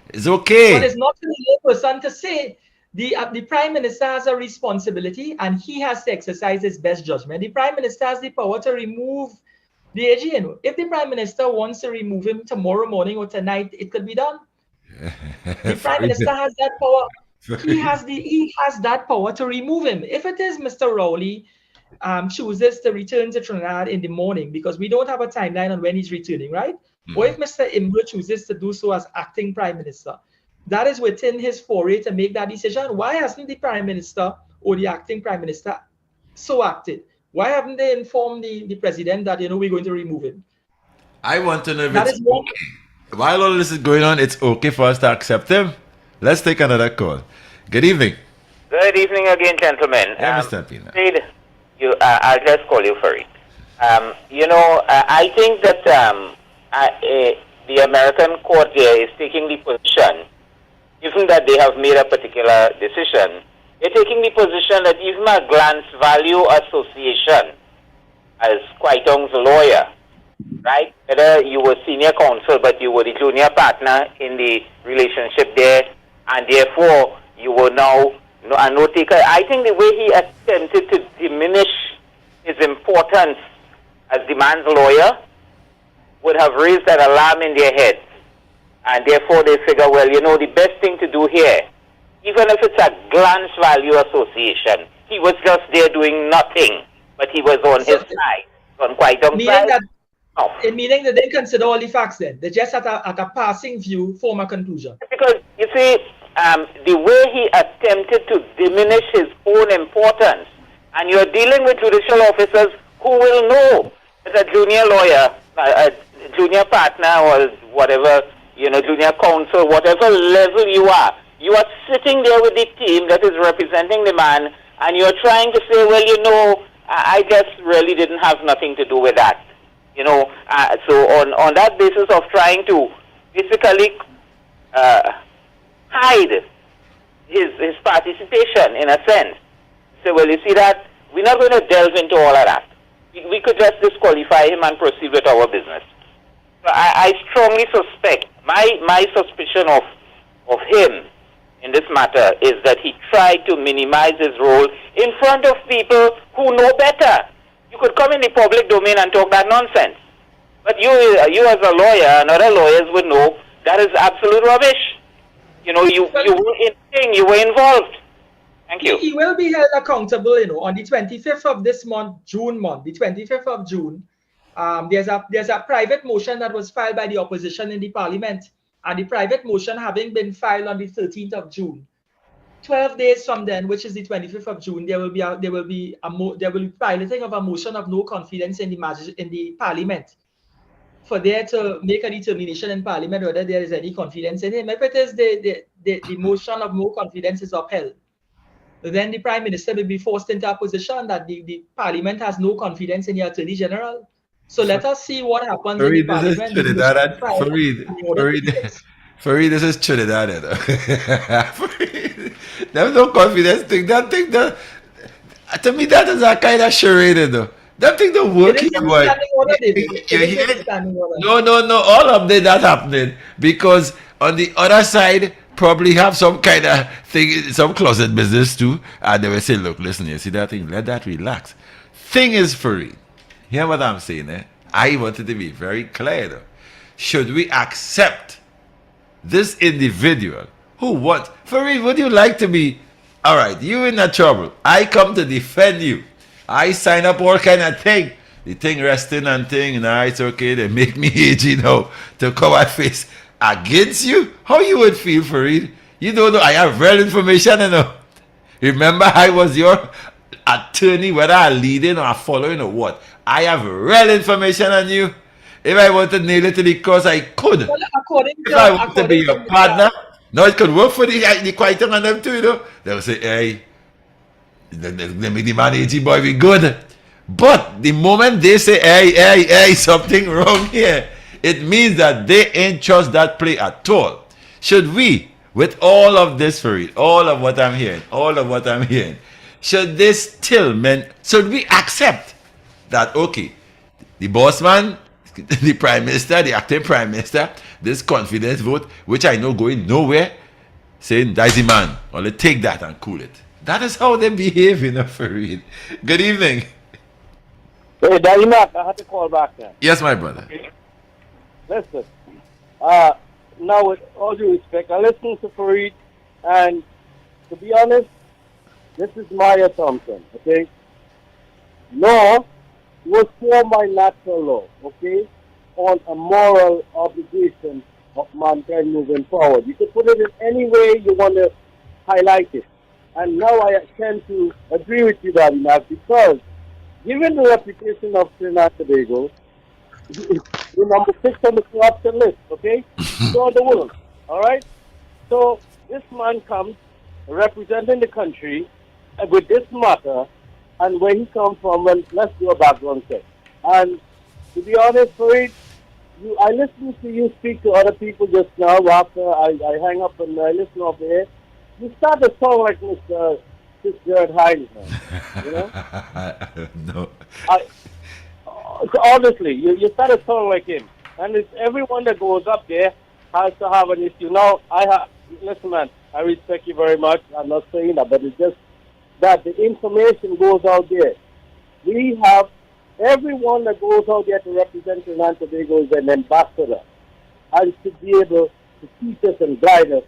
[SPEAKER 1] It's okay.
[SPEAKER 2] But it's not for the layperson to say. The Prime Minister has a responsibility and he has to exercise his best judgment. The Prime Minister has the power to remove the AG. You know. If the Prime Minister wants to remove him tomorrow morning or tonight, it could be done. The Prime Minister has that power. He has that power to remove him. If it is Mr. Rowley chooses to return to Trinidad in the morning, because we don't have a timeline on when he's returning, right? Or if Mr. Imber chooses to do so as acting Prime Minister, that is within his foray to make that decision. Why hasn't the Prime Minister or the acting Prime Minister so acted? Why haven't they informed the President that, we're going to remove him?
[SPEAKER 1] I want to know if it's okay. While all this is going on, it's okay for us to accept him? Let's take another call. Good evening.
[SPEAKER 3] Good evening again, gentlemen.
[SPEAKER 1] Yeah, Mr. Pina.
[SPEAKER 3] I'll just call you Fareed. I think that the American court here is taking the position, given that they have made a particular decision, they're taking the position that even a glance value association, as Kwaitong's lawyer, right? Whether you were senior counsel, but you were the junior partner in the relationship there, and therefore you were now a note taker. I think the way he attempted to diminish his importance as the man's lawyer would have raised that alarm in their heads. And therefore they figure, well, the best thing to do here, even if it's a glance value association, he was just there doing nothing, but he was on his side, on Kwaitong's side.
[SPEAKER 2] Meaning that they consider all the facts then. They just at a passing view form a conclusion. Because,
[SPEAKER 3] you see, the way he attempted to diminish his own importance, and you're dealing with judicial officers who will know that a junior lawyer, a junior partner or whatever, junior counsel, whatever level you are sitting there with the team that is representing the man, and you're trying to say, well, I just really didn't have nothing to do with that. So on that basis of trying to basically hide his participation in a sense. So, well, you see that we're not going to delve into all of that. We could just disqualify him and proceed with our business. So I strongly suspect, my suspicion of him in this matter is that he tried to minimize his role in front of people who know better. You could come in the public domain and talk that nonsense. But you as a lawyer and other lawyers would know that is absolute rubbish. You were involved. Thank you.
[SPEAKER 2] He will be held accountable, on the 25th of this month, June month, the 25th of June. There's a private motion that was filed by the opposition in the parliament, and the private motion having been filed on the 13th of June. 12 days from then, which is the 25th of June, there will be piloting of a motion of no confidence in the parliament, for there to make a determination in parliament whether there is any confidence in him. If it is the motion of no confidence is upheld, then the Prime Minister will be forced into a position that the parliament has no confidence in the Attorney General. So let us see what happens in the parliament.
[SPEAKER 1] Fareed, this is Trinidad. There's no confidence thing. That thing, to me, that is a kind of charade, though. That thing don't work. No. All of that happening because on the other side, probably have some kind of thing, some closet business too, and they will say, look, listen, you see that thing, let that relax. thing is, Fareed, hear what I'm saying, eh? I wanted to be very clear, though. Should we accept this individual who what? Fareed, would you like to be, all right, you in a trouble. I come to defend you. I sign up all kind of thing. The thing resting and thing, nah, it's okay. They make me AG now to cover face against you. How you would feel, Fareed? You don't know. I have real information, you know. Remember, I was your attorney, whether I'm leading or following or what. I have real information on you. If I want to nail it to the cause, I could.
[SPEAKER 2] Well, according
[SPEAKER 1] If
[SPEAKER 2] to,
[SPEAKER 1] I want to be
[SPEAKER 2] according
[SPEAKER 1] your
[SPEAKER 2] to
[SPEAKER 1] partner, no, it could work for the Quieting on them too, you know. They'll say, hey, let me the man AG boy be good. But the moment they say, hey, something wrong here, it means that they ain't trust that play at all. Should we, with all of this, Fareed, all of what I'm hearing, should this still mean, should we accept that, okay, the boss man, the prime minister, the acting prime minister, this confidence vote, which I know going nowhere, saying that's the man, only take that and cool it. That is how they behave, you know, Fareed. Good evening.
[SPEAKER 8] Hey, Daddy Mac, I had to call back now.
[SPEAKER 1] Yes, my brother.
[SPEAKER 8] Listen, now with all due respect, I listened to Fareed, and to be honest, this is my assumption, okay? Law was formed by natural law, okay, on a moral obligation of mankind moving forward. You can put it in any way you want to highlight it. And now I tend to agree with you, Daddy Mac, because given the reputation of Trinidad and Tobago, we're number 6 on the corruption list, okay? So the world, all right? So this man comes representing the country with this matter, and where he comes from, well, let's do a background check. And to be honest, Fareed, I listened to you speak to other people just now after I hang up and I listen off the air. You start to sound like Mr. Fitzgerald Hines, man. You know?
[SPEAKER 1] No.
[SPEAKER 8] So honestly, you start to sound like him. And it's everyone that goes up there has to have an issue. Now, listen, man, I respect you very much. I'm not saying that, but it's just that the information goes out there. We have everyone that goes out there to represent Trinidad and Tobago is an ambassador and should be able to teach us and guide us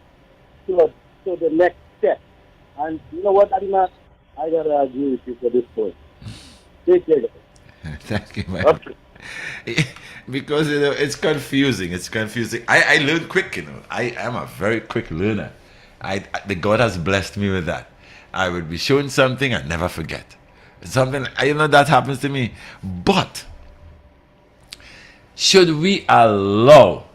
[SPEAKER 8] to the next step. And you know what, Adina? I gotta agree with you for this point. Take care.
[SPEAKER 1] Thank you, man. Okay. Because you know it's confusing. I learn quick, you know. I am a very quick learner. The God has blessed me with that. I would be shown something and never forget. Something, you know, that happens to me. But should we allow?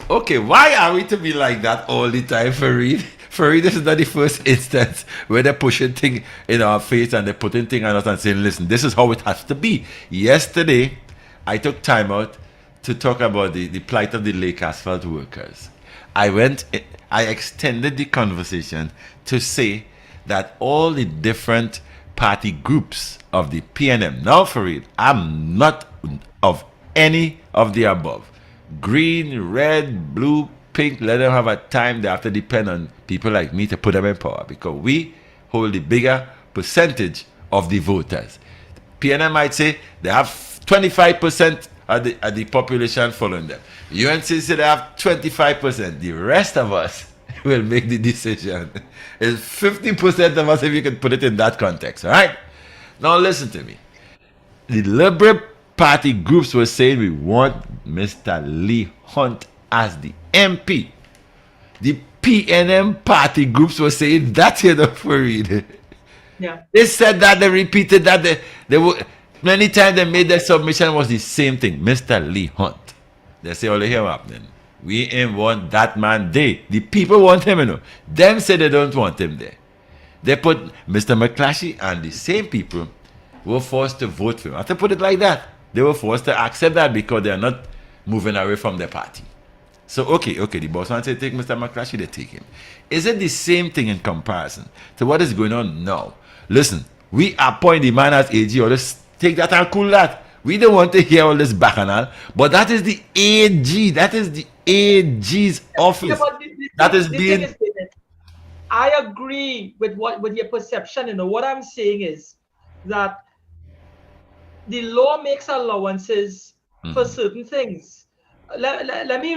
[SPEAKER 1] Okay, why are we to be like that all the time, Fareed? Fareed, this is not the first instance where they're pushing things in our face and they're putting things on us and saying, listen, this is how it has to be. Yesterday, I took time out to talk about the plight of the Lake Asphalt workers. I extended the conversation to say that all the different party groups of the PNM, now Fareed, I'm not of any of the above. Green, red, blue, pink, let them have a time. They have to depend on people like me to put them in power because we hold the bigger percentage of the voters. PNM might say they have 25% of the population following them. UNC say they have 25%. The rest of us will make the decision. It's 50% of us if you can put it in that context, all right? Now listen to me. The Liberal Party groups were saying we want Mr. Lee Hunt as the MP. The PNM party groups were saying that here the Fareed.
[SPEAKER 2] Yeah.
[SPEAKER 1] They said that, they repeated that. They were many times they made their submission was the same thing. Mr. Lee Hunt. They say all the here happening. We ain't want that man there. The people want him, you know. Them say they don't want him there. They put Mr. McClatchy and the same people were forced to vote for him. I have to put it like that. They were forced to accept that because they are not moving away from their party. So, okay, the boss man said take Mr. McClatchy, they take him. Is it the same thing in comparison to what is going on now? Listen, we appoint the man as AG, or just take that and cool that. We don't want to hear all this bacchanal, but that is the AG. That is the AG's office.
[SPEAKER 2] Yeah,
[SPEAKER 1] that is being...
[SPEAKER 2] I agree with your perception. You know, what I'm saying is that the law makes allowances for certain things. Let me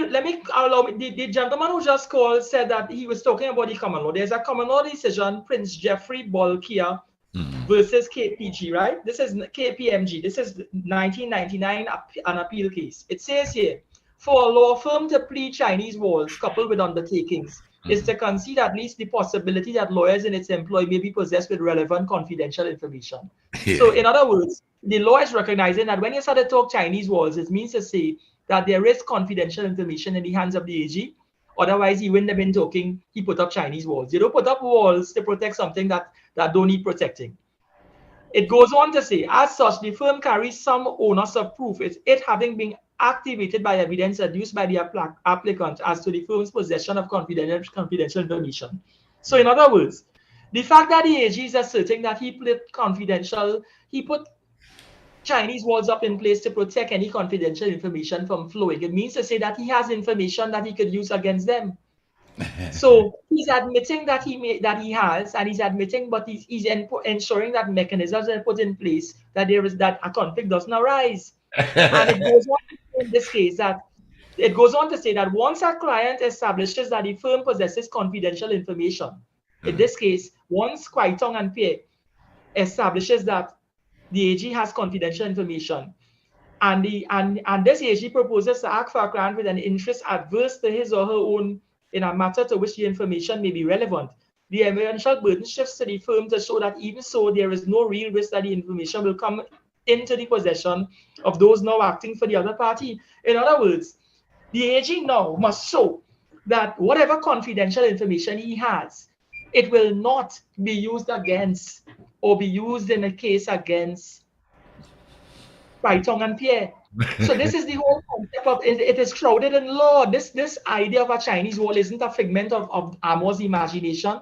[SPEAKER 2] allow me. The gentleman who just called said that he was talking about the common law. There's a common law decision, Prince Jeffrey Bolkiah versus KPG, right? This is KPMG. This is 1999, an appeal case. It says here, for a law firm to plead Chinese walls coupled with undertakings is to concede at least the possibility that lawyers in its employ may be possessed with relevant confidential information. So in other words, the law is recognizing that when you start to talk Chinese walls, it means to say that there is confidential information in the hands of the AG. Otherwise, he wouldn't have been talking, he put up Chinese walls. You don't put up walls to protect something that don't need protecting. It goes on to say, as such, the firm carries some onus of proof, it having been activated by evidence adduced by the applicant as to the firm's possession of confidential information. So in other words, the fact that the AG is asserting that he put Chinese walls up in place to protect any confidential information from flowing, it means to say that he has information that he could use against them. So he's admitting that he has, and he's admitting, but he's ensuring that mechanisms are put in place that a conflict doesn't arise. And it goes on in this case it goes on to say that once a client establishes that the firm possesses confidential information, in this case, once Kwai Tong and Pierre establishes that the AG has confidential information, and this AG proposes to act for a client with an interest adverse to his or her own in a matter to which the information may be relevant, the eventual burden shifts to the firm to show that even so, there is no real risk that the information will come into the possession of those now acting for the other party. In other words, the AG now must show that whatever confidential information he has, it will not be used against or be used in a case against Kwai Tong and Pierre. So this is the whole concept of it is shrouded in law. This idea of a Chinese wall isn't a figment of Amor's imagination.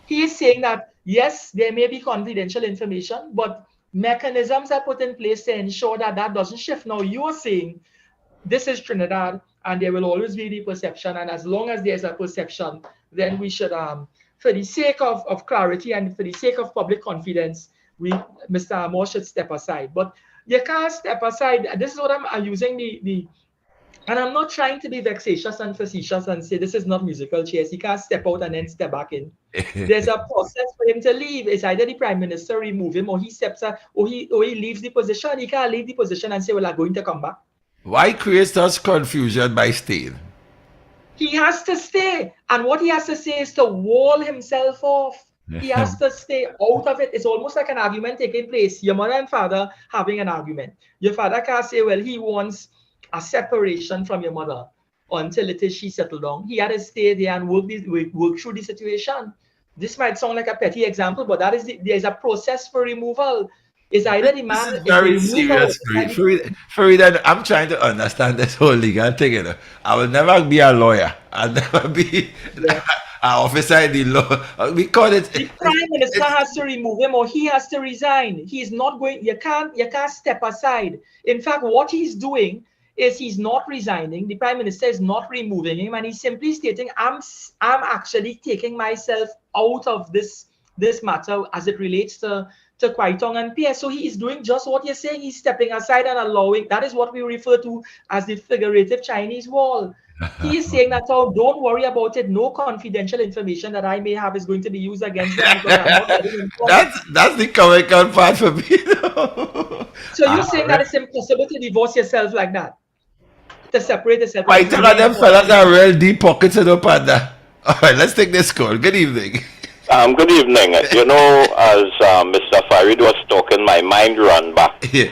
[SPEAKER 2] He is saying that yes, there may be confidential information, but mechanisms are put in place to ensure that doesn't shift. Now you are saying this is Trinidad, and there will always be the perception, and as long as there's a perception, then we should for the sake of clarity and for the sake of public confidence, Mr. Amor should step aside. But you can't step aside. This is what I'm using and I'm not trying to be vexatious and facetious and say this is not musical chairs. He can't step out and then step back in. There's a process for him to leave. It's either the Prime Minister remove him, or he steps out, or he leaves the position. He can't leave the position and say, well, I'm going to come back.
[SPEAKER 1] Why create such confusion by staying?
[SPEAKER 2] He has to stay. And what he has to say is to wall himself off. He has to stay out of it. It's almost like an argument taking place. Your mother and father having an argument. Your father can't say, well, he wants a separation from your mother until she settled down. He had to stay there and work through the situation. This might sound like a petty example, but there's a process for removal. It's either the man...
[SPEAKER 1] This is very serious, Farida. I'm trying to understand this whole legal thing. You know? I will never be a lawyer. I'll never be... an officer in the law. We call it.
[SPEAKER 2] The Prime Minister has to remove him, or he has to resign. He's not going. You can't step aside. In fact, what he's doing is he's not resigning. The Prime Minister is not removing him, and he's simply stating, "I'm actually taking myself out of this matter as it relates to Kwai Tong and Pierre." So he is doing just what you're saying. He's stepping aside and allowing. That is what we refer to as the figurative Chinese wall. He is saying that, oh, don't worry about it. No confidential information that I may have is going to be used against them.
[SPEAKER 1] That's the comical part for me.
[SPEAKER 2] So you're saying that it's impossible to divorce yourself like that? To separate yourself?
[SPEAKER 1] I tell them fellas are real deep pockets in the panda. All right, let's take this call. Good evening.
[SPEAKER 6] Good evening. You know, as Mr. Farid was talking, my mind ran back.
[SPEAKER 1] Yeah.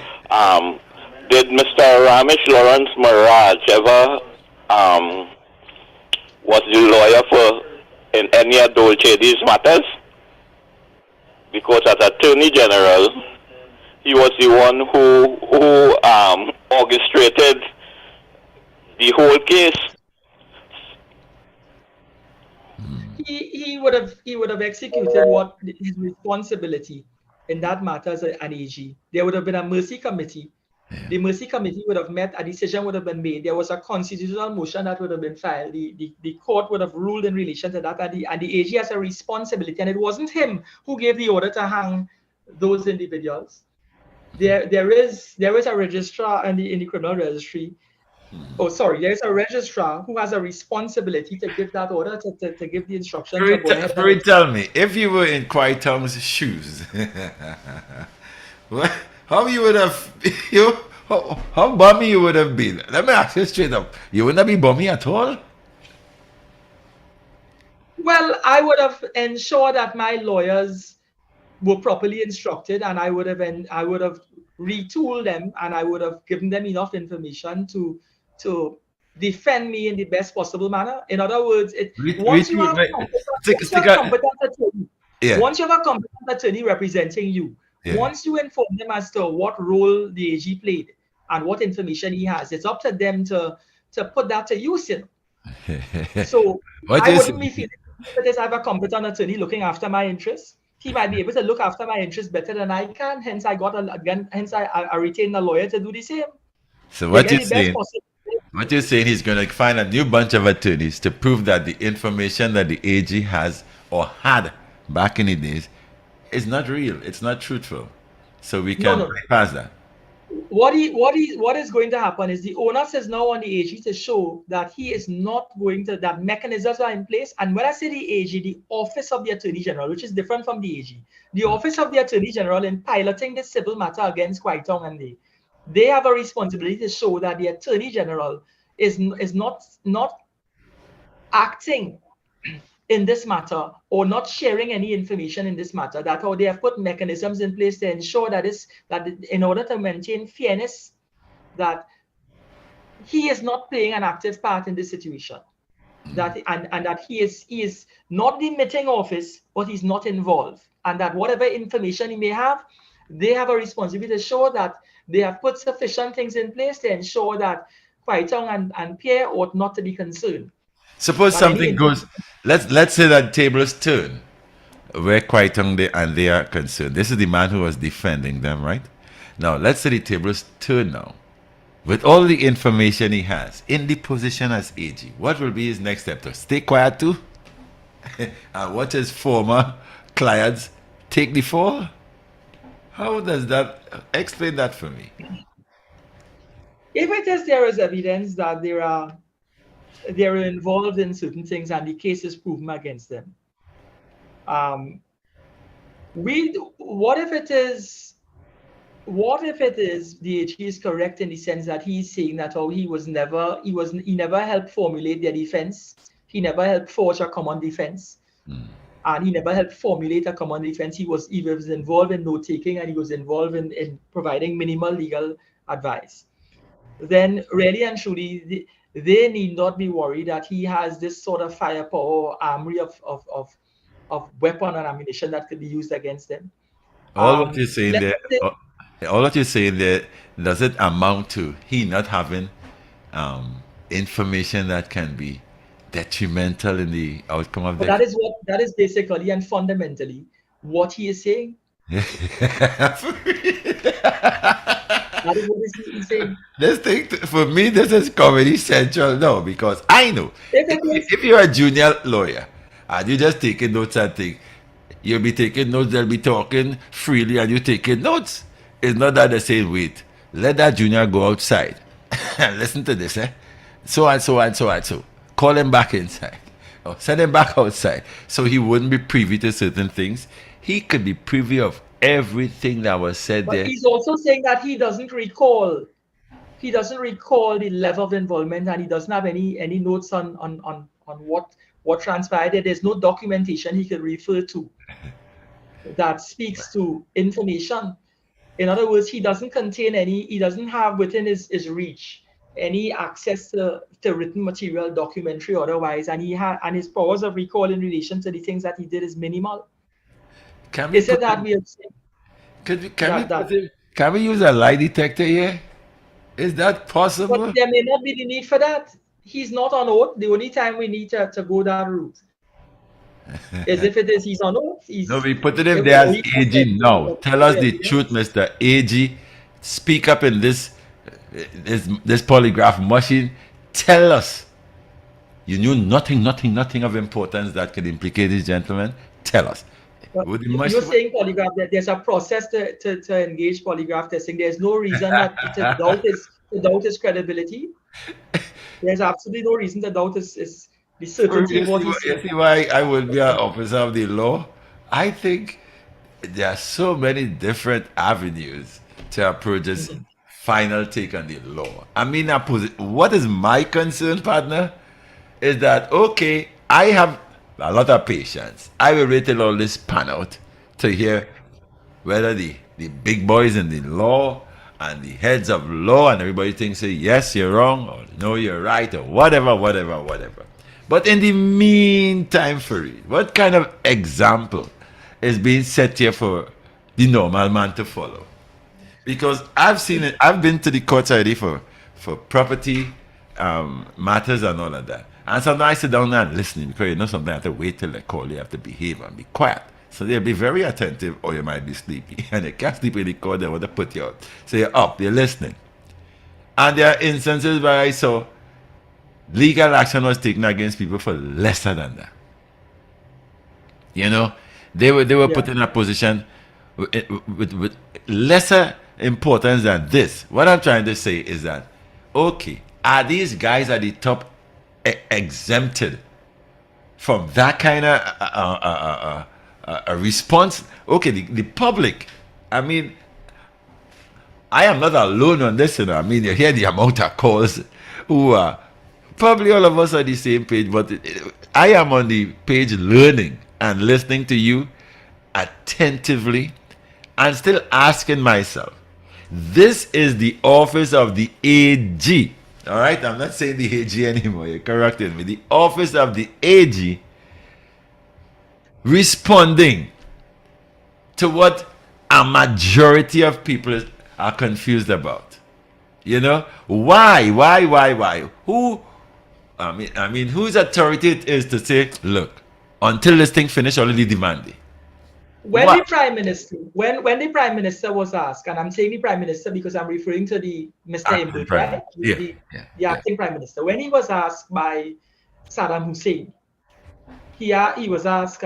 [SPEAKER 6] Did Mr. Ramesh Lawrence Maharaj ever was the lawyer for in any of these matters? Because as Attorney General, he was the one who orchestrated the whole case.
[SPEAKER 2] He would have executed what his responsibility in that matter as an AG. There would have been a mercy committee. The mercy committee would have met, a decision would have been made. There was a constitutional motion that would have been filed. The court would have ruled in relation to that, and the AG has a responsibility. And it wasn't him who gave the order to hang those individuals. there is a registrar in the criminal registry. Oh, sorry, there is a registrar who has a responsibility to give that order, to give the instruction to go ahead.
[SPEAKER 1] Tell me, if you were in Kwai Tong's shoes, how you would have how bummy you would have been? Let me ask you straight up. You wouldn't be bummy at all?
[SPEAKER 2] Well, I would have ensured that my lawyers were properly instructed, and I would have retooled them, and I would have given them enough information to defend me in the best possible manner. In other words, once you have a competent attorney representing you, once you inform them as to what role the AG played and what information he has, it's up to them to put that to use. So I wouldn't be feeling that I have a competent attorney looking after my interests. He might be able to look after my interests better than I can. Hence, I retained a lawyer to do the same.
[SPEAKER 1] So what you're saying? What you're saying, he's going to find a new bunch of attorneys to prove that the information that the AG has or had back in the days is not real. It's not truthful. So we can pass that.
[SPEAKER 2] What is going to happen is the onus is now on the AG to show that he is not going to, that mechanisms are in place. And when I say the AG, the Office of the Attorney General, which is different from the AG, the Office of the Attorney General, in piloting the civil matter against Kwai Tong and they have a responsibility to show that the Attorney General is not acting in this matter or not sharing any information in this matter, that how they have put mechanisms in place to ensure that in order to maintain fairness, that he is not playing an active part in this situation, that and that he is not demitting office, but he's not involved, and that whatever information he may have, they have a responsibility to show that they have put sufficient things in place to ensure that Kwai Tong and Pierre ought not to be concerned.
[SPEAKER 1] Suppose something goes, let's say that tables turn, where Kwai Tong and they are concerned. This is the man who was defending them, right? Now, let's say the tables turn now. With all the information he has, in the position as AG, what will be his next step? To stay quiet too? And watch his former clients take the fall? How does that, explain that for me?
[SPEAKER 2] If it is there is evidence that they are involved in certain things and the case is proven against them, what if it is the AG is correct in the sense that he's saying that he never helped formulate their defense, he never helped forge a common defense, and he never helped formulate a common defense. He was involved in note-taking, and he was involved in providing minimal legal advice. Then really and truly, they need not be worried that he has this sort of firepower, armory of weapon and ammunition that could be used against them.
[SPEAKER 1] All what you're saying there, does it amount to he not having information that can be detrimental in the outcome of
[SPEAKER 2] that is basically and fundamentally what he is saying. That is what he's saying.
[SPEAKER 1] This thing, for me, this is Comedy Central now, because I know if you're a junior lawyer and you just taking notes and things, you'll be taking notes, they'll be talking freely and you taking notes. It's not that they say, wait, let that junior go outside and listen to this, so and so and so and so. Call him back inside or send him back outside so he wouldn't be privy to certain things. He could be privy of everything that was said there.
[SPEAKER 2] But he's also saying that he doesn't recall the level of involvement, and he doesn't have any notes on what transpired. There's no documentation he could refer to that speaks to information. In other words, he doesn't have within his reach any access to written material, documentary, otherwise, and his powers of recall in relation to the things that he did is minimal. Can we use
[SPEAKER 1] a lie detector here? Is that possible?
[SPEAKER 2] But there may not be the need for that. He's not on oath. The only time we need to go that route is if he's on oath.
[SPEAKER 1] No, we put it in there as AG now. Tell us the truth, Mr. AG. Speak up in this polygraph machine. Tell us. You knew nothing of importance that could implicate this gentleman. Tell us.
[SPEAKER 2] But
[SPEAKER 1] would be much.
[SPEAKER 2] you're saying polygraph, that there's a process to engage polygraph testing. There's no reason that to doubt his credibility. There's absolutely no reason to doubt his the certainty of what he's
[SPEAKER 1] You
[SPEAKER 2] saying.
[SPEAKER 1] see why I would be an officer of the law? I think there are so many different avenues to approach this final take on the law. I mean, what is my concern, partner, is that, okay, I have a lot of patience. I will wait till all this pan out to hear whether the big boys in the law and the heads of law and everybody thinks, say, yes, you're wrong, or no, you're right, or whatever. But in the meantime, Fareed, what kind of example is being set here for the normal man to follow? Because I've seen it, I've been to the courts already for property matters and all of that. And sometimes I sit down and listen, because you know sometimes I have to wait till they call, you have to behave and be quiet. So they'll be very attentive, or you might be sleepy. And they can't sleep in the court, they want to put you out. So you're up, you're listening. And there are instances where I saw legal action was taken against people for lesser than that. You know, they were put in a position with lesser importance than this. What I'm trying to say is that, okay, are these guys at the top exempted from that kind of a response? Okay, the public, I mean, I am not alone on this, you know. I mean, you hear the amount of calls who are probably all of us are the same page, but I am on the page learning and listening to you attentively and still asking myself, this is the office of the AG. All right, I'm not saying the AG anymore, you're correcting me. The office of the AG responding to what a majority of people are confused about. You know, why? Who? I mean, whose authority it is to say, look, until this thing finish, already demanding.
[SPEAKER 2] When the prime minister, when the prime minister was asked, and I'm saying the prime minister because I'm referring to the Mr. Imboud, right? The acting prime minister. When he was asked by Saddam Hussein, he was asked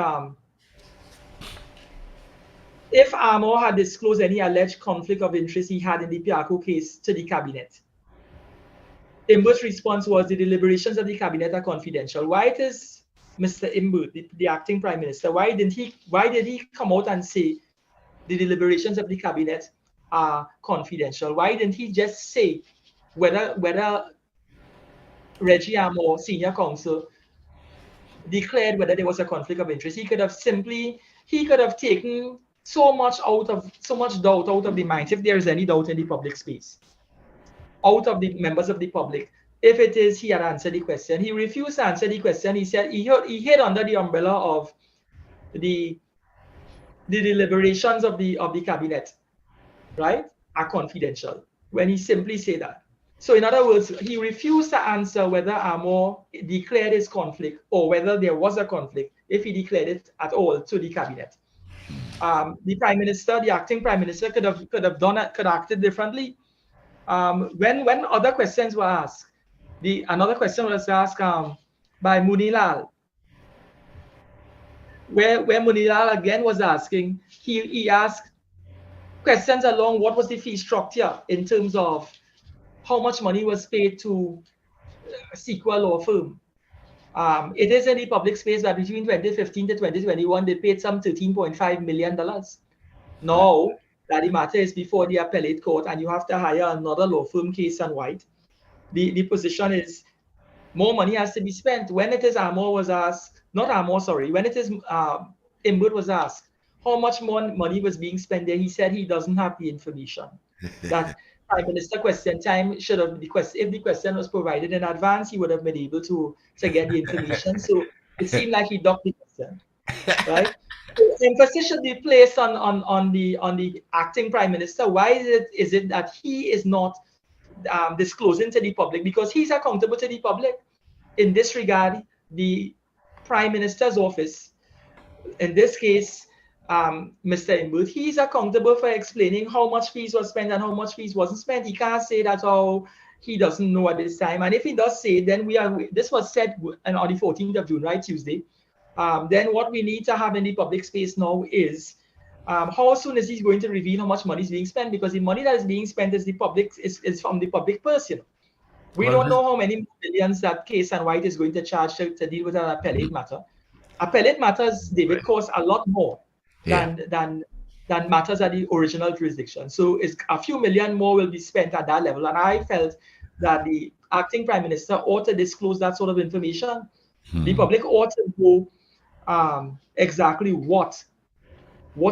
[SPEAKER 2] if Armour had disclosed any alleged conflict of interest he had in the Piarco case to the cabinet. Imboud's response was, the deliberations of the cabinet are confidential. Why it is Mr. Imboud, the acting prime minister, why did he come out and say the deliberations of the cabinet are confidential? Why didn't he just say whether Reggie Armour, senior counsel, declared whether there was a conflict of interest? He could have taken so much doubt out of the minds, if there is any doubt in the public space, out of the members of the public. If it is, he had answered the question. He refused to answer the question. He said he hid under the umbrella of the deliberations of the cabinet, right, are confidential, when he simply said that. So in other words, he refused to answer whether Armour declared his conflict or whether there was a conflict, if he declared it at all to the cabinet. The prime minister, the acting prime minister, could have acted differently. When other questions were asked, another question was asked by Munilal, where Munilal again was asking, he asked questions along what was the fee structure in terms of how much money was paid to Sequel law firm. It is in the public space that between 2015 to 2021, they paid some $13.5 million. Now that the matter is before the appellate court and you have to hire another law firm, Case and White, the position is more money has to be spent. When it is Armour was asked, not Armour, sorry, when it is Imboud was asked how much more money was being spent there, he said he doesn't have the information. That Prime Minister question time should have, if the question was provided in advance, he would have been able to get the information. So it seemed like he ducked the question, right? So emphasis should be placed on the acting Prime Minister. Why is it that he is not disclosing to the public? Because he's accountable to the public. In this regard, the Prime Minister's office, in this case, Mr. Imboud, he's accountable for explaining how much fees was spent and how much fees wasn't spent. He can't say that he doesn't know at this time. And if he does say, then this was said on the 14th of June, right, Tuesday. then what we need to have in the public space now is how soon is he going to reveal how much money is being spent? Because the money that is being spent is from the public purse. We don't know how many millions that Case and White is going to charge to deal with an appellate matter. Appellate matters, David, cost a lot more than matters at the original jurisdiction. So it's a few million more will be spent at that level. And I felt that the acting prime minister ought to disclose that sort of information. The public ought to know exactly what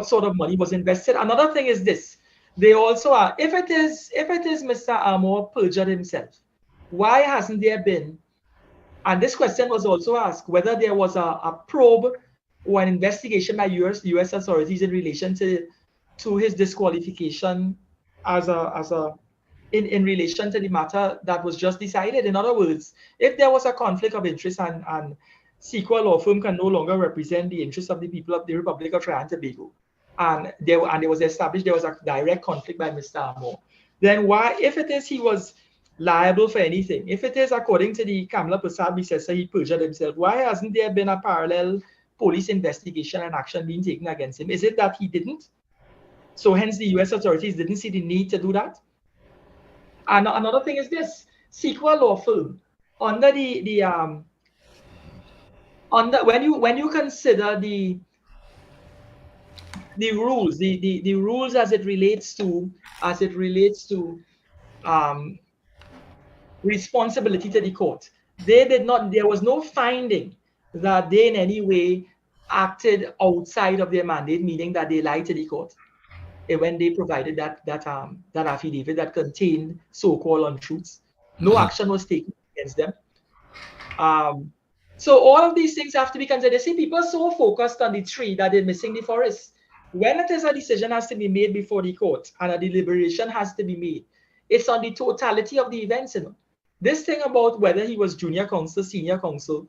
[SPEAKER 2] sort of money was invested. Another thing is this: they also are, if it is Mr. Armour perjured himself, why hasn't there been? And this question was also asked whether there was a probe or an investigation by U.S. authorities in relation to his disqualification in relation to the matter that was just decided. In other words, if there was a conflict of interest and Sequoia Law Firm can no longer represent the interests of the people of the Republic of Trinidad and Tobago, and there was established there was a direct conflict by Mr. Armour, then why, if it is he was liable for anything, if it is according to the Kamla Prasad Bissessar he perjured himself, why hasn't there been a parallel police investigation and action being taken against him? Is it that he didn't? So hence the US authorities didn't see the need to do that? And another thing is this: Sequoia Law Firm, under when you consider the rules, the rules as it relates to responsibility to the court, there was no finding that they in any way acted outside of their mandate, meaning that they lied to the court when they provided that affidavit that contained so-called untruths. No action was taken against them. So all of these things have to be considered. See, people are so focused on the tree that they're missing the forest. When it is a decision has to be made before the court and a deliberation has to be made, it's on the totality of the events. This thing about whether he was junior counsel, senior counsel,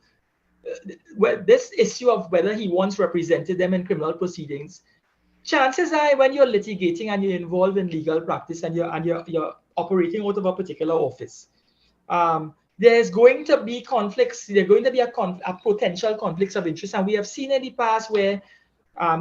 [SPEAKER 2] this issue of whether he once represented them in criminal proceedings, chances are when you're litigating and you're involved in legal practice and you're operating out of a particular office, there's going to be conflicts. There's going to be a potential conflicts of interest. And we have seen in the past where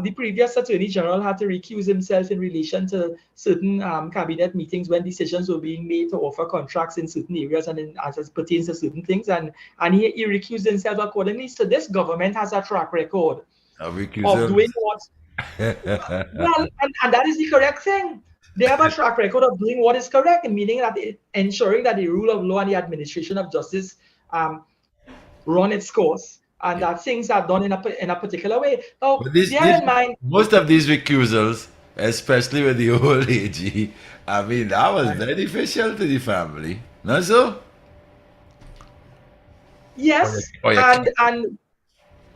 [SPEAKER 2] the previous Attorney General had to recuse himself in relation to certain cabinet meetings when decisions were being made to offer contracts in certain areas and as it pertains to certain things. And he recused himself accordingly. So this government has a track record of doing what... Well, and that is the correct thing. They have a track record of doing what is correct, meaning that ensuring that the rule of law and the administration of justice run its course, and that things are done in a particular way. Now, bear in mind,
[SPEAKER 1] most of these recusals, especially with the old AG, I mean, that was beneficial to the family, not so?
[SPEAKER 2] Yes, and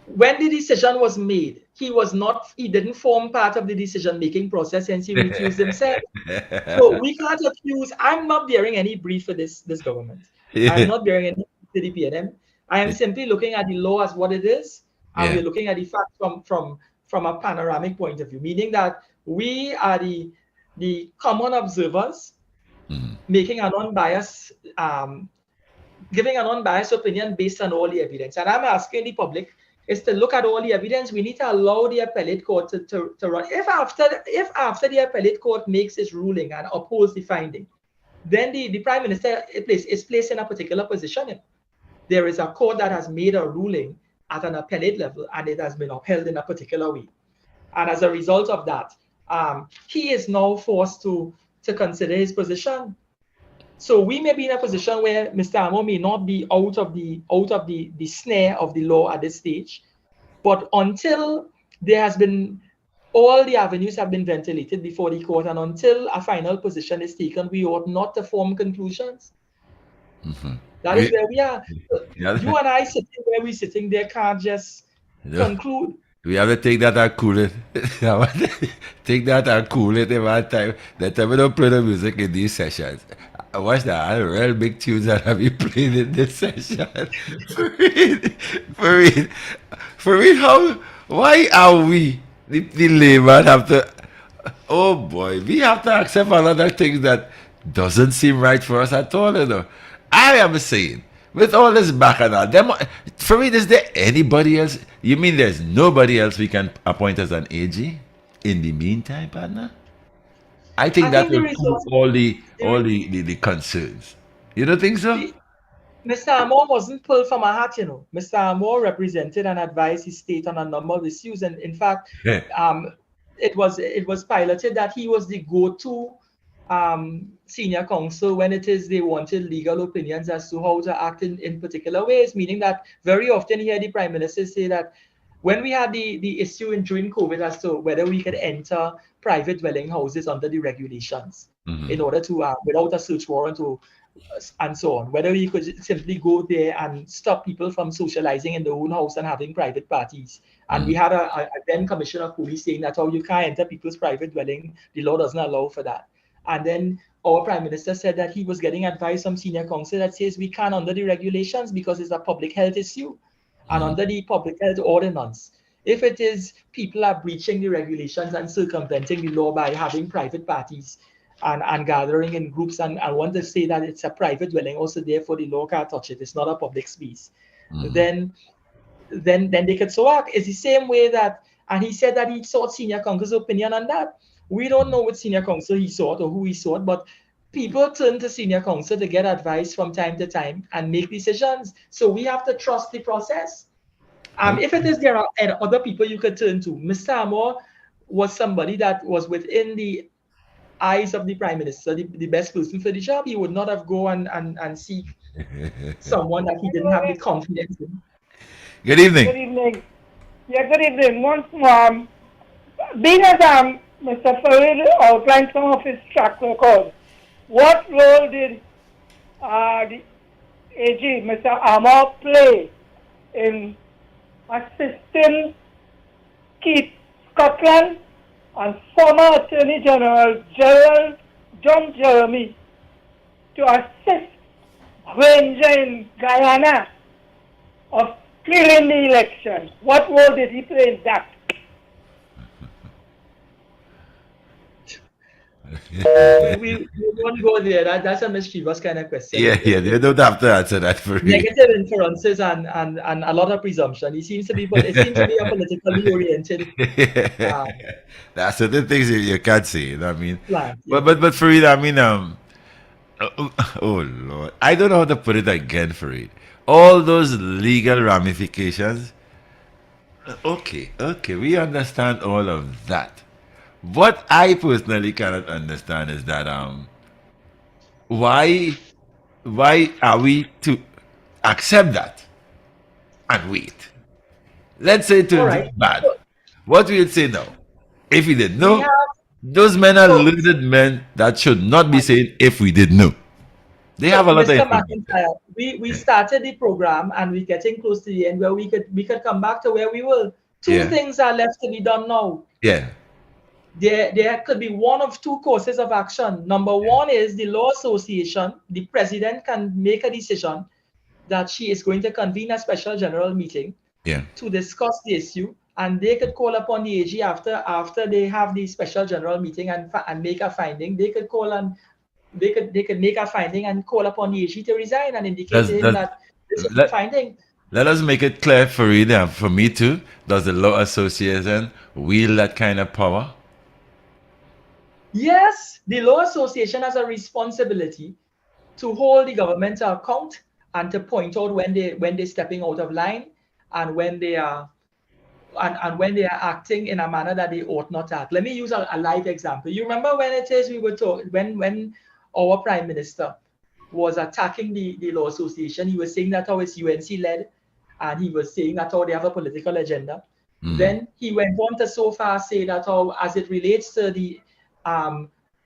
[SPEAKER 2] when the decision was made, he didn't form part of the decision-making process, hence he recused himself. So we can't accuse, I'm not bearing any brief for this government. I'm not bearing any brief to the PNM. I am simply looking at the law as what it is, and we're looking at the facts from a panoramic point of view, meaning that we are the common observers making an unbiased, giving an unbiased opinion based on all the evidence. And I'm asking the public is to look at all the evidence. We need to allow the appellate court to run. If after the appellate court makes its ruling and opposes the finding, then the Prime Minister is placed in a particular position. There is a court that has made a ruling at an appellate level and it has been upheld in a particular way. And as a result of that, he is now forced to consider his position. So we may be in a position where Mr. Armour may not be out of the snare of the law at this stage, but until there has been all the avenues have been ventilated before the court, and until a final position is taken, we ought not to form conclusions. That is where we are. You and I sitting where we're sitting there can't just conclude.
[SPEAKER 1] We have to take that and cool it. Take that and cool it every time. That time we don't play the music in these sessions. Watch that, real big tunes that have been played in this session. For real, why are we, the layman, have to, oh boy, we have to accept a lot of things that doesn't seem right for us at all, I am saying, With all this back and all, Farid, is there anybody else? You mean there's nobody else we can appoint as an AG in the meantime, partner? I think
[SPEAKER 2] I
[SPEAKER 1] that
[SPEAKER 2] think the
[SPEAKER 1] will cool
[SPEAKER 2] resource,
[SPEAKER 1] all the concerns. You don't think so?
[SPEAKER 2] Mr. Amor wasn't pulled from a hat, Mr. Amor represented and advised his state on a number of issues, and in fact,
[SPEAKER 1] Yeah.
[SPEAKER 2] it was piloted that he was the go-to senior counsel when it is they wanted legal opinions as to how to act in particular ways, meaning that very often you hear the Prime Minister say that when we had the issue during COVID as to whether we could enter private dwelling houses under the regulations in order to, without a search warrant and so on, whether we could simply go there and stop people from socializing in their own house and having private parties. And we had a then commissioner of police saying that, you can't enter people's private dwelling, the law doesn't allow for that. And then our Prime Minister said that he was getting advice from senior counsel that says we can't under the regulations because it's a public health issue. And under the public health ordinance, if it is people are breaching the regulations and circumventing the law by having private parties and gathering in groups and want to say that it's a private dwelling, also therefore the law can't touch it, it's not a public space, then they could so act. It's the same way that, and he said that he sought senior counsel's opinion on that. We don't know what senior counsel he sought or who he sought, but people turn to senior counsel to get advice from time to time and make decisions. So we have to trust the process. If it is there are other people you could turn to, Mr. Amor was somebody that was within the eyes of the Prime Minister, the best person for the job. He would not have gone and seek someone that he didn't have the confidence in.
[SPEAKER 1] Good evening.
[SPEAKER 5] Good evening. Yeah, good evening. Once being as Mr. Farid outlined some of his track record, what role did the AG, Mr. Amor, play in assisting Keith Scotland and former Attorney General John Jeremy to assist Granger in Guyana of clearing the election? What role did he play in that?
[SPEAKER 2] we won't go there. That's a mischievous kind of question.
[SPEAKER 1] Yeah, you don't have to answer that for me.
[SPEAKER 2] Negative inferences and a lot of presumption. It seems to be a politically oriented.
[SPEAKER 1] There are certain things you can't say. You know what I mean?
[SPEAKER 2] Plan.
[SPEAKER 1] But Farid, I mean, oh Lord, I don't know how to put it again, Farid. All those legal ramifications. Okay, we understand all of that. What I personally cannot understand is that why are we to accept that and wait? Let's say it turns out bad. What we would say now? If we did know, those men are learned men that should not be saying if we did know. They have a lot of information.
[SPEAKER 2] We started the program and we're getting close to the end where we could come back to where we were. Two things are left to be done now.
[SPEAKER 1] Yeah.
[SPEAKER 2] There could be one of two courses of action. Number one is the Law Association. The president can make a decision that she is going to convene a special general meeting to discuss the issue, and they could call upon the AG after they have the special general meeting and make a finding. They could call and they could make a finding and call upon the AG to resign and indicate to him that this is the finding.
[SPEAKER 1] Let us make it clear for you and for me too. Does the Law Association wield that kind of power?
[SPEAKER 2] Yes, the Law Association has a responsibility to hold the government to account and to point out when they're stepping out of line and when they are acting in a manner that they ought not to act. Let me use a live example. You remember when it is we were talking when our Prime Minister was attacking the Law Association, he was saying that how it's UNC led, and he was saying that how they have a political agenda. Then he went on to so far say that how, as it relates to the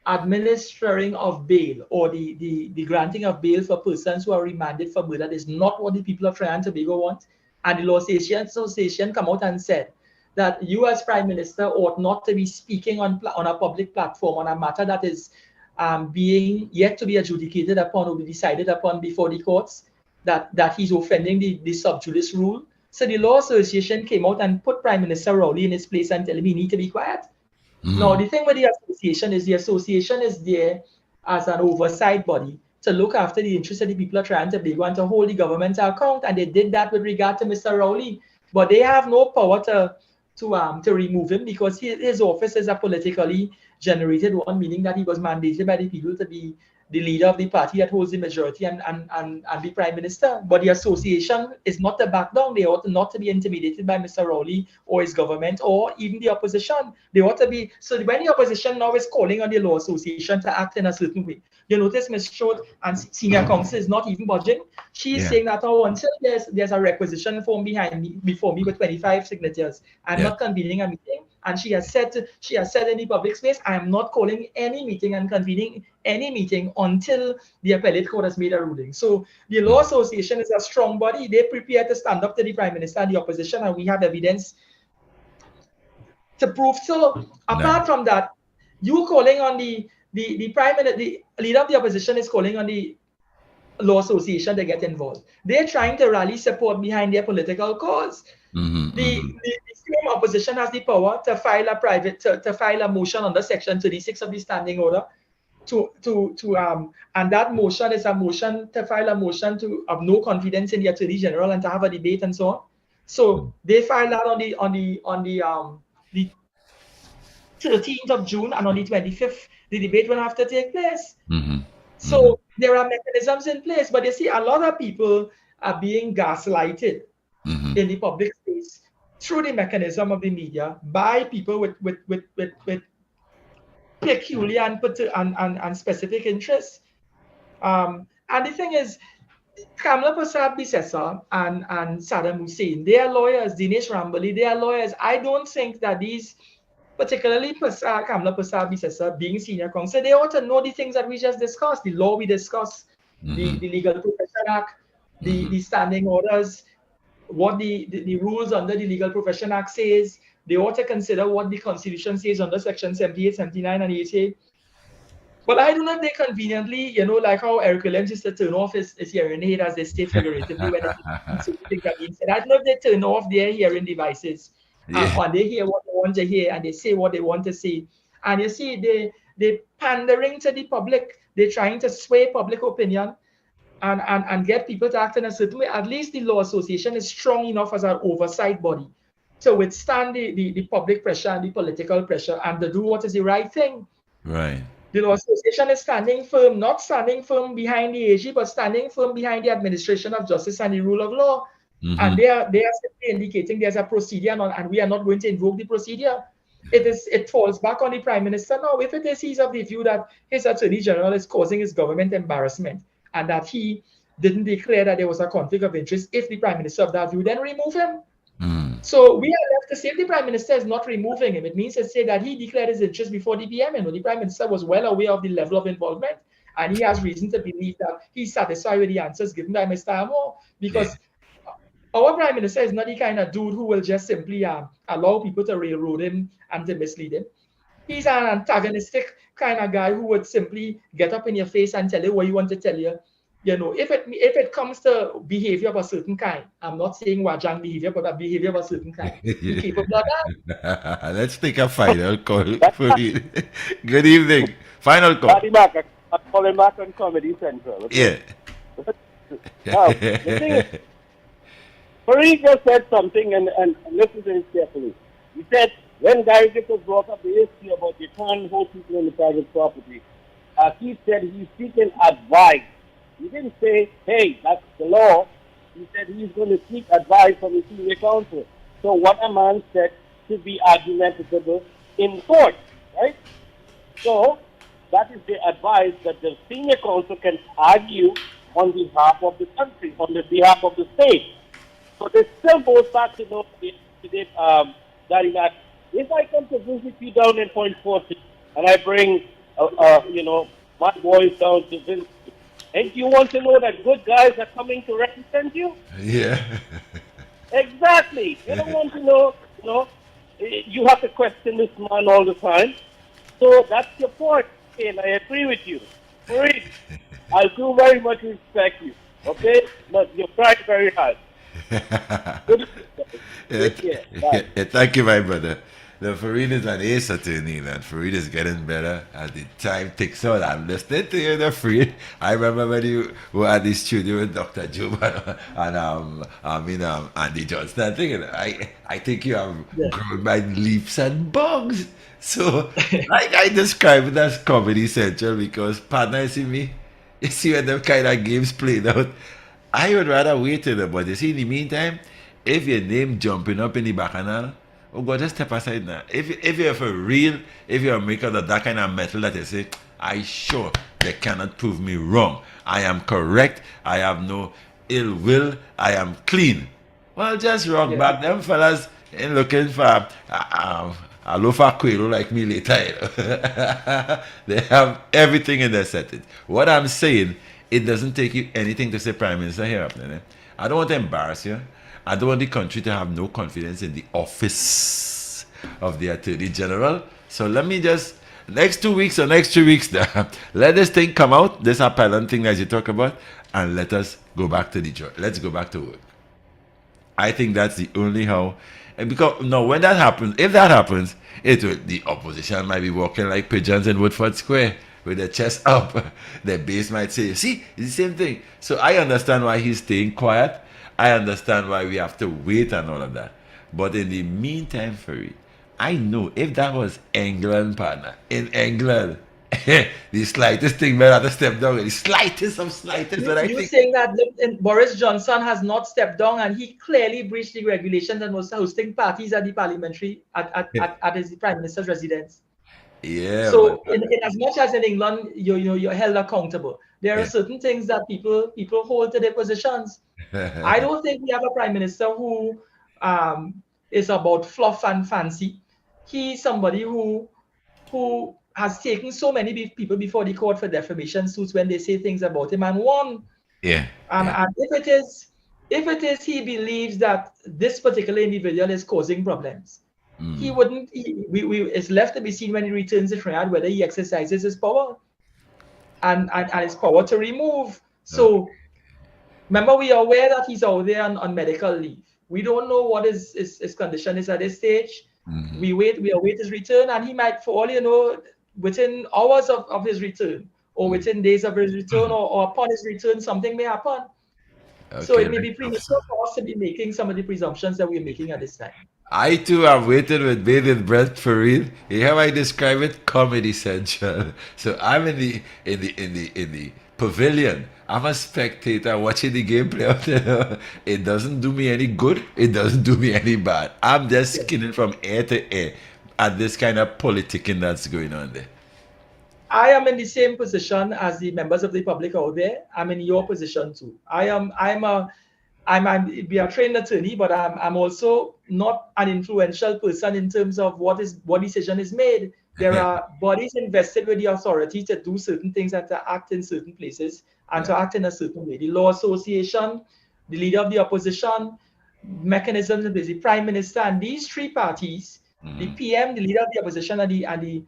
[SPEAKER 2] administering of bail or the granting of bail for persons who are remanded for murder is not what the people of Trinidad and Tobago want. And the Law Association come out and said that you as Prime Minister ought not to be speaking on a public platform on a matter that is being yet to be adjudicated upon or be decided upon before the courts, that he's offending the sub judice rule. So the Law Association came out and put Prime Minister Rowley in his place and tell him he need to be quiet. Now, the thing with the association is there as an oversight body to look after the interests of the people of Trinidad and Tobago and to hold the government to account, and they did that with regard to Mr. Rowley. But they have no power to remove him, because his office is a politically generated one, meaning that he was mandated by the people to be the leader of the party that holds the majority and the prime minister. But the association is not to back down. They ought not to be intimidated by Mr. Rowley or his government or even the opposition. They ought to be. So when the opposition now is calling on the Law Association to act in a certain way, you notice Ms. Short and senior counsel is not even budging. She is saying that, oh, until there's a requisition form before me with 25 signatures, I'm not convening a meeting. And she has said in the public space, I am not calling any meeting and convening any meeting until the appellate court has made a ruling. So the Law Association is a strong body. They prepare to stand up to the Prime Minister and the opposition, and we have evidence to prove. So apart from that, you calling on the Prime Minister, the leader of the opposition is calling on the Law Association to get involved. They're trying to rally support behind their political cause. The same opposition has the power to file a motion under Section 36 of the Standing Order and that motion is a motion to file a motion of no confidence in the Attorney General and to have a debate and so on. So they filed that on the 13th of June, and on the 25th the debate will have to take place. So there are mechanisms in place, but you see, a lot of people are being gaslighted in the public space through the mechanism of the media by people with peculiar and specific interests. And the thing is, Kamla Prasad Bisesa and Saddam Hussein, they are lawyers. Dinesh Rambali, they are lawyers. I don't think that these, particularly Kamla Prasad Bisesa being senior counsel, they ought to know the things that we just discussed, the law we discussed, the Legal Profession Act, the standing orders, what the rules under the Legal Profession Act says. They ought to consider what the Constitution says under Section 78, 79, and 88. But I don't know if they conveniently, like how Eric Williams used to turn off his hearing aid, as they state figuratively, when things are being said. I don't know if they turn off their hearing devices and they hear what they want to hear and they say what they want to say. And you see, they're pandering to the public. They're trying to sway public opinion and get people to act in a certain way. At least the Law Association is strong enough as an oversight body to withstand the public pressure and the political pressure and to do what is the right thing.
[SPEAKER 1] Right.
[SPEAKER 2] The Law Association is standing firm, not standing firm behind the AG, but standing firm behind the administration of justice and the rule of law. And they are simply indicating there's a procedure, and we are not going to invoke the procedure. It falls back on the Prime Minister now. If it is he's of the view that his Attorney General is causing his government embarrassment and that he didn't declare that there was a conflict of interest, if the Prime Minister of that view, then remove him. So we are left to say if the Prime Minister is not removing him, it means to say that he declared his interest before the PM. The Prime Minister was well aware of the level of involvement, and he has reason to believe that he's satisfied with the answers given by Mr. Amor, because our Prime Minister is not the kind of dude who will just simply allow people to railroad him and to mislead him. He's an antagonistic kind of guy who would simply get up in your face and tell you what you want to tell you. If it comes to behavior of a certain kind, I'm not saying Wajang behavior, but a behavior of a certain kind. You capable of that?
[SPEAKER 1] Let's take a final call. Good evening. Final call.
[SPEAKER 8] I'm calling back on Comedy Central. Okay? Now, the thing is, Fareed just said something, and listen to this carefully. He said, when Gary Jacobs brought up the issue about you can't hold people in the private property, he said he's seeking advice. He didn't say, hey, that's the law. He said he's going to seek advice from the senior counsel. So what a man said should be argumentable in court, right? So that is the advice that the senior counsel can argue on behalf of the country, on the behalf of the state. So this still goes back to Gary Mack. If I come to visit you down in Point Fortin and I bring, my boys down to visit you, and you want to know that good guys are coming to represent you?
[SPEAKER 1] Yeah.
[SPEAKER 8] Exactly. You don't want to know, you have to question this man all the time. So that's your point, and I agree with you. Fareed, I do very much respect you, okay? But you're trying very hard.
[SPEAKER 1] Thank you, my brother. The Farid is an ace attorney, and Farid is getting better as the time ticks on. I'm listening to you, the Farid. I remember when you were at the studio with Dr. Job and Andy Johnson. I'm thinking, I think you have grown by leaps and bounds. So, like I describe it as Comedy Central because, partner, you see me? You see when them kind of games played out. I would rather wait till but you see, in the meantime, if your name jumping up in the bacchanal, oh God, just step aside now. If you're for real, if you're a maker of that kind of metal that you say, I sure they cannot prove me wrong. I am correct. I have no ill will. I am clean. Well, just rock back. Them fellas ain't looking for a loaf of quail like me later. They have everything in their setting. What I'm saying, it doesn't take you anything to say Prime Minister here. I don't want to embarrass you. I don't want the country to have no confidence in the office of the Attorney General. So let me just, next 2 weeks or next 3 weeks, let this thing come out, this appellant thing that you talk about, and let us go back to the job. Let's go back to work. I think that's the only how. And because no, when that happens, if that happens, the opposition might be walking like pigeons in Woodford Square with their chest up. Their base might say, see, it's the same thing. So I understand why he's staying quiet. I understand why we have to wait and all of that. But in the meantime, Farid, I know if that was England, partner, in England, the slightest thing might have to step down. The slightest of slightest.
[SPEAKER 2] You're saying that Boris Johnson has not stepped down and he clearly breached the regulations and was hosting parties at the parliamentary, at his Prime Minister's residence.
[SPEAKER 1] Yeah.
[SPEAKER 2] So in as much as in England, you're held accountable. There are certain things that people hold to their positions. I don't think we have a Prime Minister who is about fluff and fancy. He's somebody who has taken so many people before the court for defamation suits when they say things about him and won.
[SPEAKER 1] Yeah.
[SPEAKER 2] And if it is he believes that this particular individual is causing problems, he wouldn't. It's left to be seen when he returns to Trinidad whether he exercises his power and his power to remove. So remember, we are aware that he's out there on medical leave. We don't know what his condition is at this stage. We await his return, and he might, for all you know, within hours of his return, or within days of his return, or upon his return, something may happen. Okay, so it may be premature for us to be making some of the presumptions that we're making at this time.
[SPEAKER 1] I too have waited with bated breath for it. How I describe it, Comedy Central. So I'm in the pavilion. I'm a spectator watching the game play out. It doesn't do me any good. It doesn't do me any bad. I'm just skinning from ear to ear at this kind of politicking that's going on there.
[SPEAKER 2] I am in the same position as the members of the public out there. I'm in your position too. We are trained attorney, but I'm also not an influential person in terms of what decision is made. There are bodies invested with the authority to do certain things and to act in certain places and to act in a certain way. The Law Association, the leader of the opposition, mechanisms of the Prime Minister, and these three parties, the PM, the leader of the opposition, and the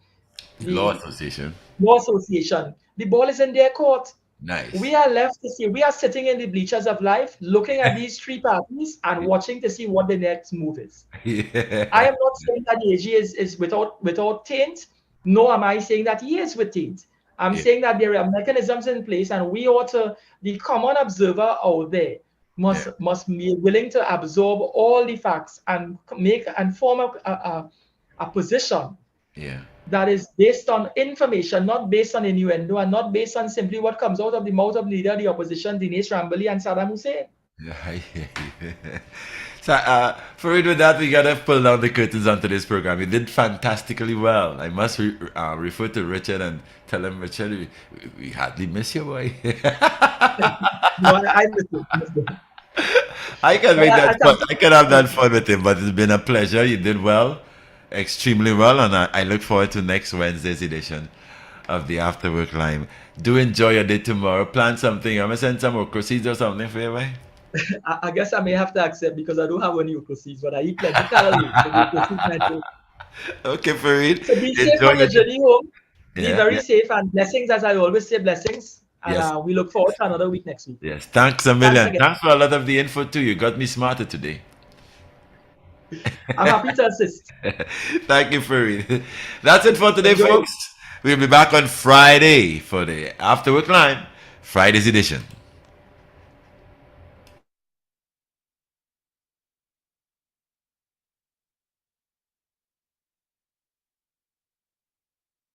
[SPEAKER 1] Law Association.
[SPEAKER 2] Law Association. The ball is in their court.
[SPEAKER 1] Nice.
[SPEAKER 2] We are left to see. We are sitting in the bleachers of life, looking at these three parties and watching to see what the next move is. Yeah. I am not saying that the AG is without taint. No, am I saying that he is with taint? I'm saying that there are mechanisms in place, and we ought to. The common observer out there must be willing to absorb all the facts and form a position.
[SPEAKER 1] Yeah.
[SPEAKER 2] That is based on information, not based on innuendo, and not based on simply what comes out of the mouth of leader of the opposition, Dinesh Rambali and Saddam Hussein.
[SPEAKER 1] So, Farid, with that, we gotta pull down the curtains onto this program. You did fantastically well. I must refer to Richard and tell him, Richard, we hardly miss you, boy.
[SPEAKER 2] No, I miss you.
[SPEAKER 1] I can make that fun. I can have that fun with him, but it's been a pleasure. You did well. Extremely well, and I look forward to next Wednesday's edition of the After Work Line. Do enjoy your day tomorrow. Plan something. I'm gonna send some okra seeds or something for you, right?
[SPEAKER 2] I guess I may have to accept because I don't have any okra seeds, but I eat plenty of calories.
[SPEAKER 1] Okay, Farid.
[SPEAKER 2] So be safe on your journey home. Be very safe, and blessings, as I always say, blessings. And we look forward to another week next week.
[SPEAKER 1] Yes, thanks a million. Thanks for a lot of the info too. You got me smarter today.
[SPEAKER 2] I'm happy to assist.
[SPEAKER 1] Thank you, Farid. That's it for today,
[SPEAKER 2] Enjoy.
[SPEAKER 1] folks. We'll be back on Friday for the After Work Line, Friday's edition.